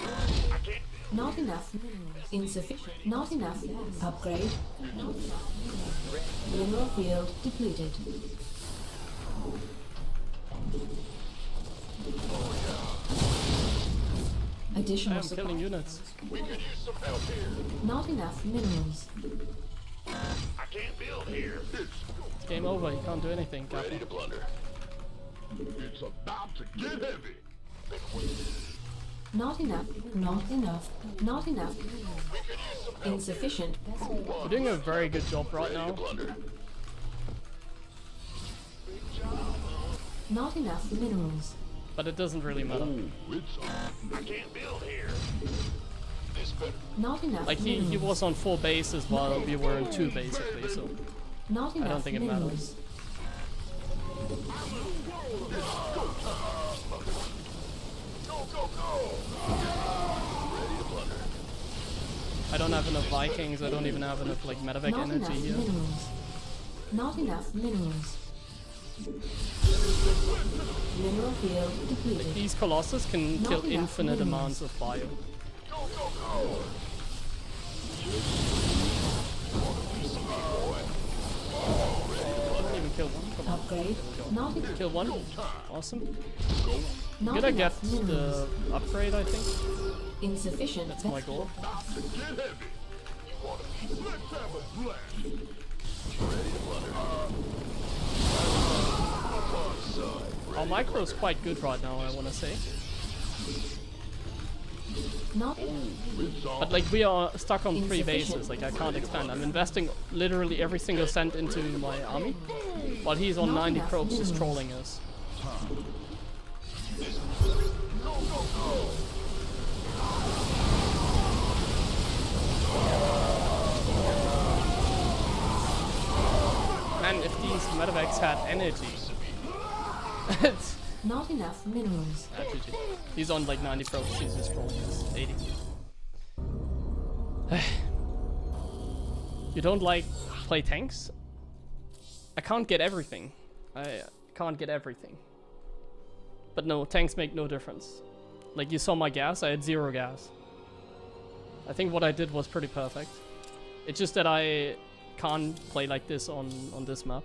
I can't. Not enough minerals. Insufficient. Not enough gas. Upgrade. Not enough minerals. Mineral field depleted. I Additional am supply. killing units. We could use some help here. Not enough minerals. I can't build here. It's game over. You can't do anything, Ready Kappa. to blunder. It's about to get heavy. Been waiting. Not enough. Not enough. Not enough. We could use some help. Insufficient. We're doing a very good job right Ready to now. blunder. Not enough minerals. But it doesn't really matter. It's on. I can't build here. This better. Not enough Like he minerals. was on 4 bases while we were in 2 basically, so Not enough don't think it minerals. matters. Go, go, go! Ready to blunder. I don't have enough Vikings, I don't even have enough like medevac Not energy enough here. minerals. Not enough minerals. Mineral field depleted. These Colossus can Not kill enough infinite minerals. amounts of bio. Go, go, go! I don't even kill one. Come on. Upgrade. Not enough. Kill one. Awesome. Not Gonna get enough minerals. the upgrade, I think. Insufficient. That's my goal. About to get heavy. You want to... Let's have a blast. Ready to blunder. Our micro is quite good right now, I wanna say. Not It's on. But like we are stuck on 3 Insufficient. bases, like I can't expand. I'm investing literally every single cent into my army, while he's on Not 90 enough probes just minerals. trolling us. Man, if these medevacs had energy. It's not enough minerals. GG. He's on like 90 probes, he's just trolling us. 80. You don't like play tanks? I can't get everything. I can't get everything. But no, tanks make no difference. Like you saw my gas, I had 0 gas. I think what I did was pretty perfect. It's just that I can't play like this on this map.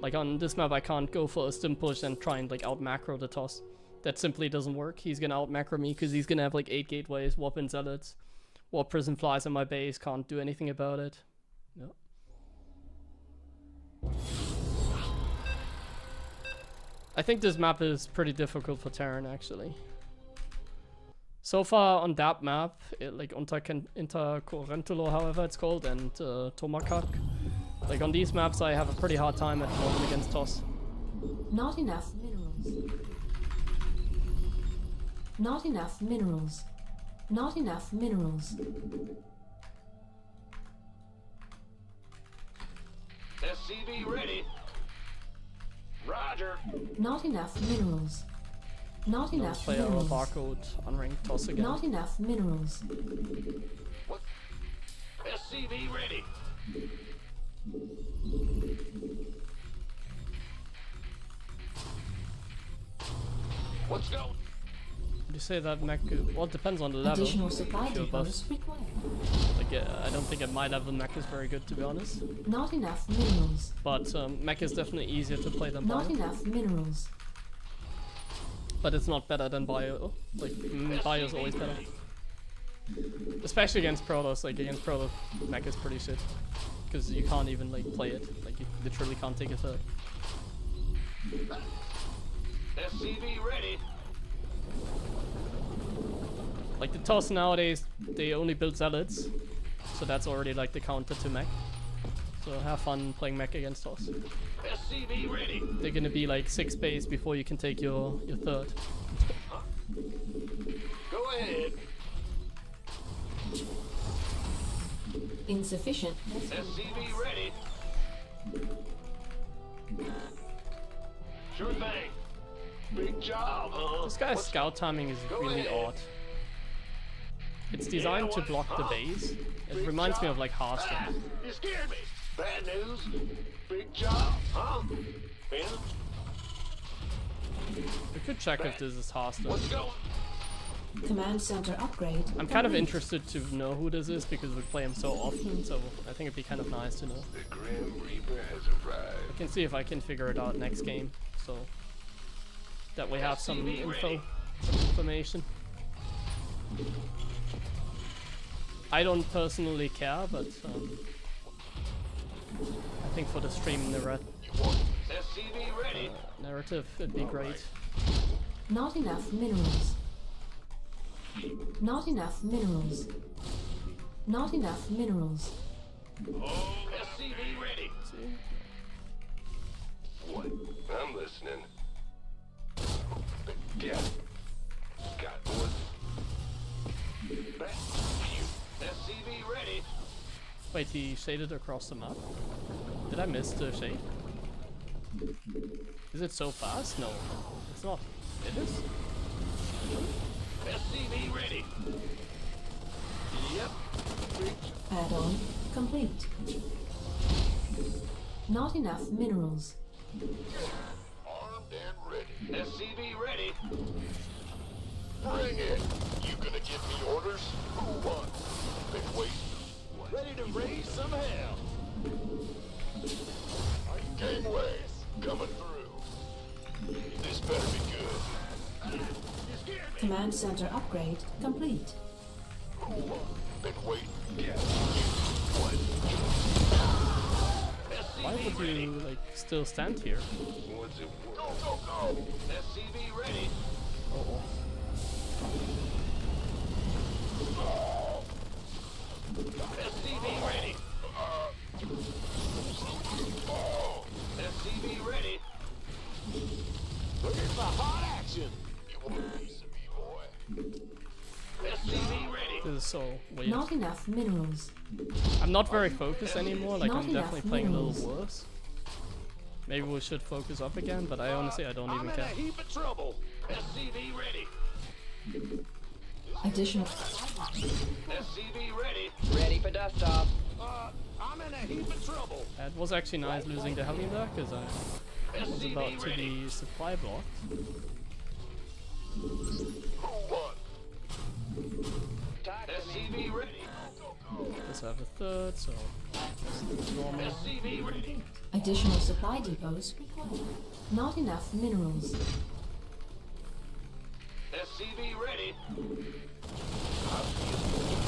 Like on this map I can't go for a stim push and try and like out macro the toss. That simply doesn't work. He's gonna out macro me because he's gonna have like 8 gateways, warp in zealots, warp prison flies in my base, can't do anything about it. No. I think this map is pretty difficult for Terran actually. So far on that map, like Intercorrentulo, however it's called, and Tomakak, like on these maps I have a pretty hard time at the moment against TOS. Not enough minerals. Not enough minerals. Not enough minerals. SCV ready. Roger. Not enough minerals. Not Don't enough play our minerals. barcode unranked TOS again. Not enough minerals. What? SCV ready. Let's go. You say that mech, well it depends on the level. Additional supply Sure, depots required. Like I don't think at my level mech is very good to be honest. Not enough minerals. But mech is definitely easier to play than Not bio. enough minerals. But it's not better than bio. Like bio is always better. Especially against Protoss. Like against Protoss, mech is pretty shit. Because you can't even like play it. Like you literally can't take a third. SCV ready. Like the TOS nowadays, they only build zealots, so that's already like the counter to mech. So have fun playing mech against TOS. SCV ready. They're gonna be like 6 base before you can take your third. Go ahead. Insufficient. SCV ready. Sure thing. Big job, huh? This guy's scout timing is really odd. It's designed to block the base. It reminds me of like Hearthstone. You scared me. Bad news. Big job, huh? Yeah? We could check if this is Hearthstone. What's going? Command center upgrade. I'm kind of interested to know who this is because we play him so often, so I think it'd be kind of nice to know. The Grim Reaper has arrived. I can see if I can figure it out next game, so that we have some info, some information. I don't personally care, but I think for the stream SCV ready. narrative, it'd be great. Not enough minerals. Not enough minerals. Not enough minerals. SCV ready. See? What? I'm listening. Yeah. Got one. SCV ready. Wait, he shaded across the map. Did I miss the shade? Is it so fast? No, it's not. It is? SCV ready. Yep. Add-on complete. Not enough minerals. Armed and ready. SCV ready. Bring it. You gonna give me orders? Who won? Been waiting. Ready to raise some hell. Gangway coming through. This better be good. You scared me. Command center upgrade complete. Who won? Been waiting. Why would you like still stand here? What's it worth? Go, go, go. SCV ready. Oh, SCV ready. SCV ready. Looking for hot action. You want a piece of me, boy? SCV ready. this is so weird. Not enough minerals. I'm not very focused anymore. Like Not I'm enough definitely playing a little minerals. worse. Maybe we should focus up again, but I honestly I don't I'm even in care. a heap of trouble. SCV ready. Additional. SCV ready. Ready for dust off. I'm in a heap of trouble. It was actually nice losing the heli there because I was SCV about to ready. be supply blocked. Who won? Talk to me. SCV ready. Just have a third, so normal. SCV ready. Additional supply depots required. Not enough minerals. SCV ready.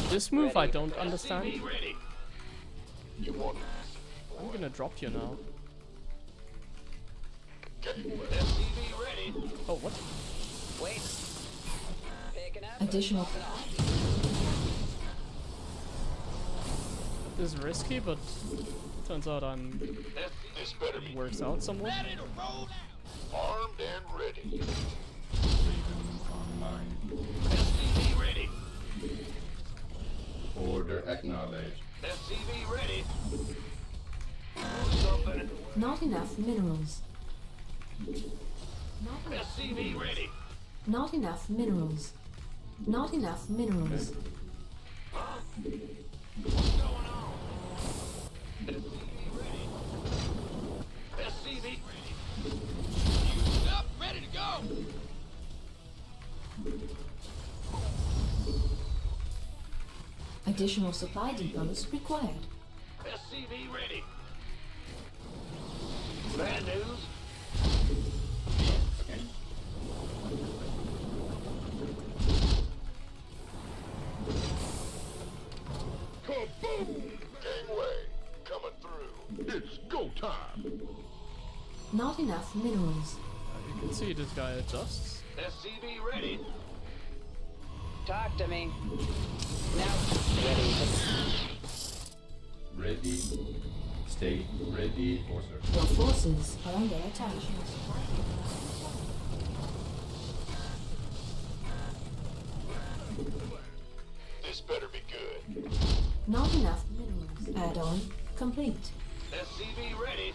This move I don't understand. SCV ready. You want I'm gonna drop you now. SCV ready. Oh, what? Wait. Picking up. Additional. This is risky, but turns out this better be works out somewhat. Ready to roll out. armed and ready. Online. SCV ready. Order acknowledged. SCV ready. Something. Not enough minerals. SCV ready. Not enough minerals. Not enough minerals. What's going on? SCV ready. SCV ready. Used up, ready to go. Additional supply depots required. SCV ready. Bad news. Kaboom! Gangway coming through. It's go time. Not enough minerals. You can see this guy adjusts. SCV ready. Talk to me. Now, ready. Ready. Stay ready for service. Your forces are under attack. This better be good. Not enough minerals. Add-on complete. SCV ready.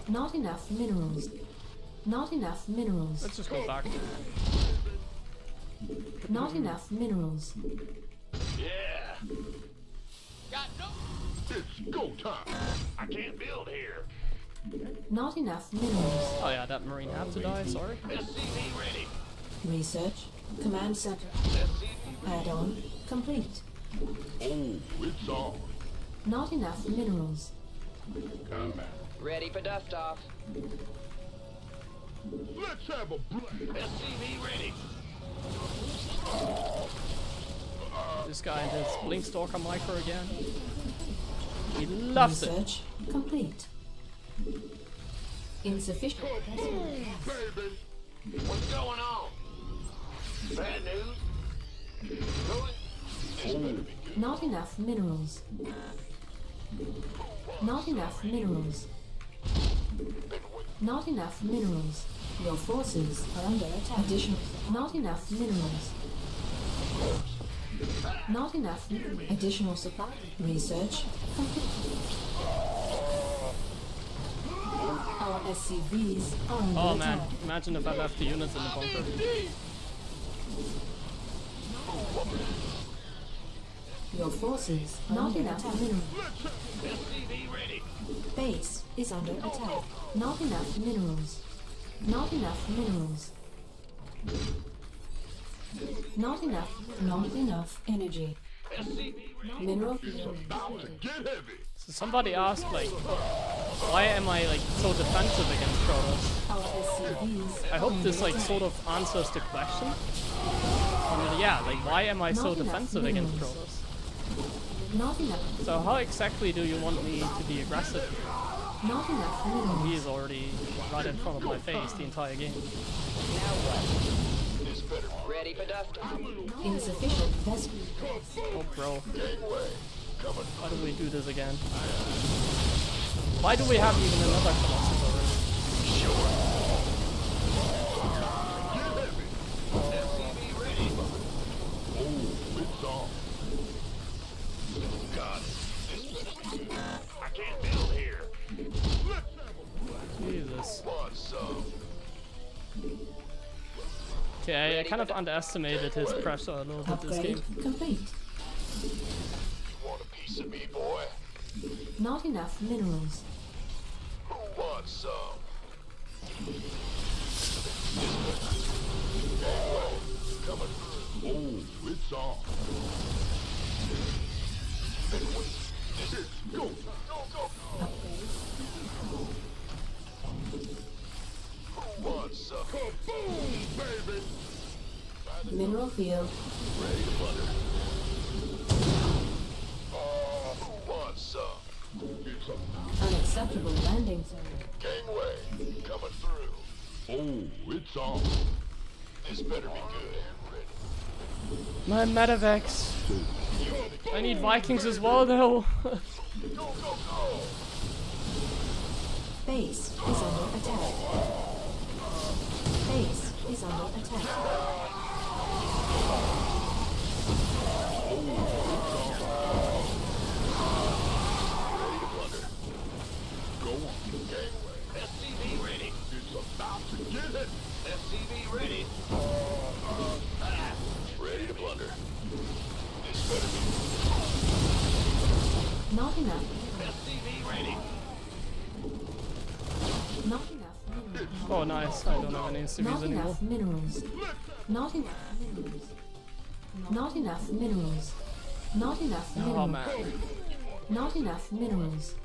Not enough minerals. Not enough minerals. Let's just go back. Not enough minerals. Yeah. Got no. It's go time. I can't build here. Not enough minerals. Oh yeah, that marine had to die, sorry. SCV ready. Research. Command center. SCV Add-on complete. Oh, it's on. Not enough minerals. Combat. Ready for dust off. Let's have a blast. SCV ready. This guy and his Blink Stalker micro again. He loves it. Research complete. Insufficient. Baby. What's going on? Bad news? Going? This better be good. Not enough minerals. Not enough minerals. Not enough minerals. Your forces are under attack. Additional. Not enough minerals. Not enough. Additional supply. Research complete. Our SCVs are under Oh attack. man, imagine if I left the units in the bunker. Your forces are not enough minerals. SCV ready. Base is under attack. Not enough minerals. Not enough minerals. Not enough. Not enough energy. SCV ready. Mineral field. About to get heavy. So somebody asked like, why am I like so defensive against Protoss? Our SCVs. I hope this like sort of answers the question. And, yeah, like why am I so Not enough defensive against minerals. Protoss? Not enough. So how exactly do you want me to be aggressive? Not enough minerals. He is already right in front of my face the entire game. Now what? This better be Ready for dust off. Insufficient vessel. Oh bro, gangway. Coming. why do we do this again? Why do we have even another Colossus already? SCV ready. Oh, it's on. Got it. This better be good. I can't build here. Let's have a Jesus. want some. Okay, I kind of underestimated his pressure a little bit this game. Upgrade complete. You want a piece of me, boy? Not enough minerals. Who wants some? Gangway. Coming through. Oh, it's on. Been waiting. This is go. Go, go, go. Who wants some? Kaboom, baby. Mineral field. Ready to butter. Who wants some? It's a Unacceptable landing zone. gangway coming through. Oh, it's on. This better be good. Ready. My Medivacs. I need Vikings as well though. Go, go, go. Base is under attack. Base is under attack. Ready to butter. Go on. Gangway. SCV ready. It's about to get it. SCV ready. Ready to blunder. This better be. Not enough. SCV ready. Not enough minerals. Oh nice, I don't have any CVs Not anymore. enough minerals. Not enough minerals. Not enough minerals. Not enough minerals. Oh man. Not enough minerals.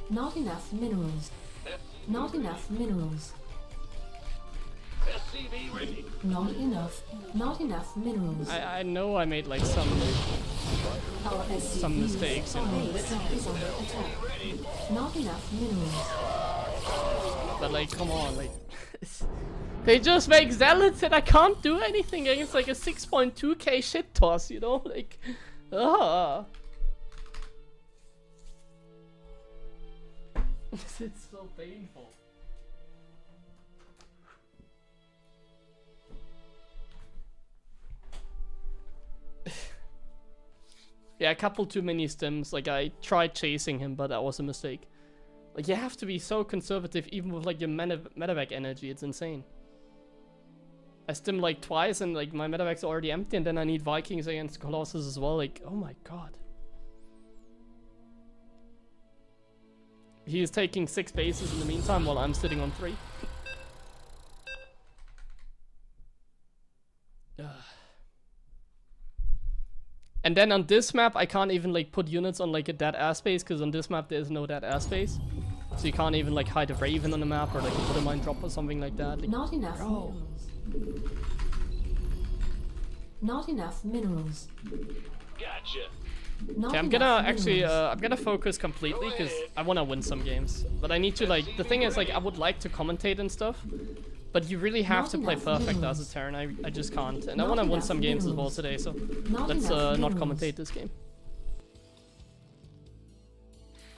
Not enough minerals. Not enough minerals. SCV ready. Not enough. Not enough minerals. I know I made like some Our SCVs some mistakes, you know. base is under attack. Not enough minerals. But like come on, like They just make zealots and I can't do anything against like a 6.2k shit toss, you know? Like, It's so painful. Yeah, a couple too many stims. Like, I tried chasing him, but that was a mistake. Like, you have to be so conservative even with like your medevac energy. It's insane. I stim like twice and like my medevac's already empty, and then I need Vikings against Colossus as well. Like, oh my god. He is taking 6 bases in the meantime while I'm sitting on 3. And then on this map, I can't even like put units on like a dead airspace, because on this map there is no dead airspace. So you can't even like hide a Raven on the map or like put a mine drop or something like that. Like, Not enough bro. minerals. Not enough minerals. Gotcha. Not Okay, I'm enough gonna actually, minerals. I'm gonna focus completely because I wanna win some games. But I need to like, the thing is like, I would like to commentate and stuff, but you really have Not to play enough perfect minerals. as a Terran. I just can't. And I Not wanna win enough some games as well minerals. today, so Not let's enough not minerals. commentate this game.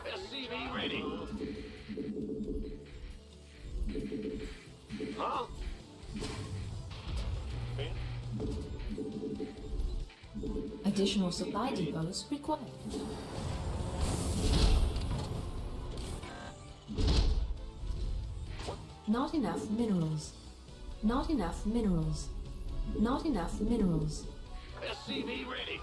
SCV ready. Huh? Additional supply depots required. Not enough minerals. Not enough minerals. Not enough minerals. SCV ready.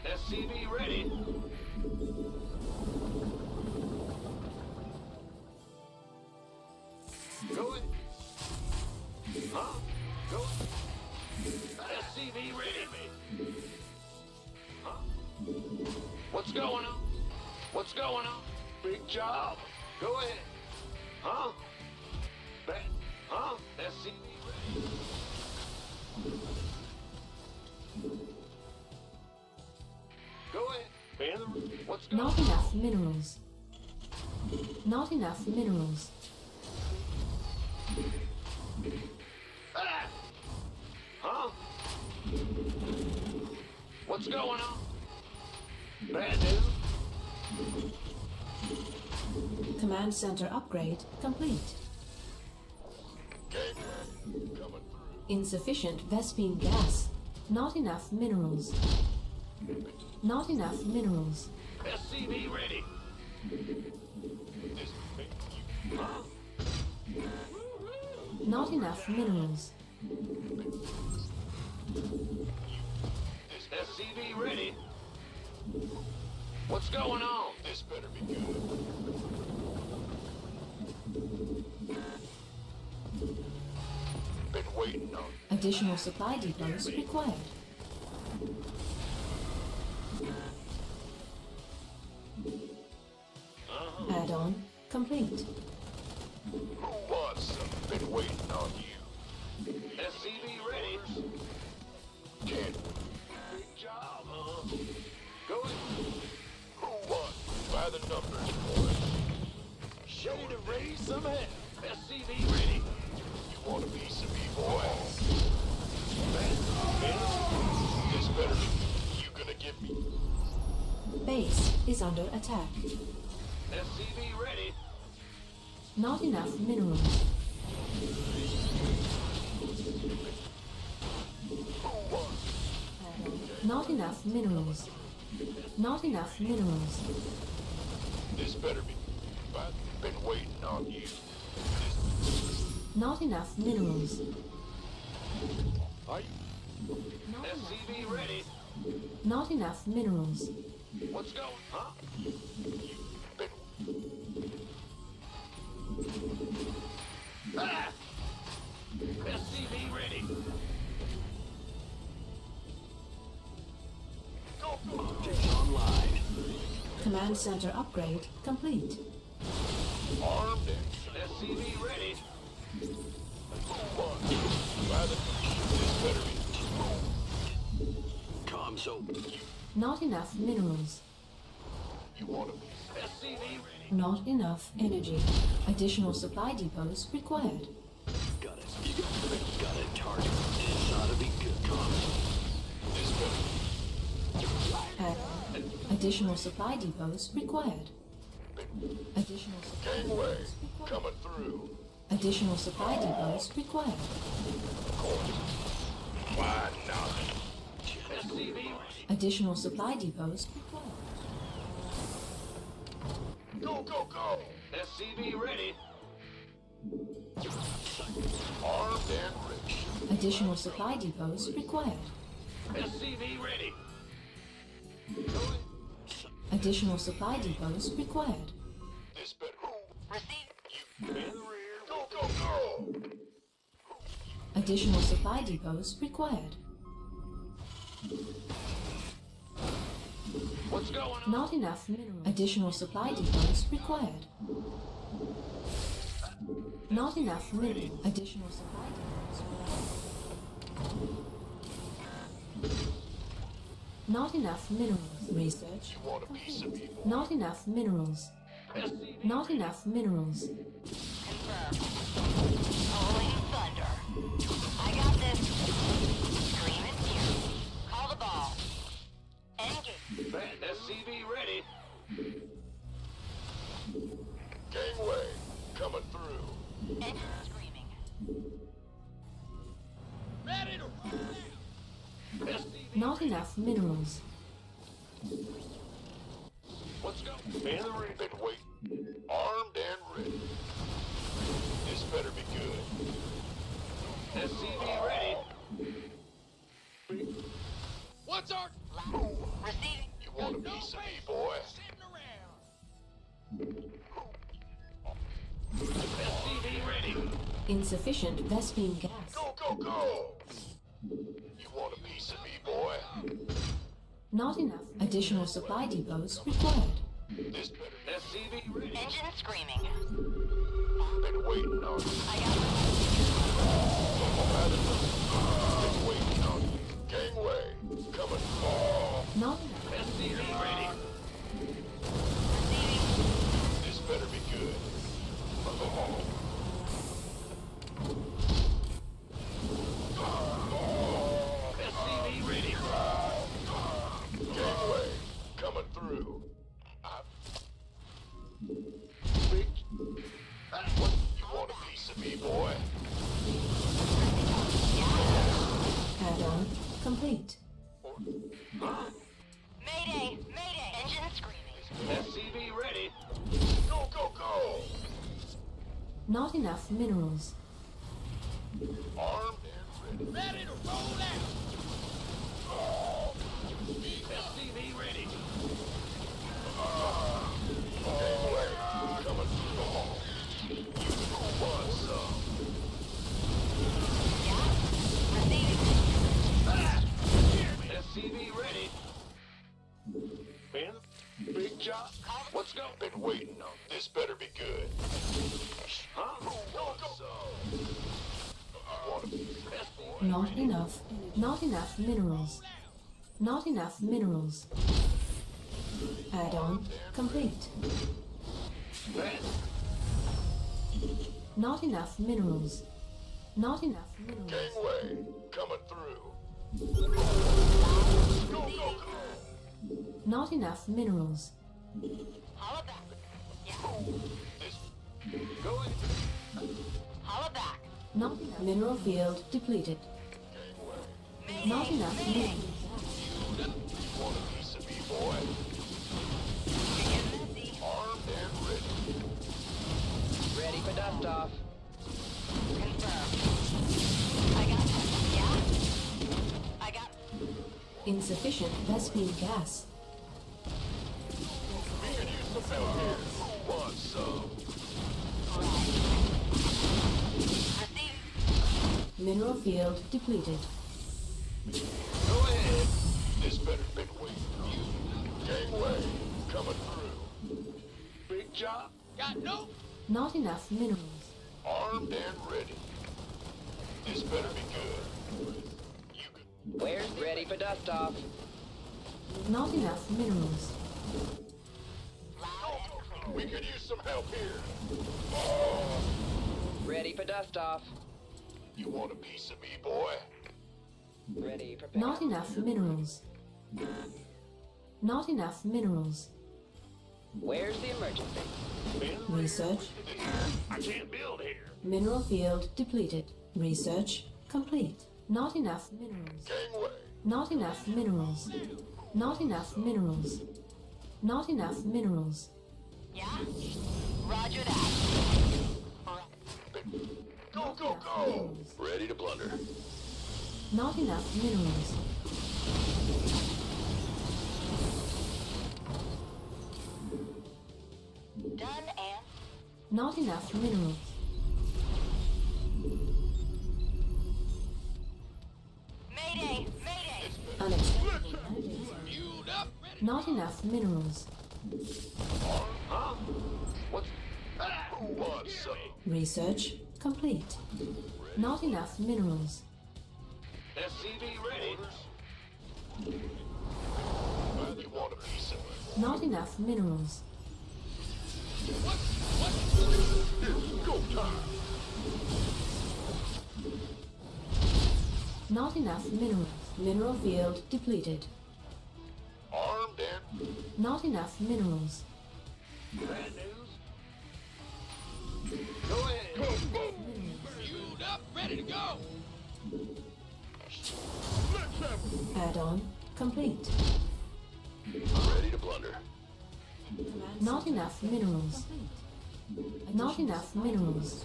SCV ready. Go in. Huh? Go. SCV ready. Huh? What's going on? What's going on? Big job. Go ahead. Huh? Bet. Huh? SCV ready. Go ahead. Ben, what's going on? Not enough minerals. Not enough minerals. Ah! Huh? What's going on? Bad news? Command center upgrade complete. Coming through. Insufficient Vespine gas. Not enough minerals. Not enough minerals. SCV ready. Huh? Not enough minerals. SCV ready. What's going on? This better be good. Been waiting on you. Additional supply depots required. Add-on complete. Who wants some? Been waiting on you. SCV ready. Can't. Big job, huh? Go ahead. Who wants? By the numbers, boy. Ready to raise some hell. SCV ready. You want a piece of me, boy? This better be. You gonna give me? Base is under attack. SCV ready. Not enough minerals. Not enough minerals. Not enough minerals. This better be. Been waiting on you. Not enough minerals. Are you? Not enough, SCV ready. not enough minerals. What's going? Huh? Been. Ah! SCV ready. Command center upgrade complete. Armed and SCV ready. who wants? By the. This better be. So, Not enough minerals. you want to be SCV ready. Not enough energy. Additional supply depots required. got it. You got a target. This ought to be good. This better. Additional supply depots required. Additional supply Gangway, depots required. coming through. Additional supply depots required. Why not? SCV ready. Additional supply depots required. Go, go, go! SCV ready. Armed and rich. Additional supply depots required. SCV ready. Additional supply depots required. This better. Receive. In the rear. Go, go, go! Additional supply depots required. What's going on? Not enough minerals. Additional supply depots required. Not enough minerals. Additional supply depots required. Not enough minerals. Research. You want a piece of me? Not enough minerals. SCV Not enough minerals. Confirmed. Holy thunder. I got this. Scream and fury. Call the ball. Engage. SCV ready. Gangway, coming through. Engine screaming. Ready to roll out. SCV. Not enough minerals. What's going? In the rear. Been waiting. Armed and ready. This better be good. SCV ready. What's our Receiving. You want a piece of me, boy? sitting around? SCV ready. Insufficient Vespine gas. Go, go, go! You want a piece of me, boy? Not enough. Additional supply depots required. This better be. SCV ready. Engine screaming. Been waiting on you. I got Been waiting on you. Gangway, coming. Not enough. SCV ready. receiving. This better be good. SCV ready. Gangway, coming through. Big. What? You want a piece of me, boy? Add-on complete. Mayday! Mayday! Engine screaming. SCV ready. Go, go, go! Not enough minerals. Armed and ready. Ready to roll out. SCV ready. Gangway, coming through. You want some? Receiving. SCV ready. Man, big job. What's going? Been waiting on. This better be good. Huh? Go, go, go! You want a piece of me, boy? Not enough. Not enough minerals. Not enough minerals. Add-on complete. Not enough minerals. Not enough minerals. Gangway, coming through. Go, go, go! Not enough minerals. Holla back. Yeah. This Going. Holla back. Not enough. Mineral field depleted. Gangway, Not enough minerals. you want a piece of me, boy? You're getting messy. Armed and ready. Ready for dust off. Confirmed. I got that. Yeah? I got. Insufficient Vespine gas. We can use some help here. Who wants some? Receiving. Mineral field depleted. Go ahead. This better been waiting on you. Gangway, coming through. Big job. Got no. Not enough minerals. Armed and ready. This better be good. You can. Where's ready for dust off? Not enough minerals. We could use some help here. Ready for dust off. You want a piece of me, boy? Ready for Not enough minerals. Not enough minerals. Where's the emergency? Research. I can't build here. Mineral field depleted. Research complete. Not enough minerals. Gangway. Not enough minerals. Not enough minerals. Not enough minerals. Yeah? Roger that. Go, go, go! Ready to plunder. Not enough minerals. Done and Not enough minerals. Mayday! Mayday! Unacceptable landing zone. Fueled up, ready. Not enough minerals. Huh? What's... Who wants some? Research complete. Not enough minerals. SCV ready. You want a piece of it? Not enough minerals. Go time. Not enough minerals. Mineral field depleted. Armed and... Not enough minerals. Bad news? Go ahead. Go, go. Fueled up, ready to go. Let's have it. Add-on complete. Ready to plunder. Not enough minerals. Not enough minerals.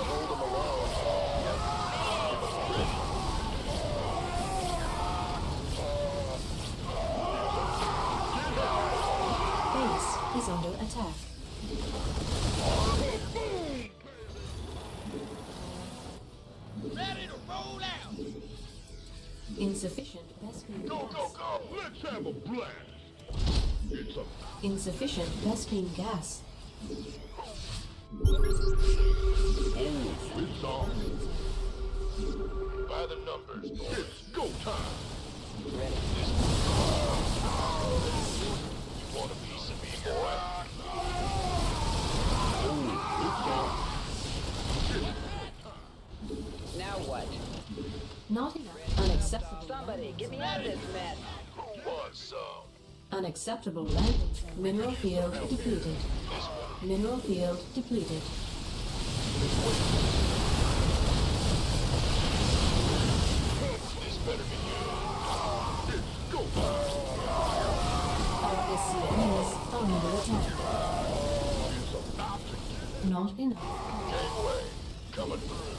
Hold them alone. Base is under attack. Ready to roll out. Insufficient Vespine Go, go, gas. go. Let's have a blast. It's a... Insufficient Vespine gas. It's on. By the numbers, boys. It's go time. Ready. You want a piece of me, boy? It's on. Now what? Not enough. Unacceptable. Somebody, get me out of this mess. Who wants some? Unacceptable landing. Mineral field depleted. Mineral field depleted. This better be good. It's go time. Our SCVs are under attack. It's about to get Not enough. gangway. Coming through.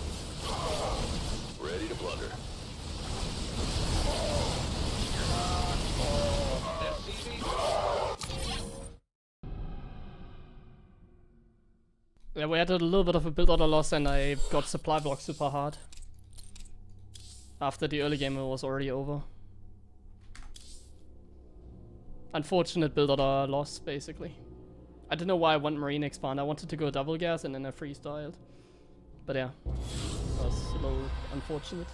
Ready to plunder. Yeah, we had a little bit of a build order loss and I got supply block super hard. After the early game it was already over. Unfortunate build order loss, basically. I don't know why I want Marine expand. I wanted to go double gas and then I freestyled. But yeah, that was a little unfortunate.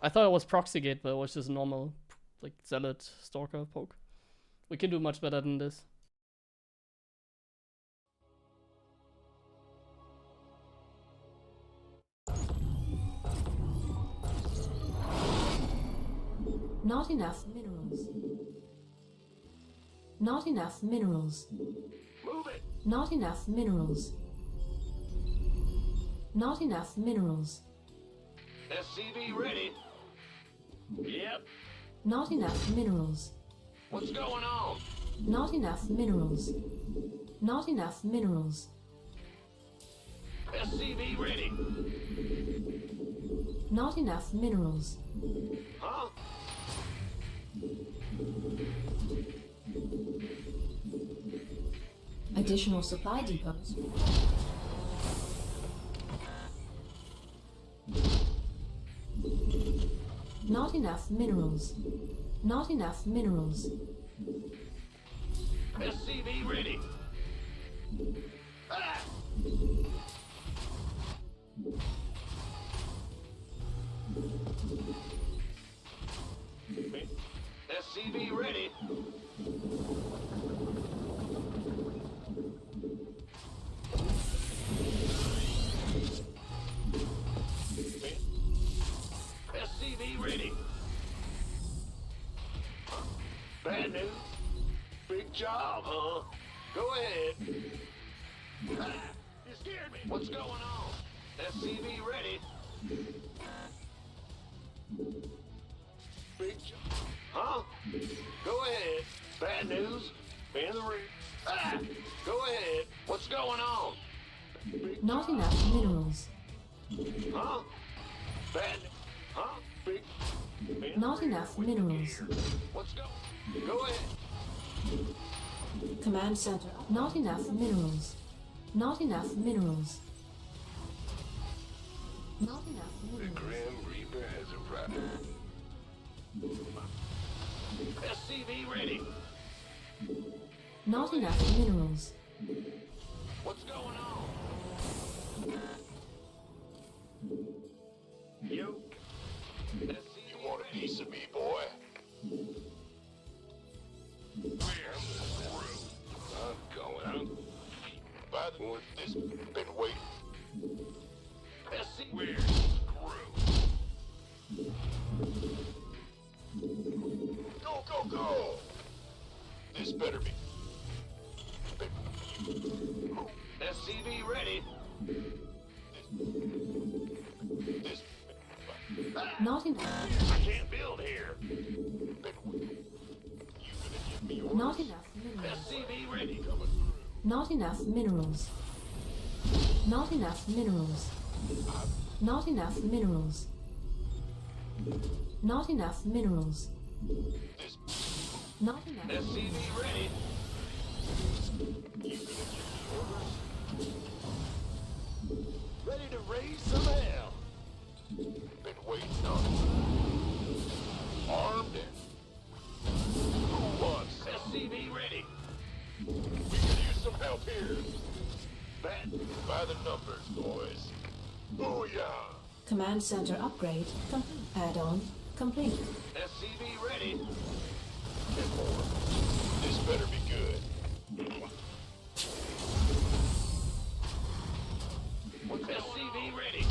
I thought it was proxy gate, but it was just normal, like, zealot stalker poke. We can do much better than this. Not enough minerals. Not enough minerals. Move it. Not enough minerals. Not enough minerals. SCV ready. Yep. Not enough minerals. What's going on? Not enough minerals. Not enough minerals. SCV ready. Not enough minerals. Huh? Additional supply depots. Not enough minerals. Not enough minerals. SCV ready. Ah! SCV ready. SCV ready. Bad news. Big job, huh? Go ahead. Ah, you scared me. What's going on? SCV ready. Big job. Huh? Go ahead. Bad news. In the rear. Ah! Go ahead. What's going on? Not enough minerals. Huh? Bad. Huh? Big. In Not the rear enough with the minerals. gear. What's going? Go ahead. Command center. Not enough minerals. Not enough minerals. Not enough The minerals. Grim Reaper has arrived. SCV ready. Not enough minerals. What's going on? You. SCV you want a piece of me, boy? I'm going out. By the wood, this been waiting. SC, where's screw? Go, go, go! This better be. SCV ready. This. Not enough. I can't build here. You gonna give me yours? Not enough minerals. SCV ready. Not enough minerals. Not enough minerals. Not enough minerals. Not enough minerals. This. Not enough. SCV ready. Ready to raise some hell. Been waiting on it. Armed and who wants SCV ready? We can use some help here. Bat by the numbers, boys. Booyah! Command center upgrade complete. Add-on complete. SCV ready. And more. This better be good. What's SCV ready?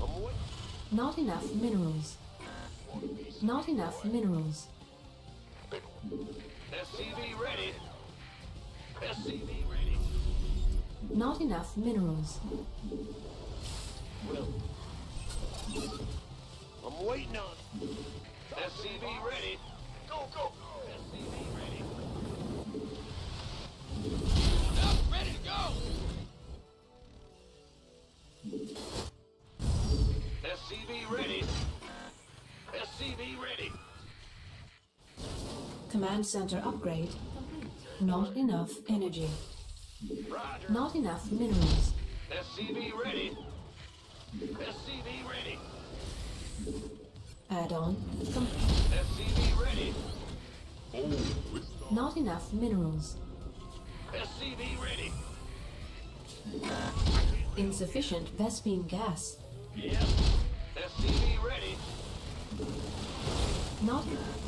I'm waiting. Not enough minerals. Not enough minerals. SCV ready. SCV ready. Not enough minerals. I'm waiting on it. SCV ready. Go, go, go. SCV ready. Up, ready to go. SCV ready. SCV ready. Command center upgrade complete. Not enough energy. Roger. Not enough minerals. SCV ready. SCV ready. Add-on complete. SCV ready. Not enough minerals. SCV ready. Insufficient Vespine gas. Yep. SCV ready. Not enough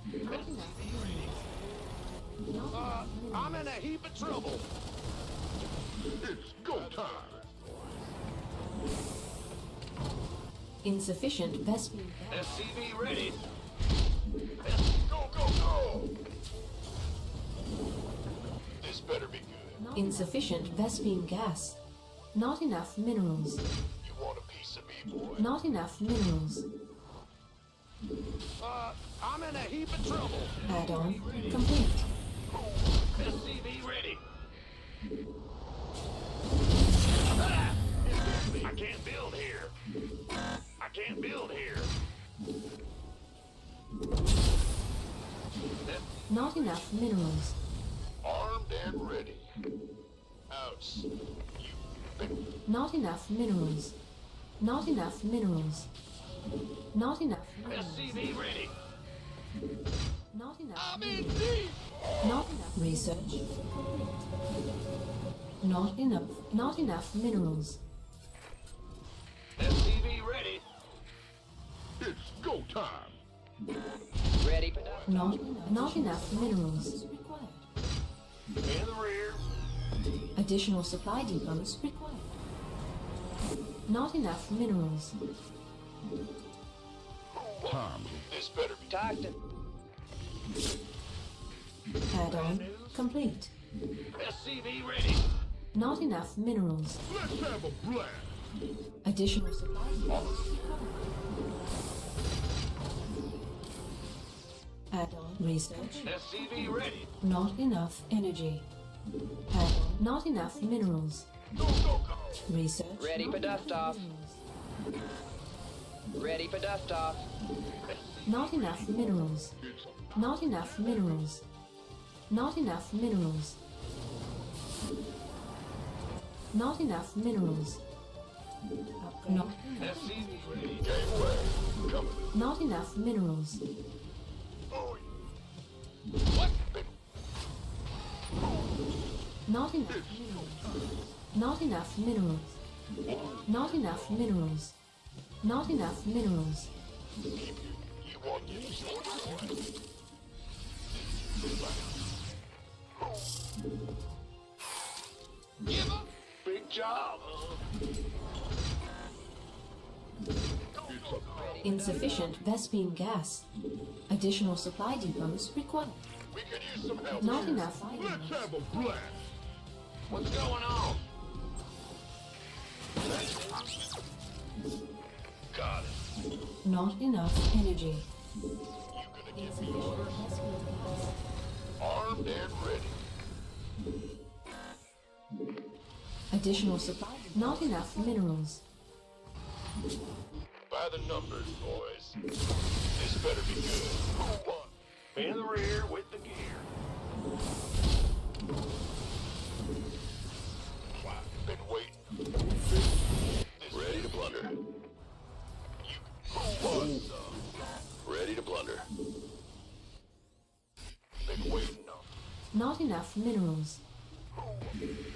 minerals. Not enough minerals. Not enough I'm in a heap of trouble. It's go time. insufficient Vespine gas. SCV ready. Go, go, go! This better be good. Insufficient Vespine gas. Not enough minerals. You want a piece of me, boy? Not enough minerals. I'm in a heap of trouble. Add-on complete. SCV ready. Ah! I can't build here. I can't build here. Not enough minerals. Armed and ready. Ouch. Not enough minerals. Not enough minerals. Not enough minerals. SCV ready. Not enough. I'm in deep. Not enough research. Not enough. Not enough minerals. SCV ready. Ready for dust. Not enough minerals required. In the rear. Additional supply depots required. Not enough minerals. This better be. Talk to. Add-on complete. SCV ready. Not enough minerals. Let's have a blast. Additional supply depots required. Add-on research. SCV ready. Not enough energy. Add-on not enough minerals. Go, go, go. Research. Ready for dust off. Ready for dust off. Not enough minerals. Not enough minerals. Not enough minerals. Not enough minerals. Not, SCV ready. Gateway. Coming. not enough minerals. Oh, What? Not enough minerals. Not enough minerals. Not enough minerals. Not enough minerals. you want this? Give up? Big job. Insufficient Vespine gas. Additional supply depots required. We could use some help. Not here. enough items. Let's have a blast. What's going on? Got it. Not enough energy. You gonna get me orders? Armed and ready. Additional supply. Not enough minerals. By the numbers, boys. This better be good. Move on. In the rear with the gear. Been waiting. Ready to blunder. Who wants some? Ready to blunder. Been waiting on. Not enough minerals.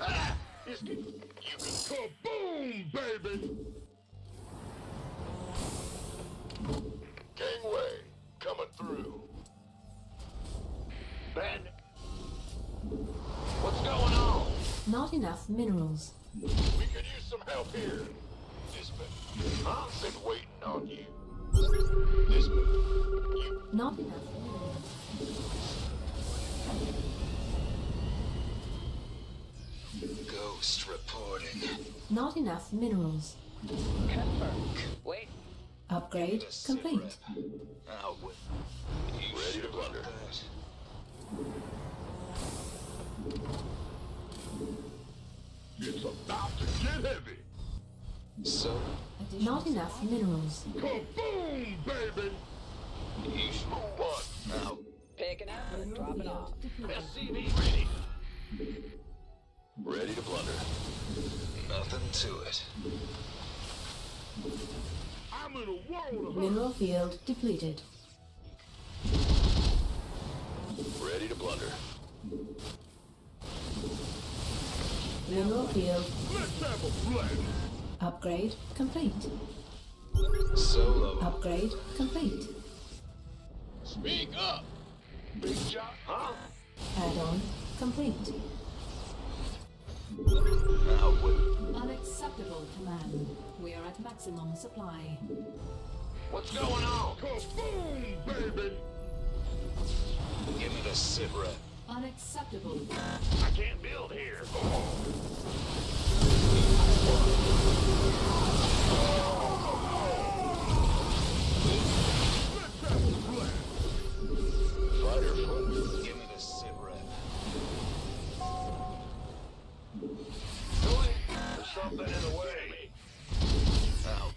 Ah! You can kaboom, baby! Gangway, coming through. Bandit. What's going on? Not enough minerals. We could use some help here. This been, I've been waiting on you. This been, you Not enough minerals. Ghost reporting. Not enough minerals. Confirm. Wait. Upgrade complete. Out with. You Ready to sure blunder. about that? It's about to get heavy. So, Not enough minerals. Kaboom, baby! you sure What? out. Picking up and dropping off. SCV ready. Ready to blunder. Nothing to it. I'm in a world of Mineral field depleted. ready to blunder. Mineral field. Let's have a blast. Upgrade complete. Solo. Upgrade complete. Speak up. Big job, huh? Add-on complete. Out with. Unacceptable command. We are at maximum supply. What's going on? Kaboom, baby! Give me the sit rep. Unacceptable. I can't build here. Fighter foot. Give me the sit rep. There's something in the way. Out.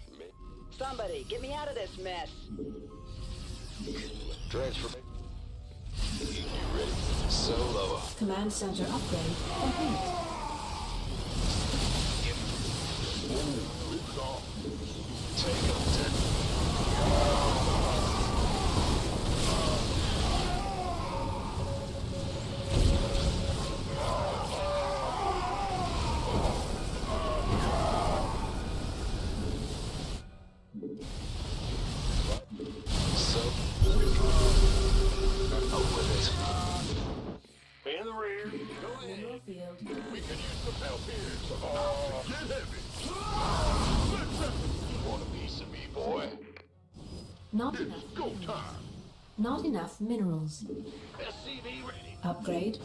Somebody, get me out of this mess. Transfer. You ready? Solo. Command center upgrade complete. It's off. Take him, Not enough. Not enough minerals. SCV ready. Upgrade.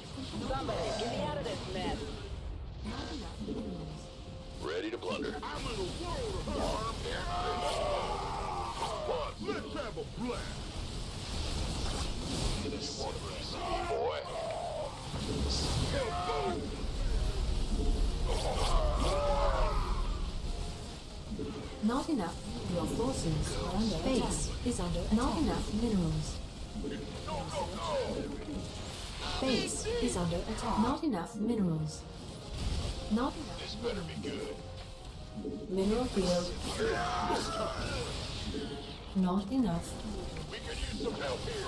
Somebody, get me out of this mess. Not enough minerals. Ready to plunder. I'm in a world of harm and but let's have a blast. This one boy. Not enough. Your forces are under base is under attack. Not enough minerals. Base is under attack. Not enough minerals. Not enough. This better be good. Mineral field. Not enough. We could use some help here.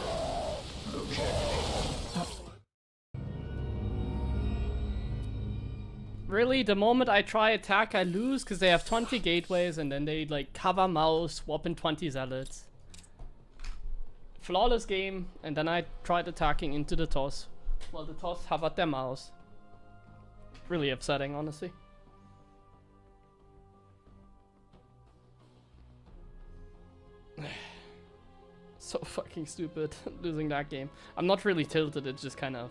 Okay. Really, the moment I try attack, I lose because they have 20 gateways and then they like cover mouse, swap in 20 zealots. Flawless game, and then I tried attacking into the toss. Well, the toss hovered their mouse. Really upsetting, honestly. So fucking stupid losing that game. I'm not really tilted, it's just kind of...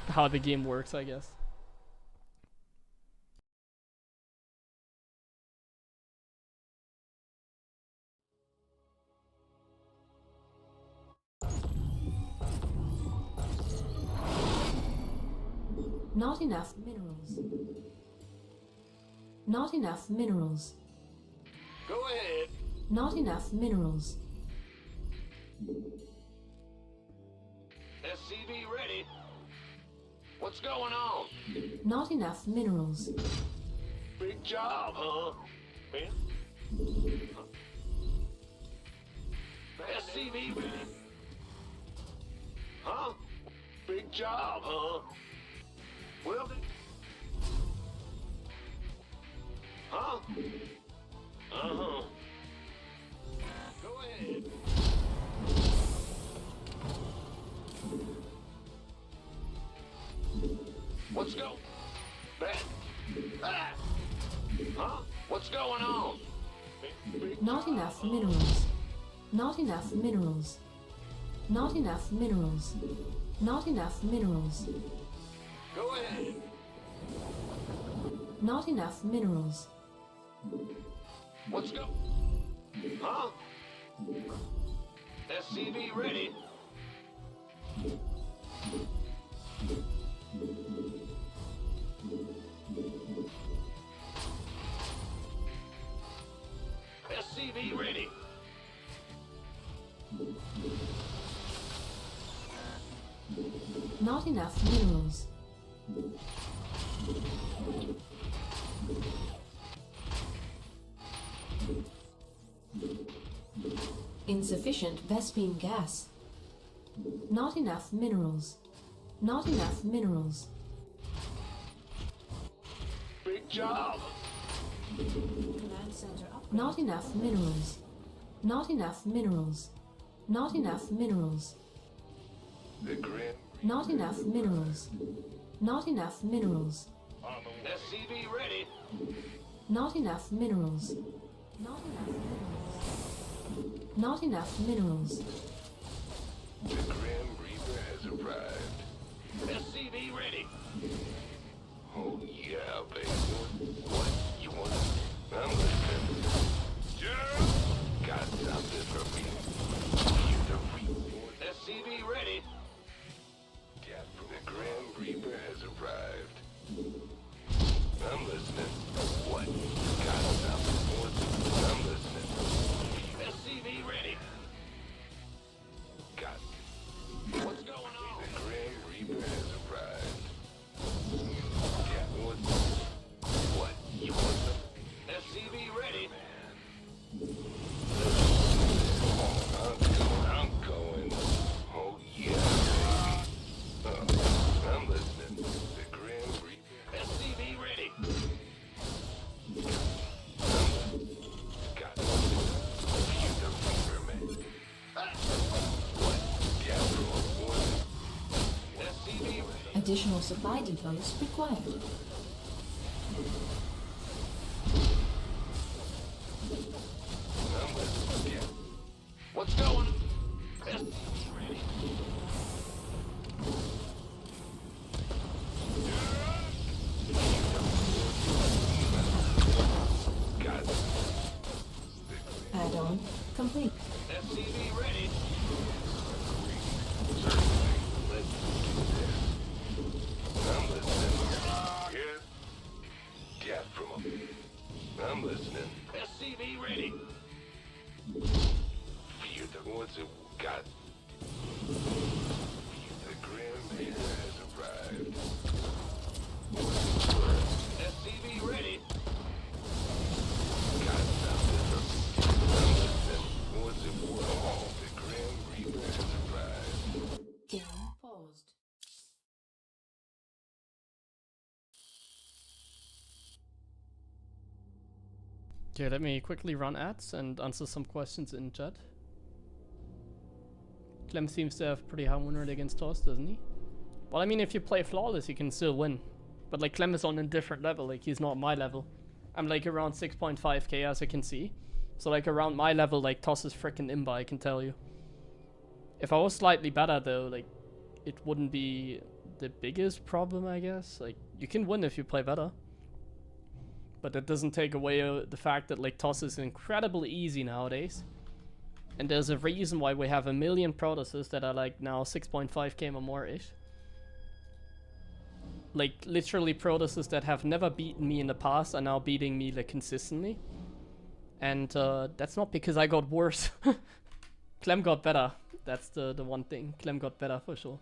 how the game works, I guess. Not enough minerals. Not enough minerals. Go ahead. Not enough minerals. SCV ready. What's going on? Not enough minerals. Big job, huh? Man? SCV ready. Huh? Big job, huh? Well, huh? Uh-huh. Go ahead. What's go? Back. Ah! Huh? What's going on? Not enough minerals. Not enough minerals. Not enough minerals. Not enough minerals. Go ahead. Not enough minerals. Let's go. Huh? SCV ready. SCV ready. Not enough minerals. Insufficient Vespine gas. Not enough minerals. Not enough minerals. Big job. Command center up. Not enough minerals. Not enough minerals. Not enough minerals. The grin. Not enough minerals. Not enough minerals. SCV ready. Not enough minerals. Not enough minerals. Not enough minerals. The Grim Reaper has arrived. SCV ready. Oh yeah, baby. What you want? I'm listening. Yeah. Got something for me. The Reaper. SCV ready. The Grim Reaper has arrived. I'm listening. What? Got something for me. I'm listening. SCV ready. Got. What's going on? The Grim Reaper has arrived. Yeah, what? You want some? SCV ready. I'm going. Oh yeah, baby. I'm listening. The Grim Reaper. SCV ready. Got the Reaper, man. What? Yeah, what? SCV ready. Additional supply depots required. What's going? Add-on complete. SCV ready. I'm listening. Here. Get from him. I'm listening. SCV ready. Fear the ones that got. The Grim has arrived. SCV ready. Got something. I'm listening. Ones that were all the Grim Reaper has arrived. Game paused. Okay, let me quickly run ads and answer some questions in chat. Clem seems to have pretty high win rate against Toss, doesn't he? Well, I mean, if you play flawless, you can still win. But like, Clem is on a different level, like he's not my level. I'm like around 6.5k as you can see. So like around my level, like Toss is freaking imba, I can tell you. If I was slightly better though, like it wouldn't be the biggest problem, I guess. Like you can win if you play better. But that doesn't take away the fact that like Toss is incredibly easy nowadays. And there's a reason why we have a million Protoses that are like now 6.5k or more-ish. Like literally Protoses that have never beaten me in the past are now beating me like consistently. And that's not because I got worse. Clem got better. That's the one thing. Clem got better for sure.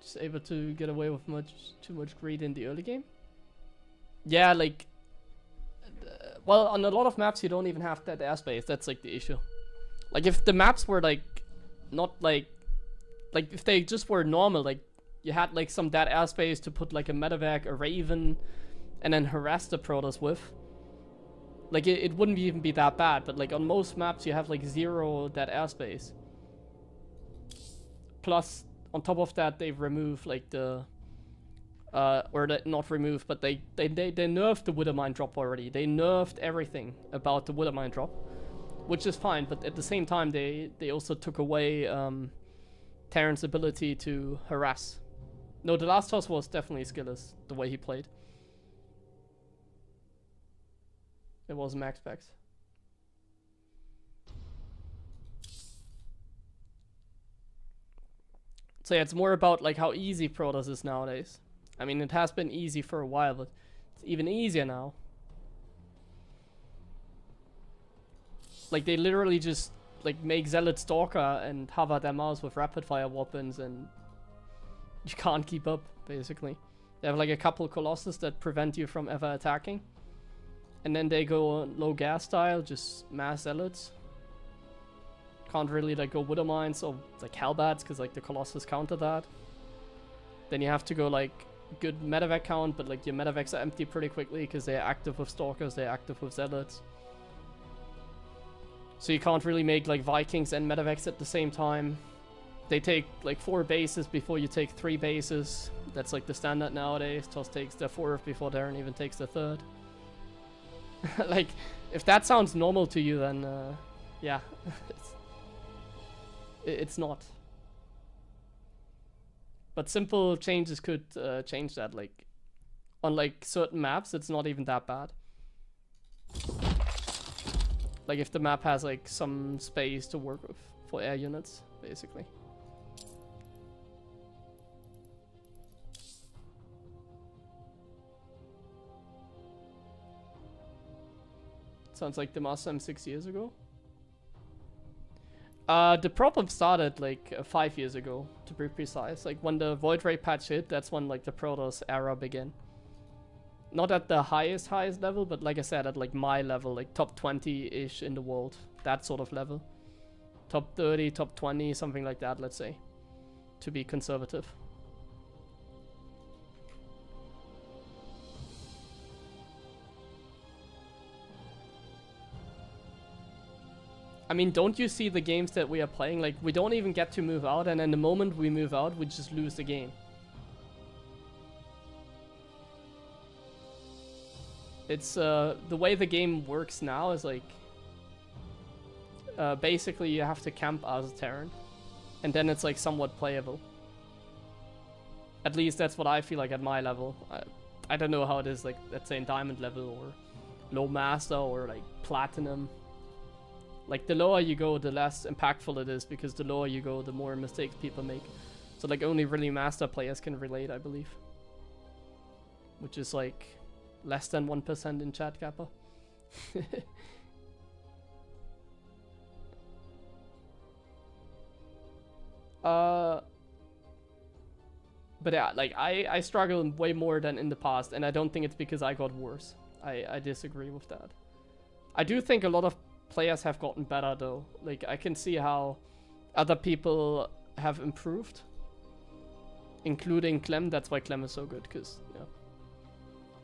Just able to get away with too much greed in the early game. Yeah, like well, on a lot of maps you don't even have that airspace. That's like the issue. Like if the maps were like not like if they just were normal, like you had like some dead airspace to put like a medevac, a Raven, and then harass the Protoss with. Like it wouldn't even be that bad, but like on most maps you have like 0 dead airspace. Plus, on top of that, they've removed like the not removed, but they nerfed the Withermine drop already. They nerfed everything about the Withermine drop, which is fine. But at the same time, they also took away Terran's ability to harass. No, the last toss was definitely skillless the way he played. It was max specs. So yeah, it's more about like how easy Protoss is nowadays. I mean, it has been easy for a while, but it's even easier now. Like they literally just like make Zealot Stalker and hover their mouse with rapid fire weapons, and you can't keep up basically. They have like a couple Colossus that prevent you from ever attacking, and then they go low gas style, just mass Zealots. Can't really like go Withermines or like Hellbats because like the Colossus counter that. Then you have to go like good medevac count, but like your medevacs are empty pretty quickly because they're active with Stalkers, they're active with Zealots. So you can't really make like Vikings and medevacs at the same time. They take like 4 bases before you take 3 bases. That's like the standard nowadays. Toss takes their 4th before Terran even takes their 3rd. Like, if that sounds normal to you, then yeah, it's not. But simple changes could change that. Like on like certain maps, it's not even that bad. Like if the map has like some space to work with for air units, basically. Sounds like the Master M 6 years ago. The problem started like 5 years ago, to be precise. Like when the Void Ray patch hit, that's when like the Protoss era began. Not at the highest level, but like I said, at like my level, like top 20-ish in the world. That sort of level. Top 30, top 20, something like that, let's say. To be conservative. I mean, don't you see the games that we are playing? Like, we don't even get to move out, and then the moment we move out, we just lose the game. It's, the way the game works now is like, basically you have to camp as a Terran, and then it's like somewhat playable. At least that's what I feel like at my level. I don't know how it is, like, let's say in Diamond level, or low Master, or like Platinum. Like, the lower you go, the less impactful it is, because the lower you go, the more mistakes people make. So, like, only really Master players can relate, I believe. Which is, like, less than 1% in chat, Kappa. But yeah, like, I struggle way more than in the past, and I don't think it's because I got worse. I disagree with that. I do think a lot of players have gotten better though. Like, I can see how other people have improved, including Clem. That's why Clem is so good, because yeah.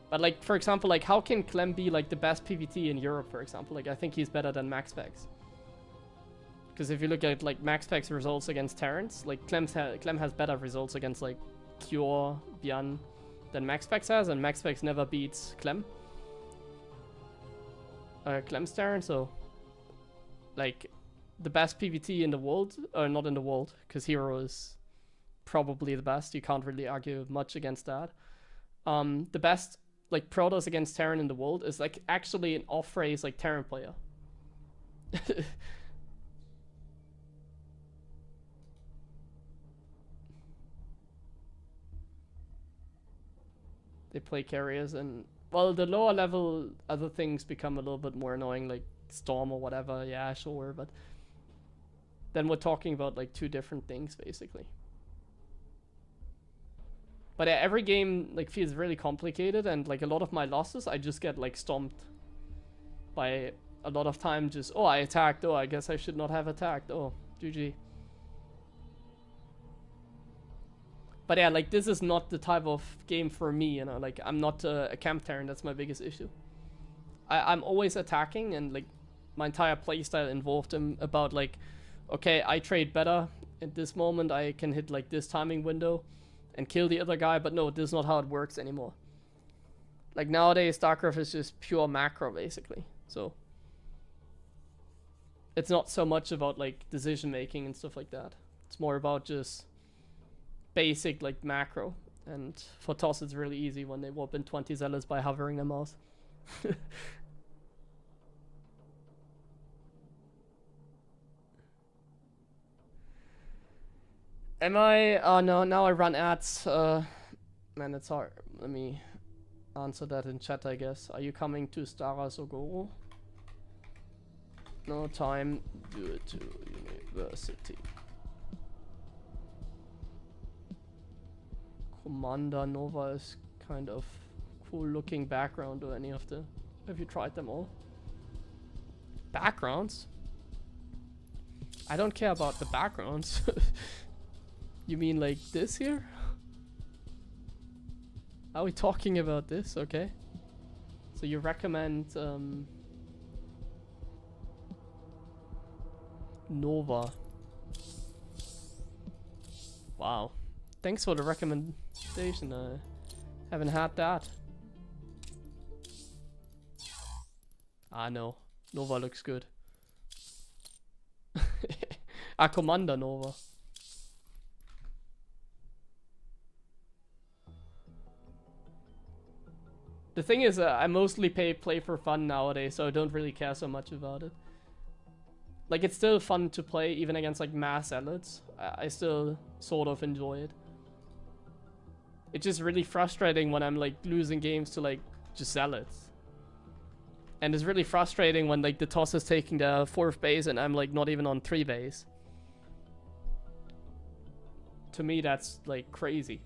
But like, for example, like, how can Clem be like the best PvT in Europe, for example? Like, I think he's better than MaxPax. Because if you look at like MaxPax results against Terrans, like Clem has better results against like Cure, Bian than MaxPax has, and MaxPax never beats Clem's Terran, so like, the best PvT in the world, or not in the world, because Hero is probably the best. You can't really argue much against that. The best like Protoss against Terran in the world is like actually an off-race like Terran player. They play carriers, and well, the lower level other things become a little bit more annoying, like Storm or whatever. Yeah, sure, but then we're talking about like two different things basically. But yeah, every game like feels really complicated, and like a lot of my losses, I just get like stomped by a lot of time. Just, oh, I attacked. Oh, I guess I should not have attacked. Oh, GG. But yeah, like, this is not the type of game for me, you know. Like, I'm not a camp Terran. That's my biggest issue. I'm always attacking, and like my entire playstyle involved about like, okay, I trade better at this moment. I can hit like this timing window and kill the other guy, but no, this is not how it works anymore. Like, nowadays, StarCraft is just pure macro, basically. So it's not so much about like decision making and stuff like that. It's more about just basic like macro. And for TOS, it's really easy when they warp in 20 zealots by hovering a mouse. Am I? Oh no, now I run ads. Man, it's hard. Let me answer that in chat, I guess. Are you coming to Stara Sogoro? No time. Do it to university. Commander Nova is kind of cool looking background. Do any of the... Have you tried them all? Backgrounds? I don't care about the backgrounds. You mean like this here? Are we talking about this? Okay. So you recommend Nova. Wow. Thanks for the recommendation. I haven't had that. Ah no. Nova looks good. Commander Nova. The thing is, I mostly play for fun nowadays, so I don't really care so much about it. Like, it's still fun to play, even against like mass zealots. I still sort of enjoy it. It's just really frustrating when I'm like losing games to like just zealots. And it's really frustrating when like the TOS is taking the 4th base and I'm like not even on 3 base. To me, that's like crazy.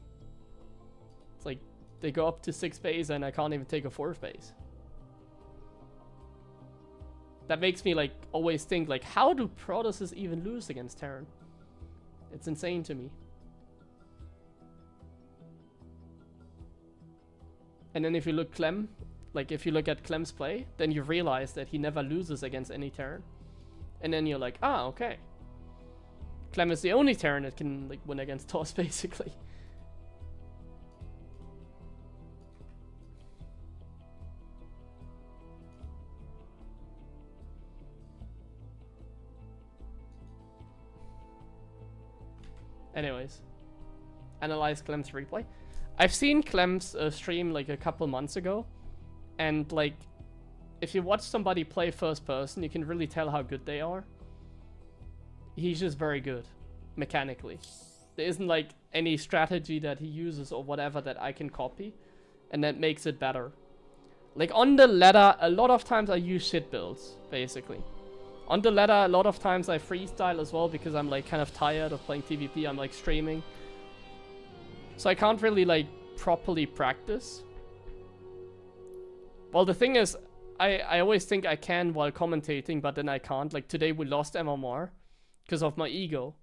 It's like they go up to 6 base and I can't even take a 4th base. That makes me like always think like, how do Protosses even lose against Terran? It's insane to me. And then if you look if you look at Clem's play, then you realize that he never loses against any Terran. And then you're like, ah, okay. Clem is the only Terran that can like win against Toss, basically. Anyways, analyze Clem's replay. I've seen Clem's stream like a couple months ago, and like, if you watch somebody play first person, you can really tell how good they are. He's just very good, mechanically. There isn't like any strategy that he uses or whatever that I can copy, and that makes it better. Like on the ladder, a lot of times I use shit builds, basically. On the ladder, a lot of times I freestyle as well because I'm like kind of tired of playing TvP. I'm like streaming. So I can't really like properly practice. Well, the thing is, I always think I can while commentating, but then I can't. Like today we lost MMR because of my ego.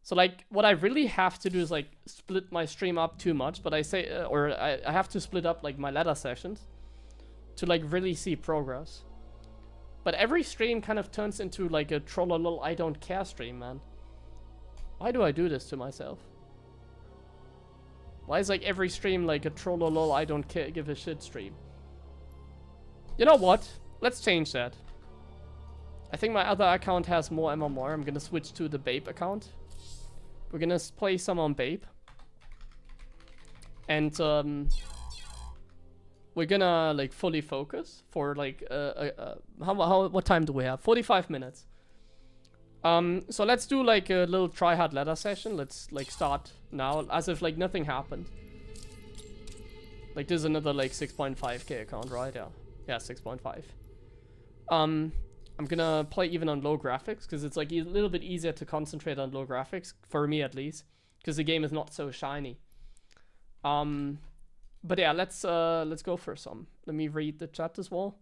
So like what I really have to do is like split my stream up too much, but I say, I have to split up like my ladder sessions to like really see progress. But every stream kind of turns into like a trollolol I don't care stream, man. Why do I do this to myself? Why is like every stream like a trollolol I don't care give a shit stream? You know what? Let's change that. I think my other account has more MMR. I'm gonna switch to the Babe account. We're gonna play some on Babe. And we're gonna like fully focus for like what time do we have? 45 minutes. So let's do like a little try-hard ladder session. Let's like start now as if like nothing happened. Like this is another like 6.5k account, right? Yeah, 6.5. I'm gonna play even on low graphics because it's like a little bit easier to concentrate on low graphics for me at least, because the game is not so shiny. But yeah, let's go for some. Let me read the chat as well.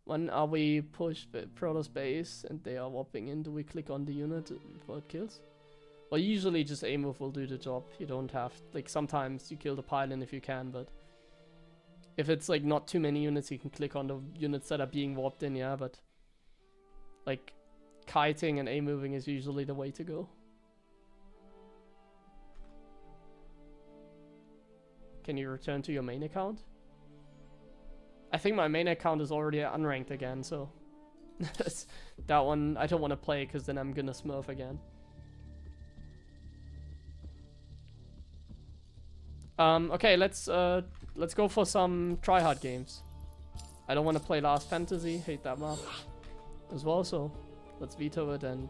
When are we push Protoss base and they are warping in? Do we click on the unit before it kills? Well, usually just A move will do the job. You don't have, like, sometimes you kill the pylon if you can, but if it's like not too many units, you can click on the units that are being warped in, yeah, but like kiting and A moving is usually the way to go. Can you return to your main account? I think my main account is already unranked again, so that one I don't want to play because then I'm gonna smurf again. Okay, let's go for some tryhard games. I don't want to play Last Fantasy, hate that map as well, so let's veto it and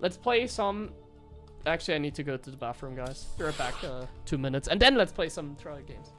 let's play some. Actually, I need to go to the bathroom, guys. Be right back, 2 minutes, and then let's play some tryhard games.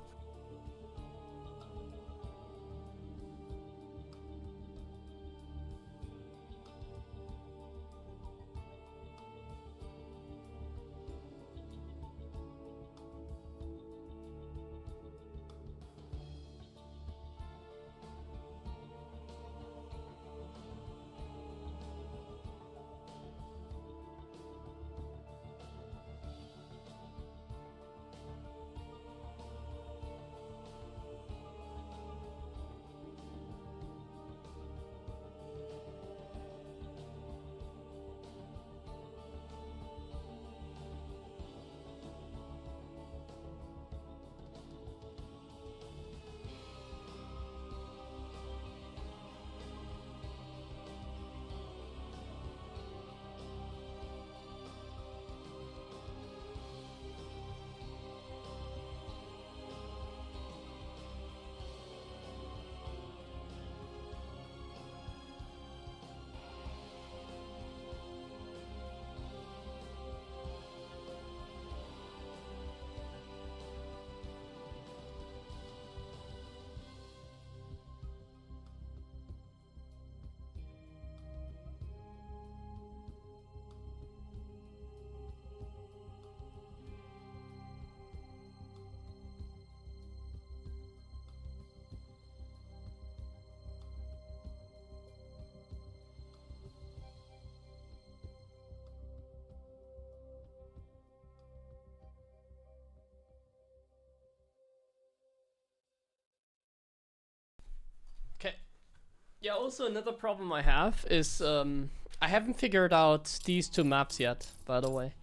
Yeah, also another problem I have is I haven't figured out these two maps yet, by the way,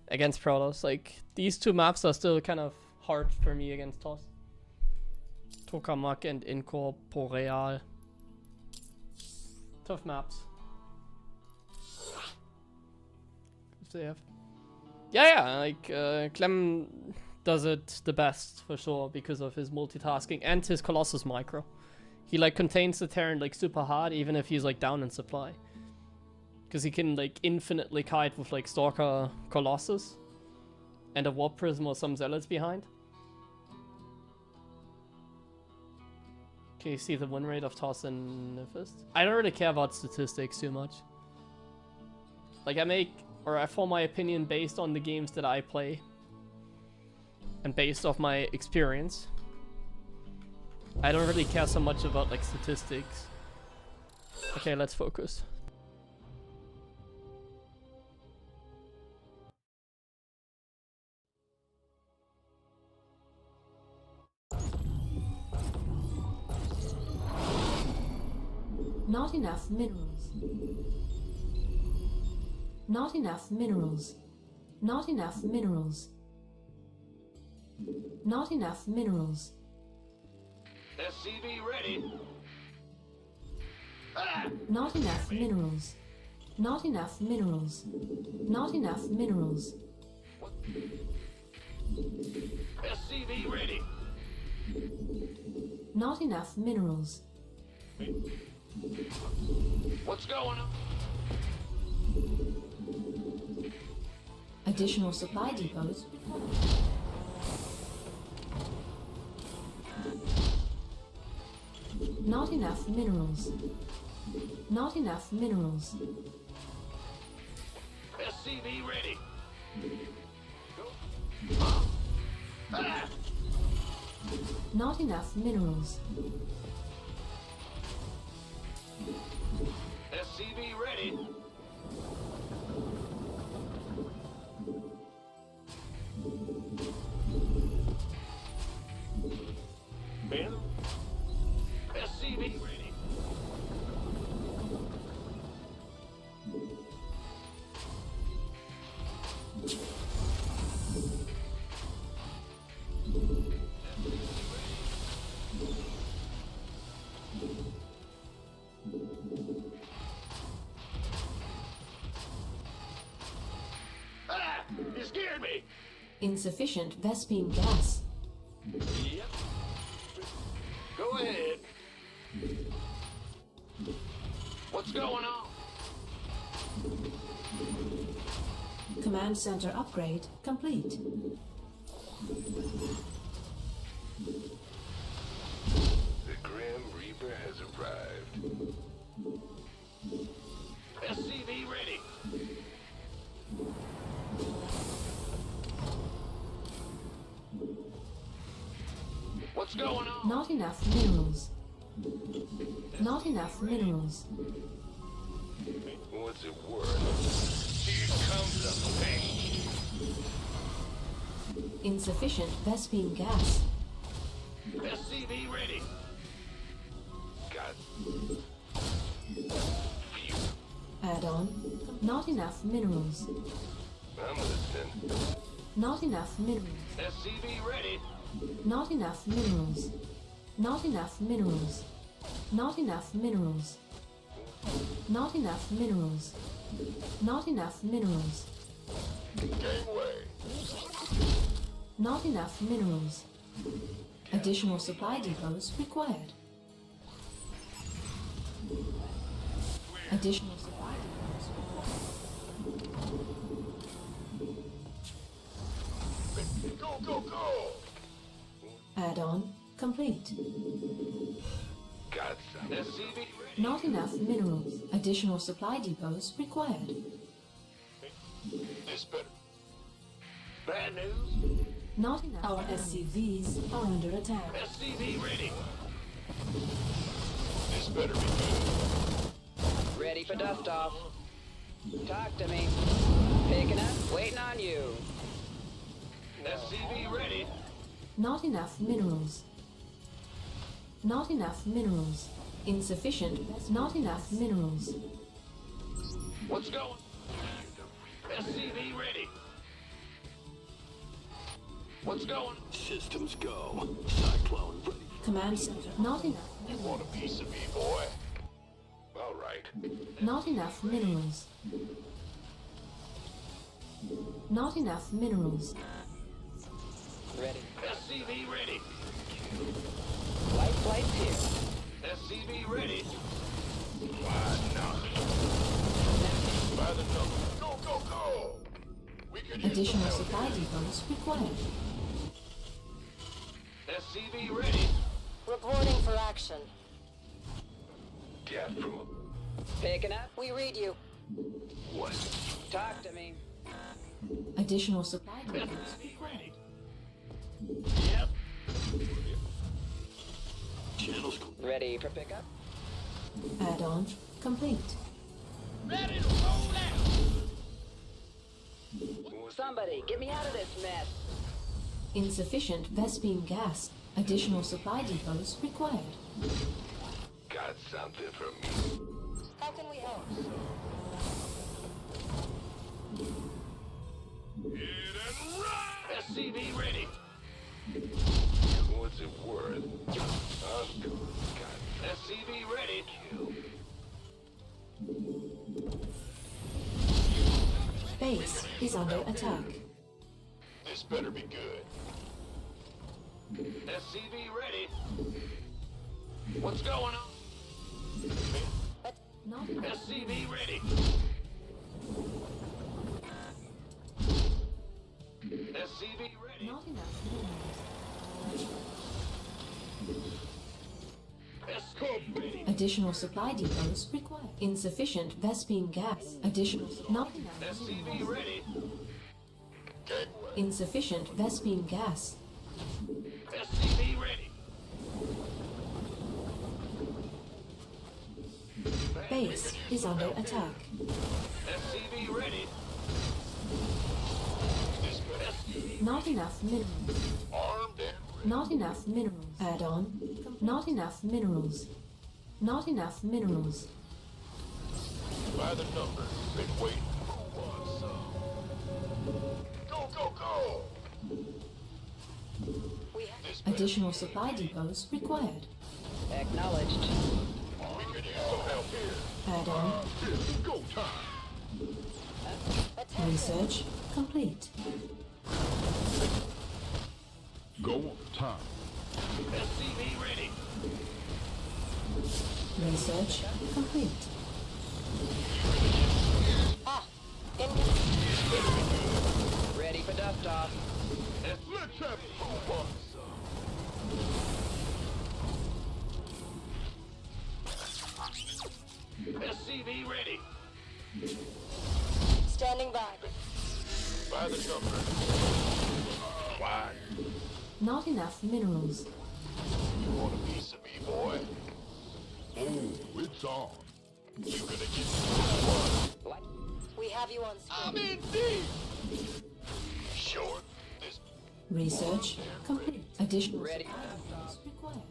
against Protoss. Like, these two maps are still kind of hard for me against TOS. Tokamak and Incorporeal. Tough maps. Yeah, like, Clem does it the best, for sure, because of his multitasking and his Colossus micro. He, like, contains the Terran, like, super hard, even if he's, like, down in supply. Because he can, like, infinitely kite with, like, Stalker Colossus. And a Warp Prism or some Zealots behind. Can you see the win rate of TOS and Nifist? I don't really care about statistics too much. Like, I form my opinion based on the games that I play. And based off my experience. I don't really care so much about, like, statistics. Okay, let's focus. Not enough minerals. Not enough minerals. Not enough minerals. Not enough minerals. SCV ready. Not enough minerals. Not enough minerals. Not enough minerals. SCV ready. Not enough minerals. What's going on? Additional supply depots. Not enough minerals. Not enough minerals. SCV ready. Not enough minerals. SCV ready. Man. SCV ready. You scared me. Insufficient Vespene gas. Yep. Go ahead. What's going on? Command center upgrade complete. The Grim Reaper has arrived. SCV ready. What's going on? Not enough minerals. Not enough minerals. What's it worth? Here comes the pain. Insufficient Vespene gas. SCV ready. Got. Phew. Add-on. Not enough minerals. I'm listening. Not enough minerals. SCV ready. Not enough minerals. Not enough minerals. Not enough minerals. Not enough minerals. Not enough minerals. Gangway. Not enough minerals. Additional supply depots required. Additional supply depots. Go, go, go. Add-on complete. Got some. SCV ready. Not enough minerals. Additional supply depots required. This better. Bad news. Not enough. Our SCVs are under attack. SCV ready. This better be good. Ready for dust off. Talk to me. Picking up, waiting on you. SCV ready. Not enough minerals. Not enough minerals. Insufficient. Not enough minerals. What's going? SCV ready. What's going? Systems go. Cyclone ready. Command center. Not enough. You want a piece of me, boy? All right. Not enough minerals. Not enough minerals. Ready. SCV ready. Light flight's here. SCV ready. Why not? By the number. Go, go, go! We could use Additional some help supply here. depots required. SCV ready. Reporting for action. Get from Picking up. We read you. what? Talk to me. Additional supply depots required. Yep. Channels Ready for pickup. Add-on complete. Ready to roll out. Somebody, get me out of this mess. Insufficient Vespine gas. Additional supply depots required. Got something for me. How can we help? Hit and run! SCV ready. What's it worth? God. SCV ready. Base is under attack. This better be good. SCV ready. What's going on? Not enough. SCV ready. SCV ready. Not enough minerals. SCV ready. Additional supply depots required. Insufficient Vespine gas. Additional. Not enough. SCV ready. Gangway. Insufficient Vespine gas. SCV ready. Base is under attack. SCV ready. This SCV Not enough minerals. armed and ready. Not enough minerals. Add-on. Not enough minerals. Not enough minerals. By the number. Been waiting. Who wants some? Go, go, go! We have This better Additional supply depots required. Acknowledged. we could use some help here. Add-on. It's go time. Research complete. Go on time. SCV ready. Research complete. Ready for dust off. Let's have who wants some? SCV ready. standing by. By the number. Why? Not enough minerals. You want a piece of me, boy? Oh, it's on. You gonna get one? Light. We have you on screen. I'm in deep. Sure. This Research complete. Additional Ready. supply depots required.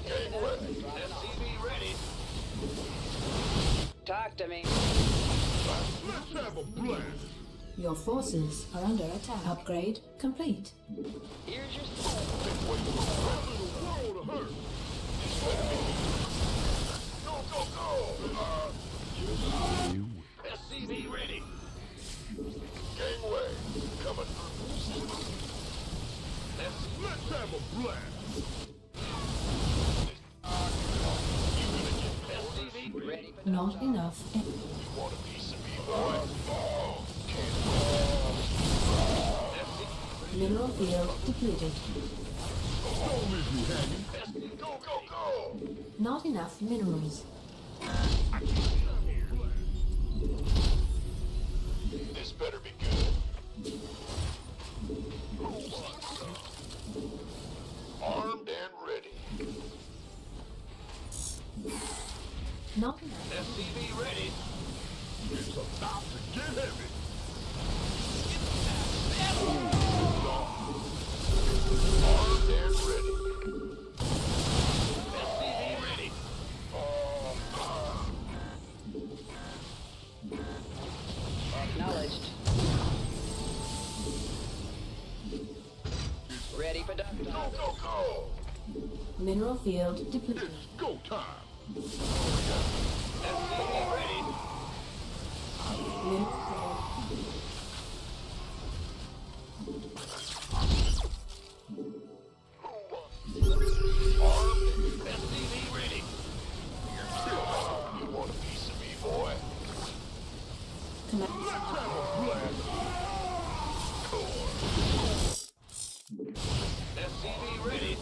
gateway. SCV ready. Talk to me. Let's have a blast. Your forces are under attack. Upgrade complete. Here's your World of hurt. Go, go, go. SCV ready. Gangway coming through. Let's have a blast. You gonna get SCV ready. Not enough. You want a piece of me, boy? Oh, Mineral field depleted. don't leave me hanging. Go, go, go. Not enough minerals. This better be good. Who wants some? Armed and ready. Not enough. SCV ready. It's about to get heavy. Armed and ready. Go, go, go! Mineral field depleted. Go time! SCV ready. Mineral field. SCV ready! You want a piece of me, boy? Command. SCV ready!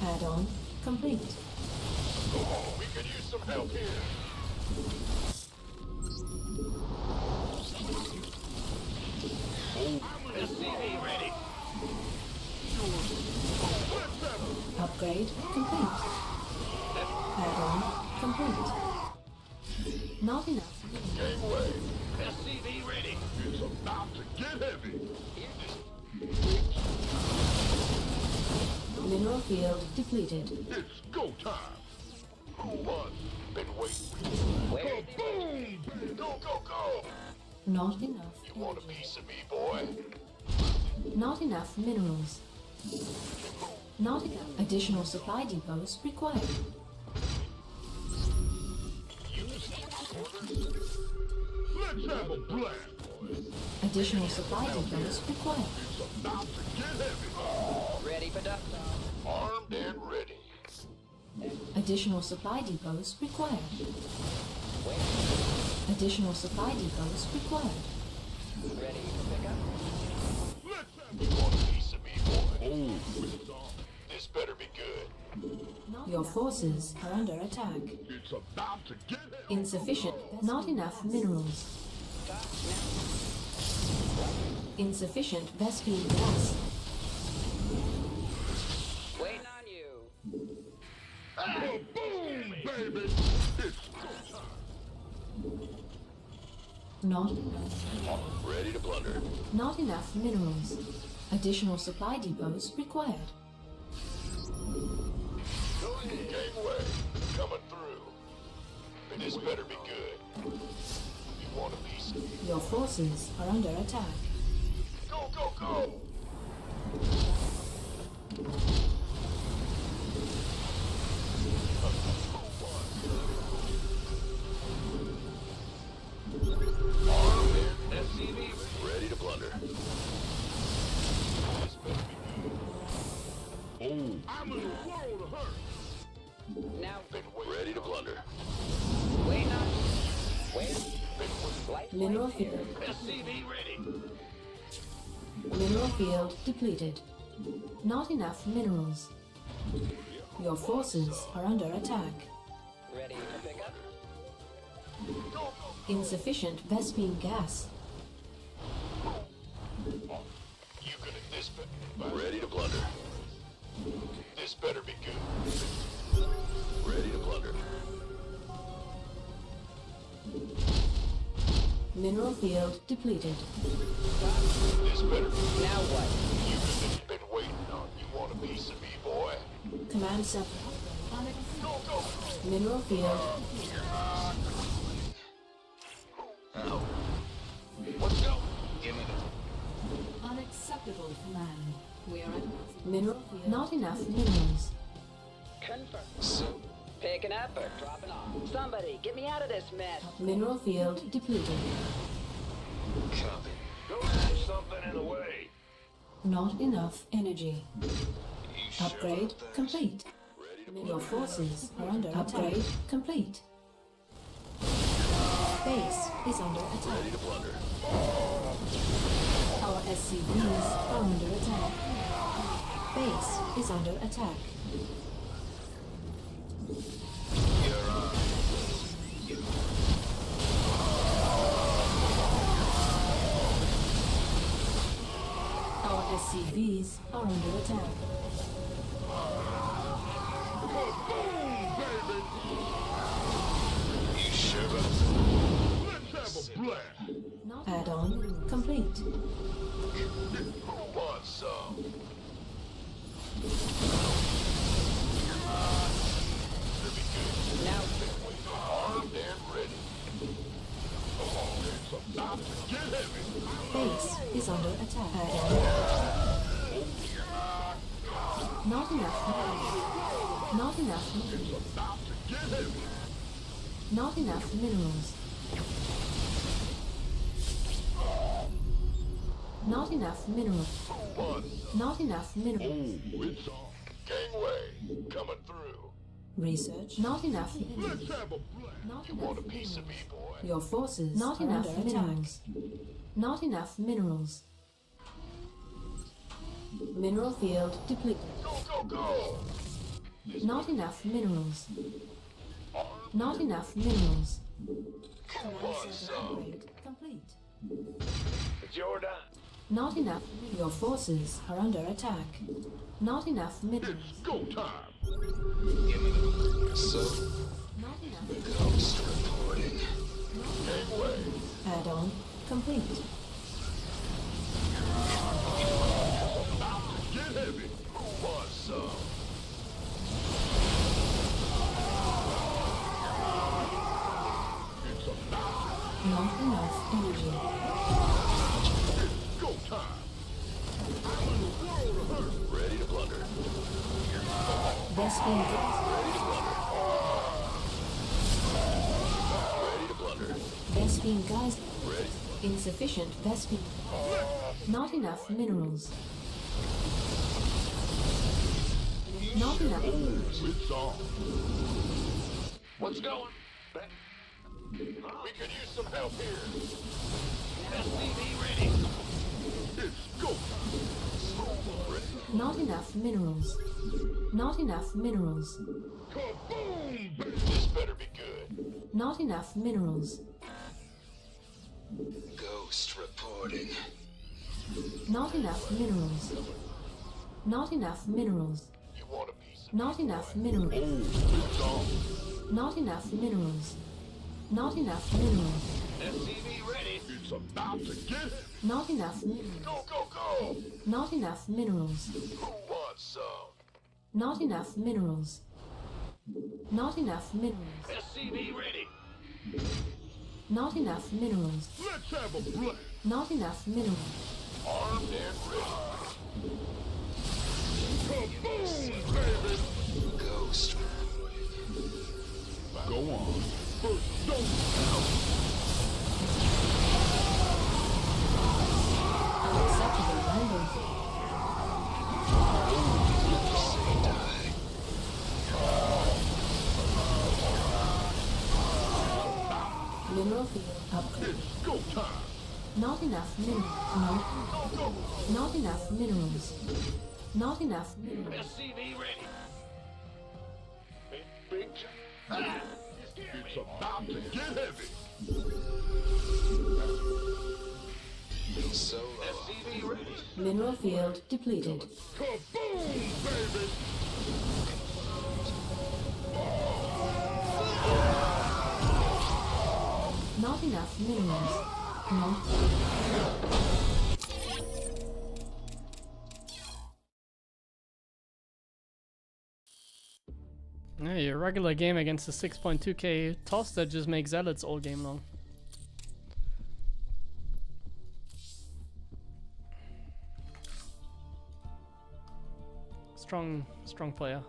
Add-on complete. We could use some help here. SCV ready! Upgrade complete. Add-on complete. Not enough. Gangway! SCV ready! It's about to get heavy! Mineral field depleted. It's go time! Who won? Been waiting. Where Boom! Go, go, go! Not enough. You want a piece of me, boy? Not enough minerals. Not enough additional supply depots required. Let's have a blast! Additional supply depots required. It's about to get heavy! ready for duck? Armed and ready. Additional supply depots required. Additional supply depots required. Ready to pick up? Let's have you want a piece of me, boy? Oh, this better be good. Your forces are under attack. It's about to get heavy. Insufficient. Not enough minerals. Insufficient Vespine gas. Waiting on you. Boom, baby! It's go Not time. Ready to blunder. Not enough minerals. Additional supply depots required. Gangway, coming through. This better be good. You want a piece? Your forces are under attack. Go, go, go! SCV ready to blunder. This better be good. Oh, I'm in a world of hurt. Now, Ready to blunder. waiting on. Wait. Light. Mineral field. SCV ready. Mineral field depleted. Not enough minerals. Your forces are under attack. Ready to pick up? Insufficient Vespine gas. You gonna this ready to blunder. This better be good. Ready to blunder. Mineral field depleted. This better be Now what? you've been waiting on. You want a piece of me, boy? Command center. Go, go! Mineral field. Let's go! Unacceptable command. We are at mineral field. Not enough minerals. Confirm. Picking up or dropping off? Somebody, get me out of this mess. Mineral field depleted. Copy. Don't have something in the way. Not enough energy. You sure Upgrade about that? complete. Ready to Your forces are under attack. Upgrade complete. Base is under attack. ready to blunder. Our SCVs are under attack. Base is under attack. Our SCVs are under attack. You sure about that? Let's have a blast. Add-on complete. Who wants some? Should be good. Now, Armed and ready. It's about to get heavy. Base is under attack. Add-on. Not enough minerals. Not enough minerals. About to get heavy. Not enough minerals. Not enough minerals. Not enough minerals. It's on. Gangway, coming through. Research. Not enough minerals. Let's have a blast. Not You enough want a piece of me, minerals. boy? Your forces. Not enough minerals. Not enough minerals. Mineral field depleted. Go, go, go! Not enough minerals. Not enough minerals. Come on, son. Upgrade complete. It's your time. Not enough. Your forces are under attack. Not enough minerals. It's go time. So, Not enough. ghost reporting. Gangway. Add-on complete. About to get heavy. Who wants some? It's about Not enough energy. go time. Ready to plunder. Bespin gas. Ready to plunder. Ready to plunder. Bespin gas. Ready. Insufficient Bespin. Not enough minerals. Not enough. It's on. What's going? We could use some help here. SCV ready. It's go time. Not enough minerals. Not enough minerals. Kaboom! This better be good. Not enough minerals. Ghost reporting. Not enough minerals. Not enough minerals. You want a piece of Not enough minerals. it's on. Not enough minerals. Not enough minerals. SCV ready. It's about to get it. Not enough minerals. Go, go, go! Not enough minerals. Who wants some? Not enough minerals. Not enough minerals. SCV ready. Not enough minerals. Let's have a blast. Not enough minerals. Armed and ready. Kaboom, baby! Ghost reporting. Go on. First, don't Unacceptable landing. Say die. Mineral field upgrade. It's go time. Not enough minerals. Not enough minerals. Not enough minerals. SCV ready. Big time. It's about to get heavy. Solo. SCV ready. Mineral field depleted. Kaboom, baby! Not enough minerals. Not. Yeah, your regular game against a 6.2k toss that just makes zealots all game long. Strong player.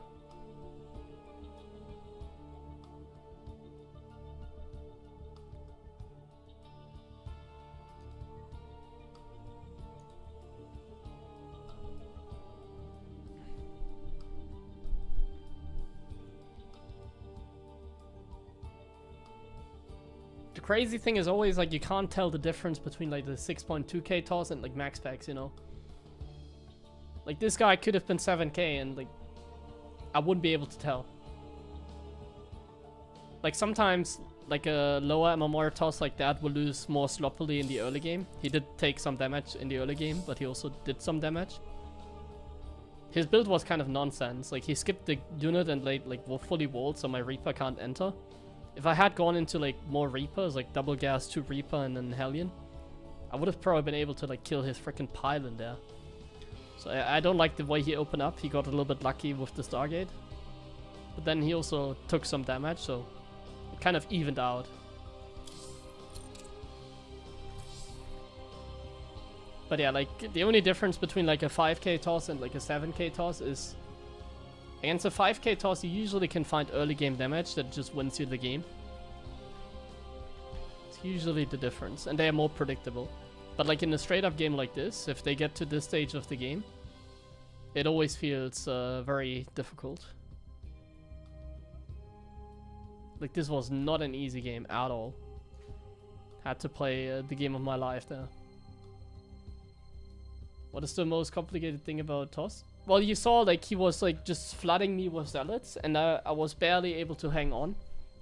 The crazy thing is always like you can't tell the difference between like the 6.2k toss and like max packs, you know? Like this guy could have been 7k and like I wouldn't be able to tell. Like sometimes like a lower MMR toss like that will lose more sloppily in the early game. He did take some damage in the early game, but he also did some damage. His build was kind of nonsense. Like he skipped the unit and like fully walled, so my Reaper can't enter. If I had gone into like more Reapers, like double gas, 2 Reaper and then Hellion, I would have probably been able to like kill his freaking pile in there. So I don't like the way he opened up. He got a little bit lucky with the Stargate. But then he also took some damage, so it kind of evened out. But yeah, like the only difference between like a 5k toss and like a 7k toss is Against a 5k toss, you usually can find early game damage that just wins you the game. It's usually the difference, and they are more predictable. But like in a straight up game like this, if they get to this stage of the game, it always feels very difficult. Like this was not an easy game at all. Had to play the game of my life there. What is the most complicated thing about toss? Well, you saw like he was like just flooding me with zealots, and I was barely able to hang on.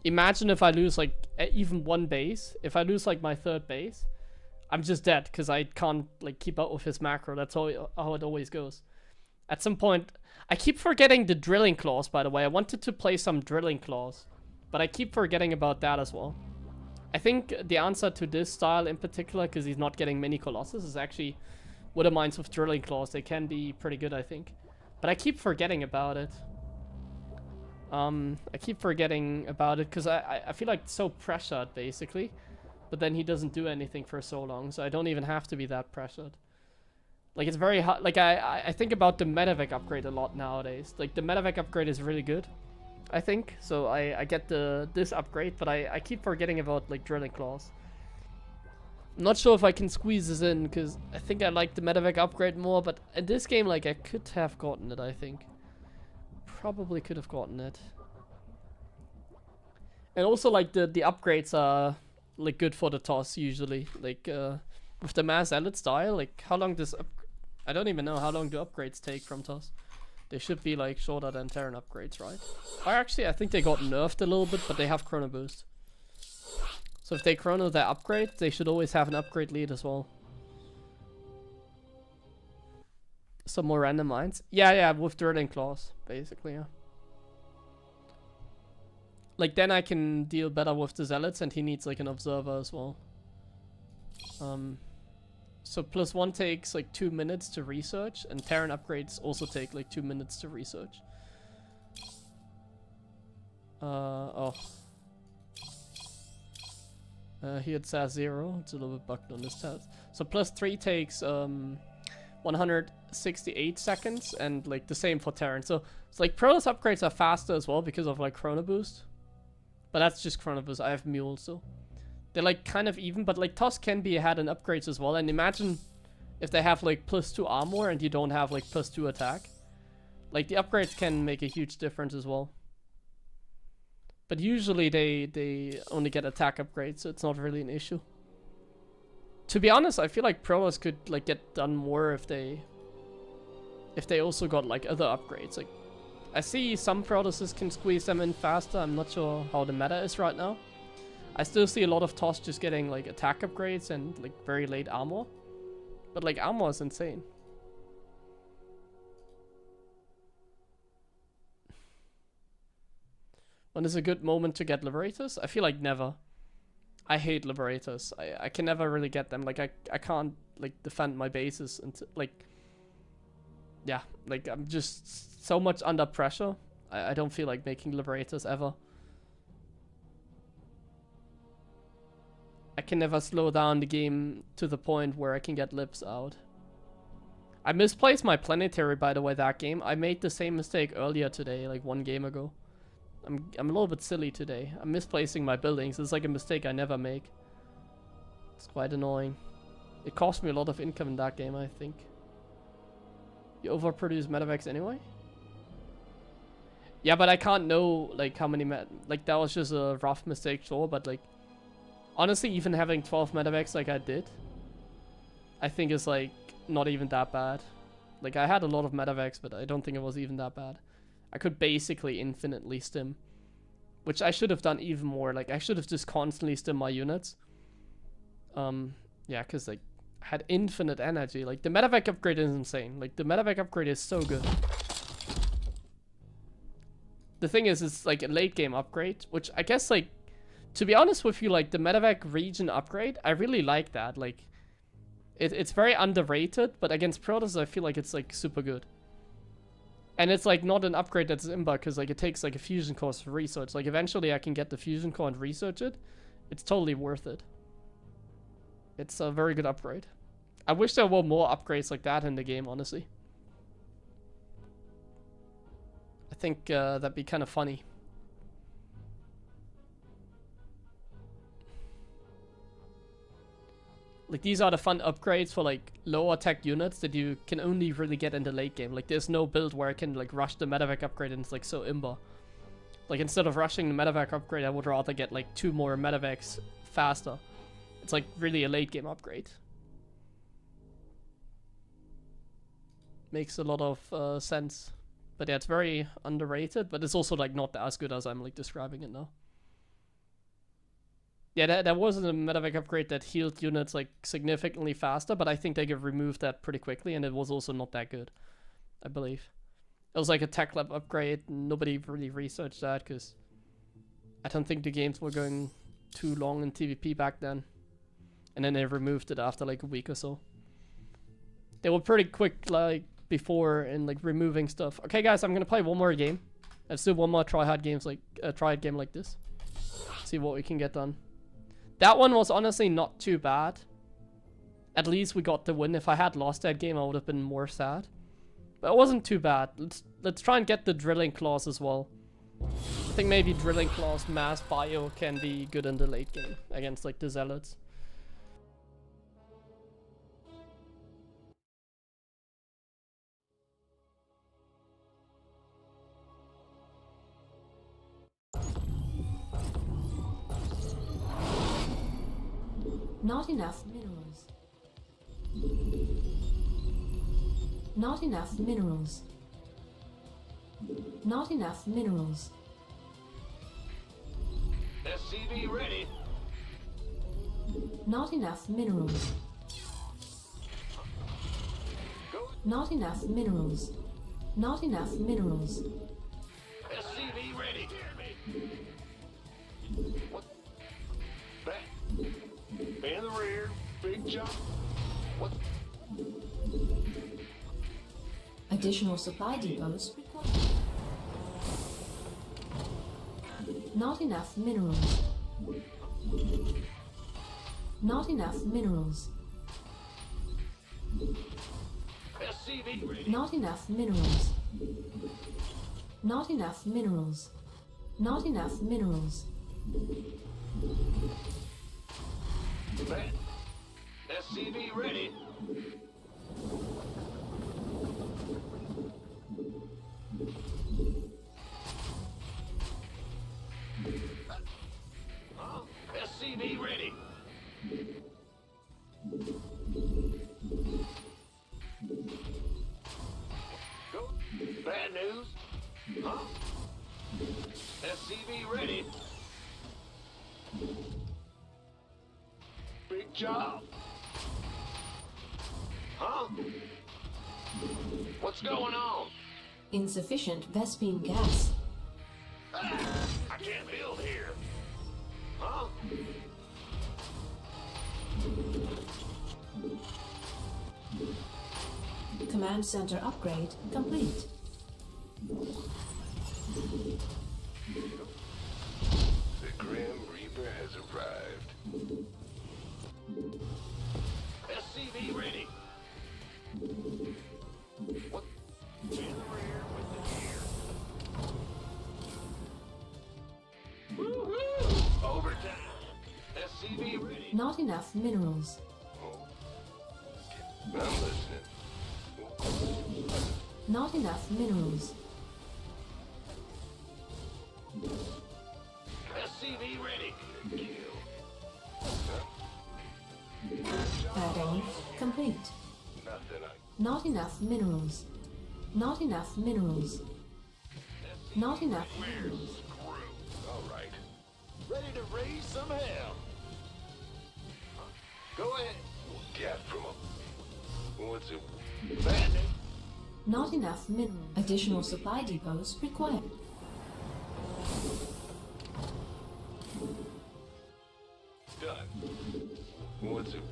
Imagine if I lose like even one base. If I lose like my third base, I'm just dead because I can't like keep up with his macro. That's how it always goes. At some point, I keep forgetting the drilling claws, by the way. I wanted to play some drilling claws, but I keep forgetting about that as well. I think the answer to this style in particular, because he's not getting many Colossus, is actually Wither Mines with drilling claws. They can be pretty good, I think. But I keep forgetting about it. I keep forgetting about it because I feel like it's so pressured, basically. But then he doesn't do anything for so long, so I don't even have to be that pressured. Like, it's very hard. Like, I think about the Medevac upgrade a lot nowadays. Like, the Medevac upgrade is really good, I think. So I get this upgrade, but I keep forgetting about, like, drilling claws. I'm not sure if I can squeeze this in, because I think I like the Medevac upgrade more, but in this game, like, I could have gotten it, I think. Probably could have gotten it. And also, like, the upgrades are, like, good for the toss, usually. Like, with the mass zealot style, like, how long does... I don't even know how long do upgrades take from toss. They should be, like, shorter than Terran upgrades, right? Or actually, I think they got nerfed a little bit, but they have chrono boost. So if they chrono their upgrade, they should always have an upgrade lead as well. Some more random mines. Yeah, with drilling claws, basically, yeah. Like, then I can deal better with the zealots, and he needs, like, an observer as well. So +1 takes, like, 2 minutes to research, and Terran upgrades also take, like, 2 minutes to research. Here it says 0. It's a little bit bugged on this test. So +3 takes 168 seconds, and like the same for Terran. So it's like Protoss upgrades are faster as well because of like chrono boost. But that's just chrono boost. I have Mule, so they're like kind of even. But like Toss can be ahead in upgrades as well. And imagine if they have like +2 armor and you don't have like +2 attack. Like the upgrades can make a huge difference as well. But usually they only get attack upgrades, so it's not really an issue. To be honest, I feel like Protoss could like get done more if they also got like other upgrades. Like I see some Protosses can squeeze them in faster. I'm not sure how the meta is right now. I still see a lot of Toss just getting like attack upgrades and like very late armor. But like armor is insane. When is a good moment to get Liberators? I feel like never. I hate Liberators. I can never really get them. Like I can't like defend my bases until like, yeah, like I'm just so much under pressure. I don't feel like making Liberators ever. I can never slow down the game to the point where I can get Libs out. I misplaced my planetary, by the way, that game. I made the same mistake earlier today, like 1 game ago. I'm a little bit silly today. I'm misplacing my buildings. It's like a mistake I never make. It's quite annoying. It cost me a lot of income in that game, I think. You overproduce medevacs anyway? Yeah, but I can't know like how many like that was just a rough mistake, sure, but like honestly, even having 12 medevacs like I did, I think is like not even that bad. Like I had a lot of medevacs, but I don't think it was even that bad. I could basically infinitely stim, which I should have done even more. Like I should have just constantly stim my units. Yeah, because like I had infinite energy. Like the medevac upgrade is insane. Like the medevac upgrade is so good. The thing is, it's like a late game upgrade, which I guess like, to be honest with you, like the medevac region upgrade, I really like that. Like it's very underrated, but against Protoss, I feel like it's like super good. And it's like not an upgrade that's imba, because like it takes like a fusion core for research. Like eventually I can get the fusion core and research it. It's totally worth it. It's a very good upgrade. I wish there were more upgrades like that in the game, honestly. I think that'd be kind of funny. Like, these are the fun upgrades for like low attack units that you can only really get in the late game. Like, there's no build where I can like rush the medevac upgrade and it's like so imba. Like, instead of rushing the medevac upgrade, I would rather get like 2 more medevacs faster. It's like really a late game upgrade. Makes a lot of sense. But yeah, it's very underrated, but it's also like not as good as I'm like describing it now. Yeah, there wasn't a medevac upgrade that healed units like significantly faster, but I think they could remove that pretty quickly, and it was also not that good, I believe. It was like a tech lab upgrade, and nobody really researched that, because I don't think the games were going too long in TvP back then. And then they removed it after like a week or so. They were pretty quick, like, before in like removing stuff. Okay guys, I'm gonna play one more game. Let's do one more tryhard game like this. See what we can get done. That one was honestly not too bad. At least we got the win. If I had lost that game, I would have been more sad. But it wasn't too bad. Let's try and get the drilling claws as well. I think maybe drilling claws mass bio can be good in the late game against like the zealots. Not enough minerals. Not enough minerals. Not enough minerals. SCV ready. Not enough minerals. Not enough minerals. Not enough minerals. SCV ready. What? Back. In the rear. Big jump. What? Additional supply depots required. Not enough minerals. Not enough minerals. SCV ready. Not enough minerals. Not enough minerals. Not enough minerals. Back. SCV ready. SCV ready. Go. Bad news. Huh? SCV ready. Big job. Huh? What's going on? Insufficient Vespine gas. Ah, I can't build here. Huh? Command center upgrade complete. The Grim Reaper has arrived. SCV ready. What? In the rear with the gear. Woohoo! Overtime. SCV ready. Not enough minerals. Oh. I'm listening. Not enough minerals. SCV ready. Add-on complete. Nothing I... Not enough minerals. Not enough minerals. Not enough minerals. Screw. All right. Ready to raise some hell. Go ahead. Get from a... What's it? Bad news. Not enough minerals. Additional supply depots required. Done. What's it?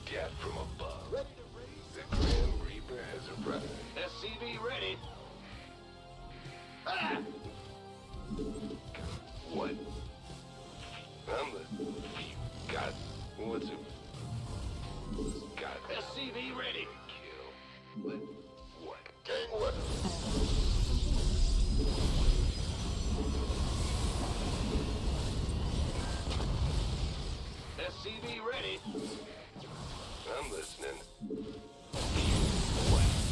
Get from above. Ready to raise. The Grim Reaper has arrived. SCV ready. Ah! What? I'm the... Got... What's it? Got... SCV ready. Kill. What? Gang what? SCV ready. I'm listening.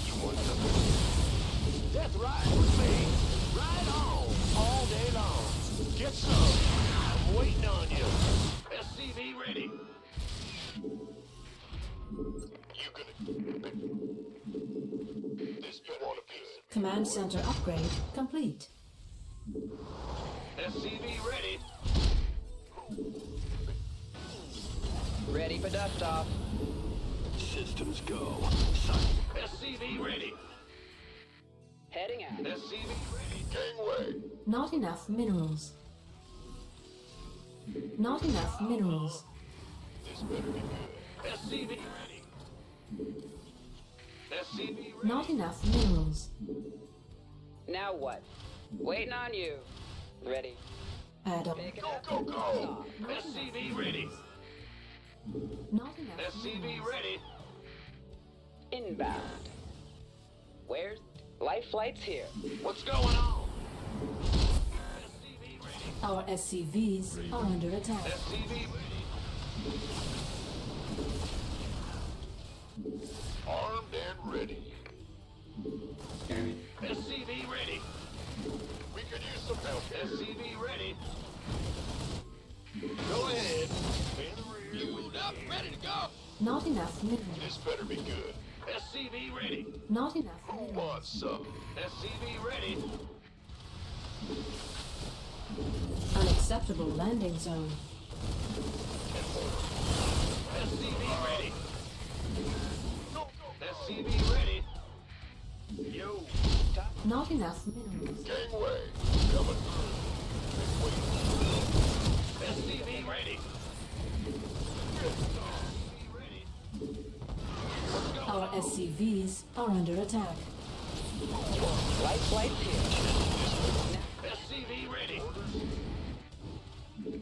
You want something? That's right with me. Right on. All day long. Get some. I'm waiting on you. SCV ready. You gonna... This better want a piece. Command center upgrade complete. SCV ready. Ready for dust off. Systems go. SCV ready. Heading out. SCV ready. Gangway. Not enough minerals. Not enough minerals. This better be good. SCV ready. SCV ready. Not enough minerals. Now what? Waiting on you. Ready. Add-on. Picking Go, up. go, go. Not SCV ready. Not enough SCV minerals. ready. Inbound. Where's life flight's here? What's going on? SCV ready. Our SCVs are under attack. SCV ready. Armed and ready. Scanning. SCV ready. We could use some help. SCV ready. Go ahead. In the rear. Fueled up, ready to go. Not enough minerals. This better be good. SCV ready. Not enough Who minerals. wants some? SCV ready. Unacceptable landing zone. SCV ready. Go, go. SCV ready. Yo. Not enough minerals. Gangway. Coming through. SCV ready. SCV ready. Our SCVs are under attack. Life flight's here. SCV ready.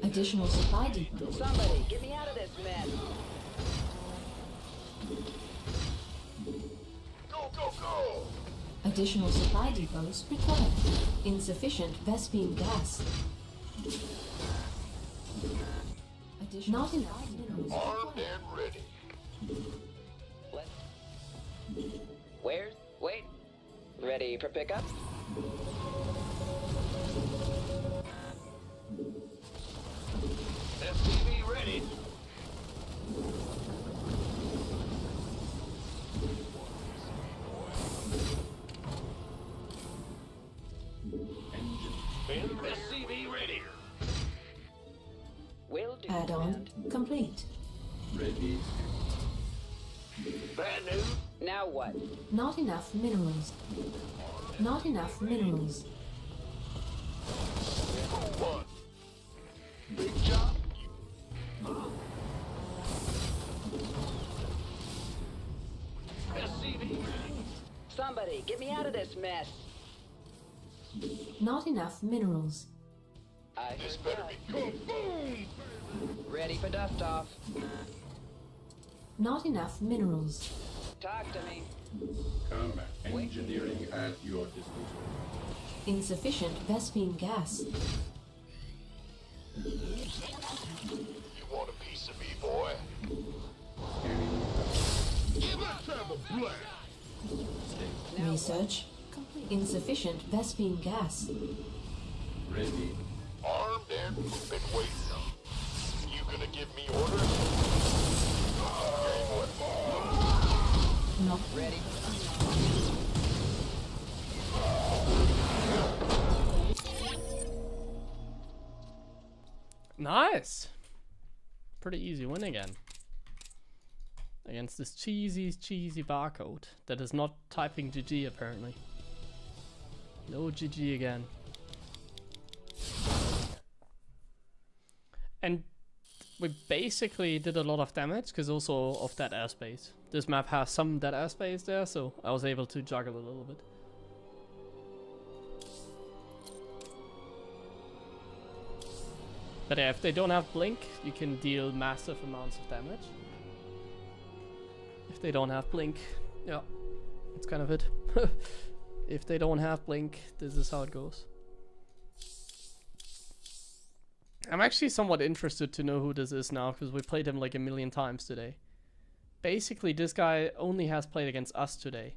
Additional supply depot. Somebody, get me out of this mess. Go, go, go. Additional supply depots required. Insufficient Vespine gas. Not enough minerals Armed required. and ready. Let's... Where's... Wait. Ready for pickup? SCV ready. SCV ready. Will do. Add-on command. complete. Ready. Bad news. Now what? Not enough minerals. Not enough minerals. Who won? Big job. SCV ready. Somebody, get me out of this mess. Not enough minerals. I This heard better that. be good. Boom. Ready for dust off. Not enough minerals. Talk to me. Combat engineering at your disposal. Insufficient Vespine gas. You want a piece of me, boy? Scanning. Give up. Have a blast. Research complete. Insufficient Vespine gas. Ready. Armed and been waiting. You gonna give me orders? Not Ready? Nice. Pretty easy win again. Against this cheesy barcode that is not typing GG apparently. No GG again. And we basically did a lot of damage because also of that airspace. This map has some dead airspace there, so I was able to juggle a little bit. But yeah, if they don't have blink, you can deal massive amounts of damage. If they don't have blink, yeah, that's kind of it. If they don't have blink, this is how it goes. I'm actually somewhat interested to know who this is now, because we played him like a million times today. Basically, this guy only has played against us today.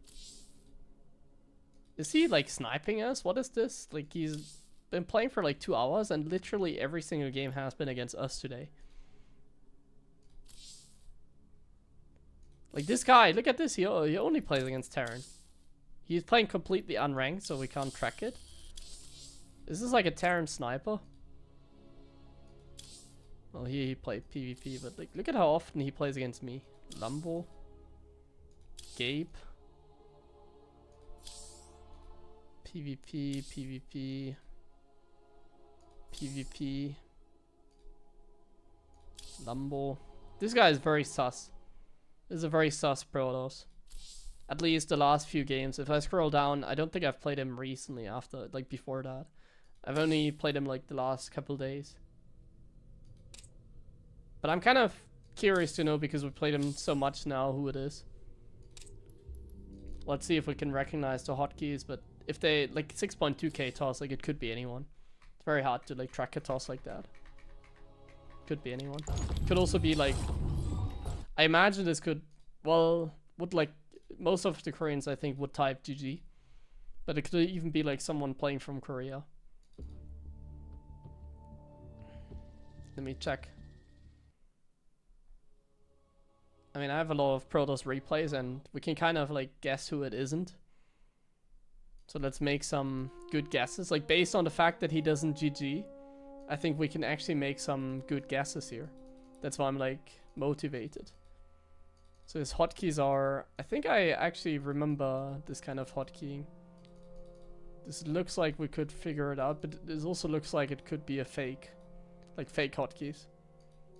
Is he like sniping us? What is this? Like, he's been playing for like 2 hours and literally every single game has been against us today. Like, this guy, look at this, he only plays against Terran. He's playing completely unranked, so we can't track it. Is this like a Terran sniper? Well, he played PvP, but like, look at how often he plays against me. Lambo. Gabe. PvP, PvP. PvP. Lambo. This guy is very sus. This is a very sus Protoss. At least the last few games. If I scroll down, I don't think I've played him recently after, like before that. I've only played him like the last couple days. But I'm kind of curious to know, because we played him so much now, who it is. Let's see if we can recognize the hotkeys, but if they, like 6.2k toss, like it could be anyone. It's very hard to like track a toss like that. Could be anyone. Could also be like, I imagine this could, well, would like, most of the Koreans I think would type GG. But it could even be like someone playing from Korea. Let me check. I mean, I have a lot of Protoss replays and we can kind of like guess who it isn't. So let's make some good guesses. Like, based on the fact that he doesn't GG, I think we can actually make some good guesses here. That's why I'm like motivated. So his hotkeys are, I think I actually remember this kind of hotkeying. This looks like we could figure it out, but this also looks like it could be a fake. Like fake hotkeys.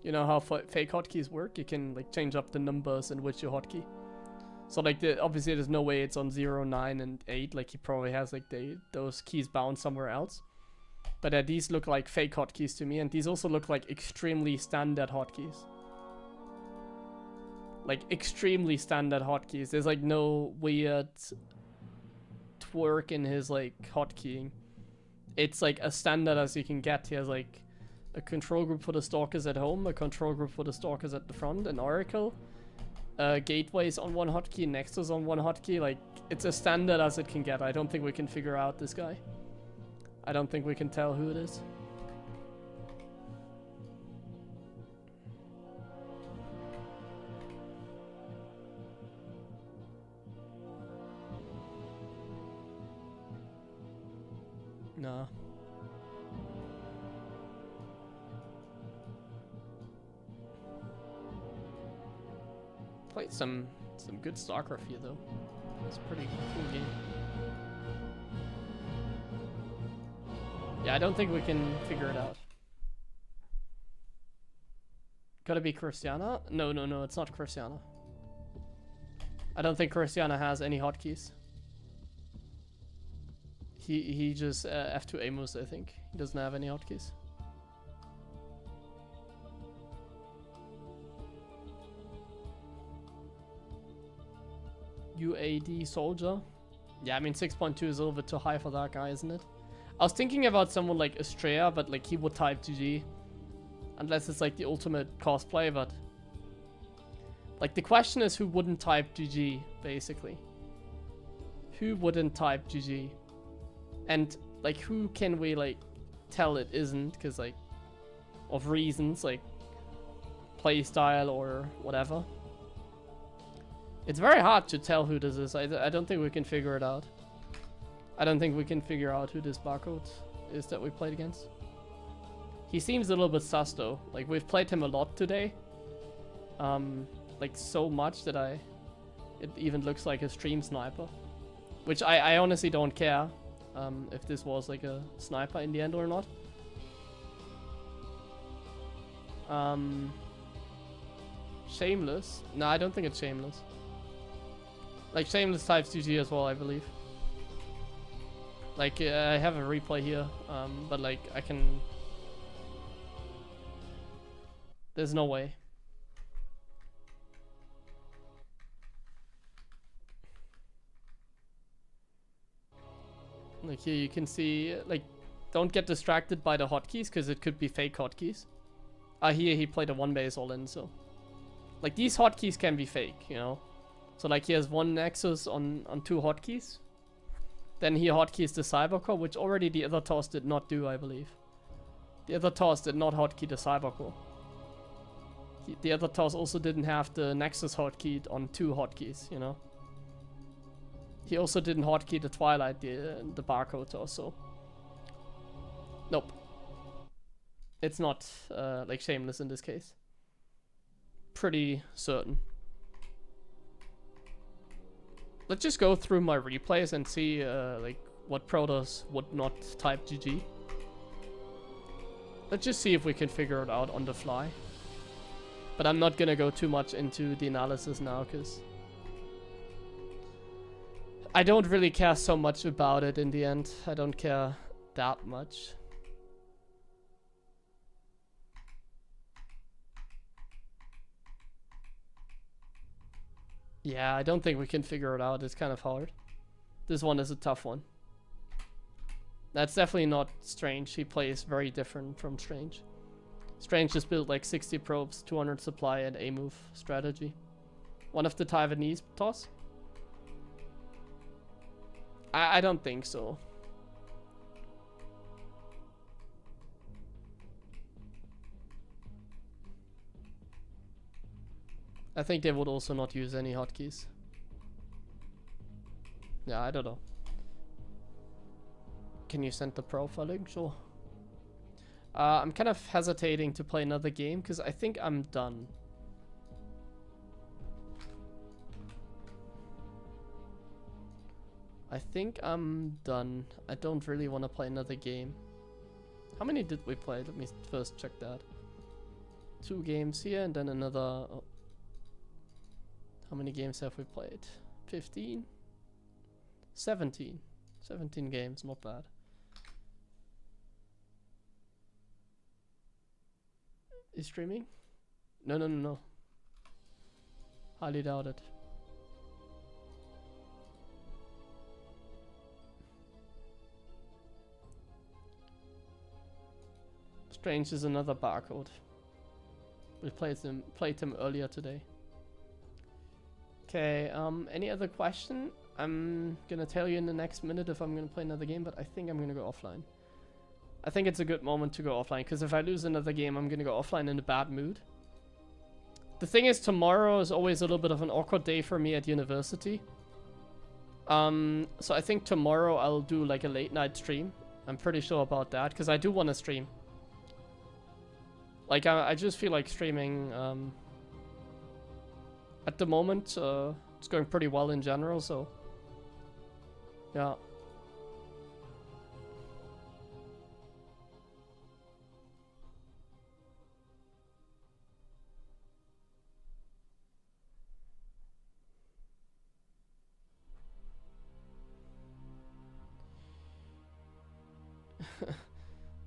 You know how fake hotkeys work? You can like change up the numbers in which you hotkey. So like, obviously there's no way it's on 0, 9 and 8. Like, he probably has like those keys bound somewhere else. But these look like fake hotkeys to me, and these also look like extremely standard hotkeys. Like extremely standard hotkeys. There's like no weird twerk in his like hotkeying. It's like as standard as you can get. He has like a control group for the stalkers at home, a control group for the stalkers at the front, an oracle, gateways on one hotkey, nexus on one hotkey. Like, it's as standard as it can get. I don't think we can figure out this guy. I don't think we can tell who it is. No. Played some good StarCraft here though. It's a pretty cool game. Yeah, I don't think we can figure it out. Gotta be Christiana? No, it's not Christiana. I don't think Christiana has any hotkeys. He just F2 Amos, I think. He doesn't have any hotkeys. UAD soldier. Yeah, I mean 6.2 is a little bit too high for that guy, isn't it? I was thinking about someone like Estrella, but like he would type GG. Unless it's like the ultimate cosplay, but like the question is who wouldn't type GG, basically. Who wouldn't type GG? And like who can we like tell it isn't, because like of reasons like playstyle or whatever. It's very hard to tell who this is. I don't think we can figure it out. I don't think we can figure out who this barcode is that we played against. He seems a little bit sus though. Like, we've played him a lot today. Like so much that it even looks like a stream sniper. Which I honestly don't care if this was like a sniper in the end or not. Shameless? No, I don't think it's Shameless. Like, Shameless types GG as well, I believe. Like, I have a replay here, but like, I can... There's no way. Like, here you can see, like, Don't get distracted by the hotkeys, because it could be fake hotkeys. Here he played a 1-base all-in, so... Like, these hotkeys can be fake, you know? So, like, he has 1 Nexus on 2 hotkeys. Then he hotkeys the Cybercore, which already the other toss did not do, I believe. The other toss did not hotkey the Cybercore. The other toss also didn't have the Nexus hotkeyed on 2 hotkeys, you know? He also didn't hotkey the Twilight, the barcode toss, so... Nope. It's not, like, shameless in this case. Pretty certain. Let's just go through my replays and see, like, what Protoss would not type GG. Let's just see if we can figure it out on the fly. But I'm not gonna go too much into the analysis now, because... I don't really care so much about it in the end. I don't care that much. Yeah, I don't think we can figure it out. It's kind of hard. This one is a tough one. That's definitely not Strange. He plays very different from Strange. Strange just built like 60 probes, 200 supply, and a move strategy. One of the Taiwanese toss? I don't think so. I think they would also not use any hotkeys. Yeah, I don't know. Can you send the profile link? Sure. I'm kind of hesitating to play another game because I think I'm done. I think I'm done. I don't really want to play another game. How many did we play? Let me first check that. 2 games here and then another... Oh. How many games have we played? 15? 17. 17 games, not bad. Is streaming? No. Highly doubt it. Strange is another barcode. We played him earlier today. Okay, any other question? I'm gonna tell you in the next minute if I'm gonna play another game, but I think I'm gonna go offline. I think it's a good moment to go offline, because if I lose another game, I'm gonna go offline in a bad mood. The thing is, tomorrow is always a little bit of an awkward day for me at university. So I think tomorrow I'll do like a late night stream. I'm pretty sure about that, because I do want to stream. Like, I just feel like streaming, at the moment, it's going pretty well in general, so... Yeah.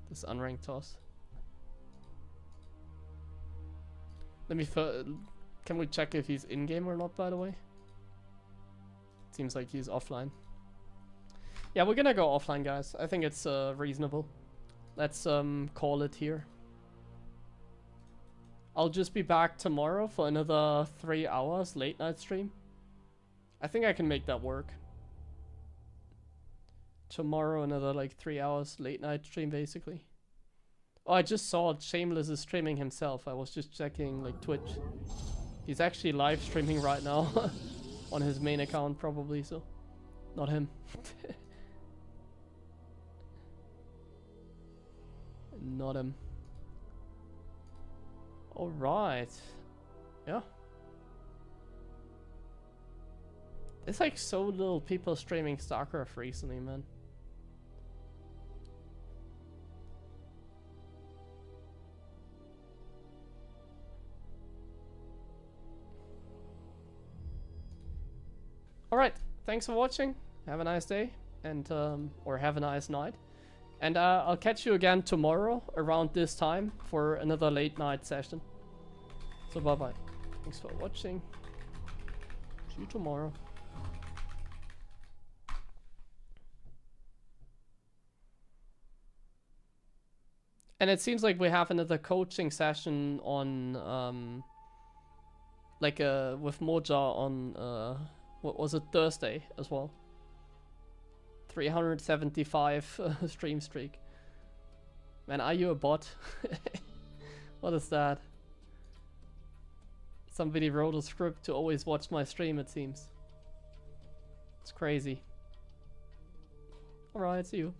This unranked toss. Let me... Can we check if he's in-game or not, by the way? Seems like he's offline. Yeah, we're gonna go offline, guys. I think it's reasonable. Let's call it here. I'll just be back tomorrow for another 3 hours late night stream. I think I can make that work. Tomorrow another like 3 hours late night stream, basically. Oh, I just saw Shameless is streaming himself. I was just checking like Twitch. He's actually live streaming right now on his main account probably, so not him. Not him. All right. Yeah. There's like so little people streaming StarCraft recently, man. Alright, thanks for watching. Have a nice day, and or have a nice night. And I'll catch you again tomorrow around this time for another late night session. So bye bye. Thanks for watching. See you tomorrow. And it seems like we have another coaching session on like with Moja on what was it, Thursday as well. 375 stream streak. Man, are you a bot? What is that? Somebody wrote a script to always watch my stream, it seems. It's crazy. Alright, see you.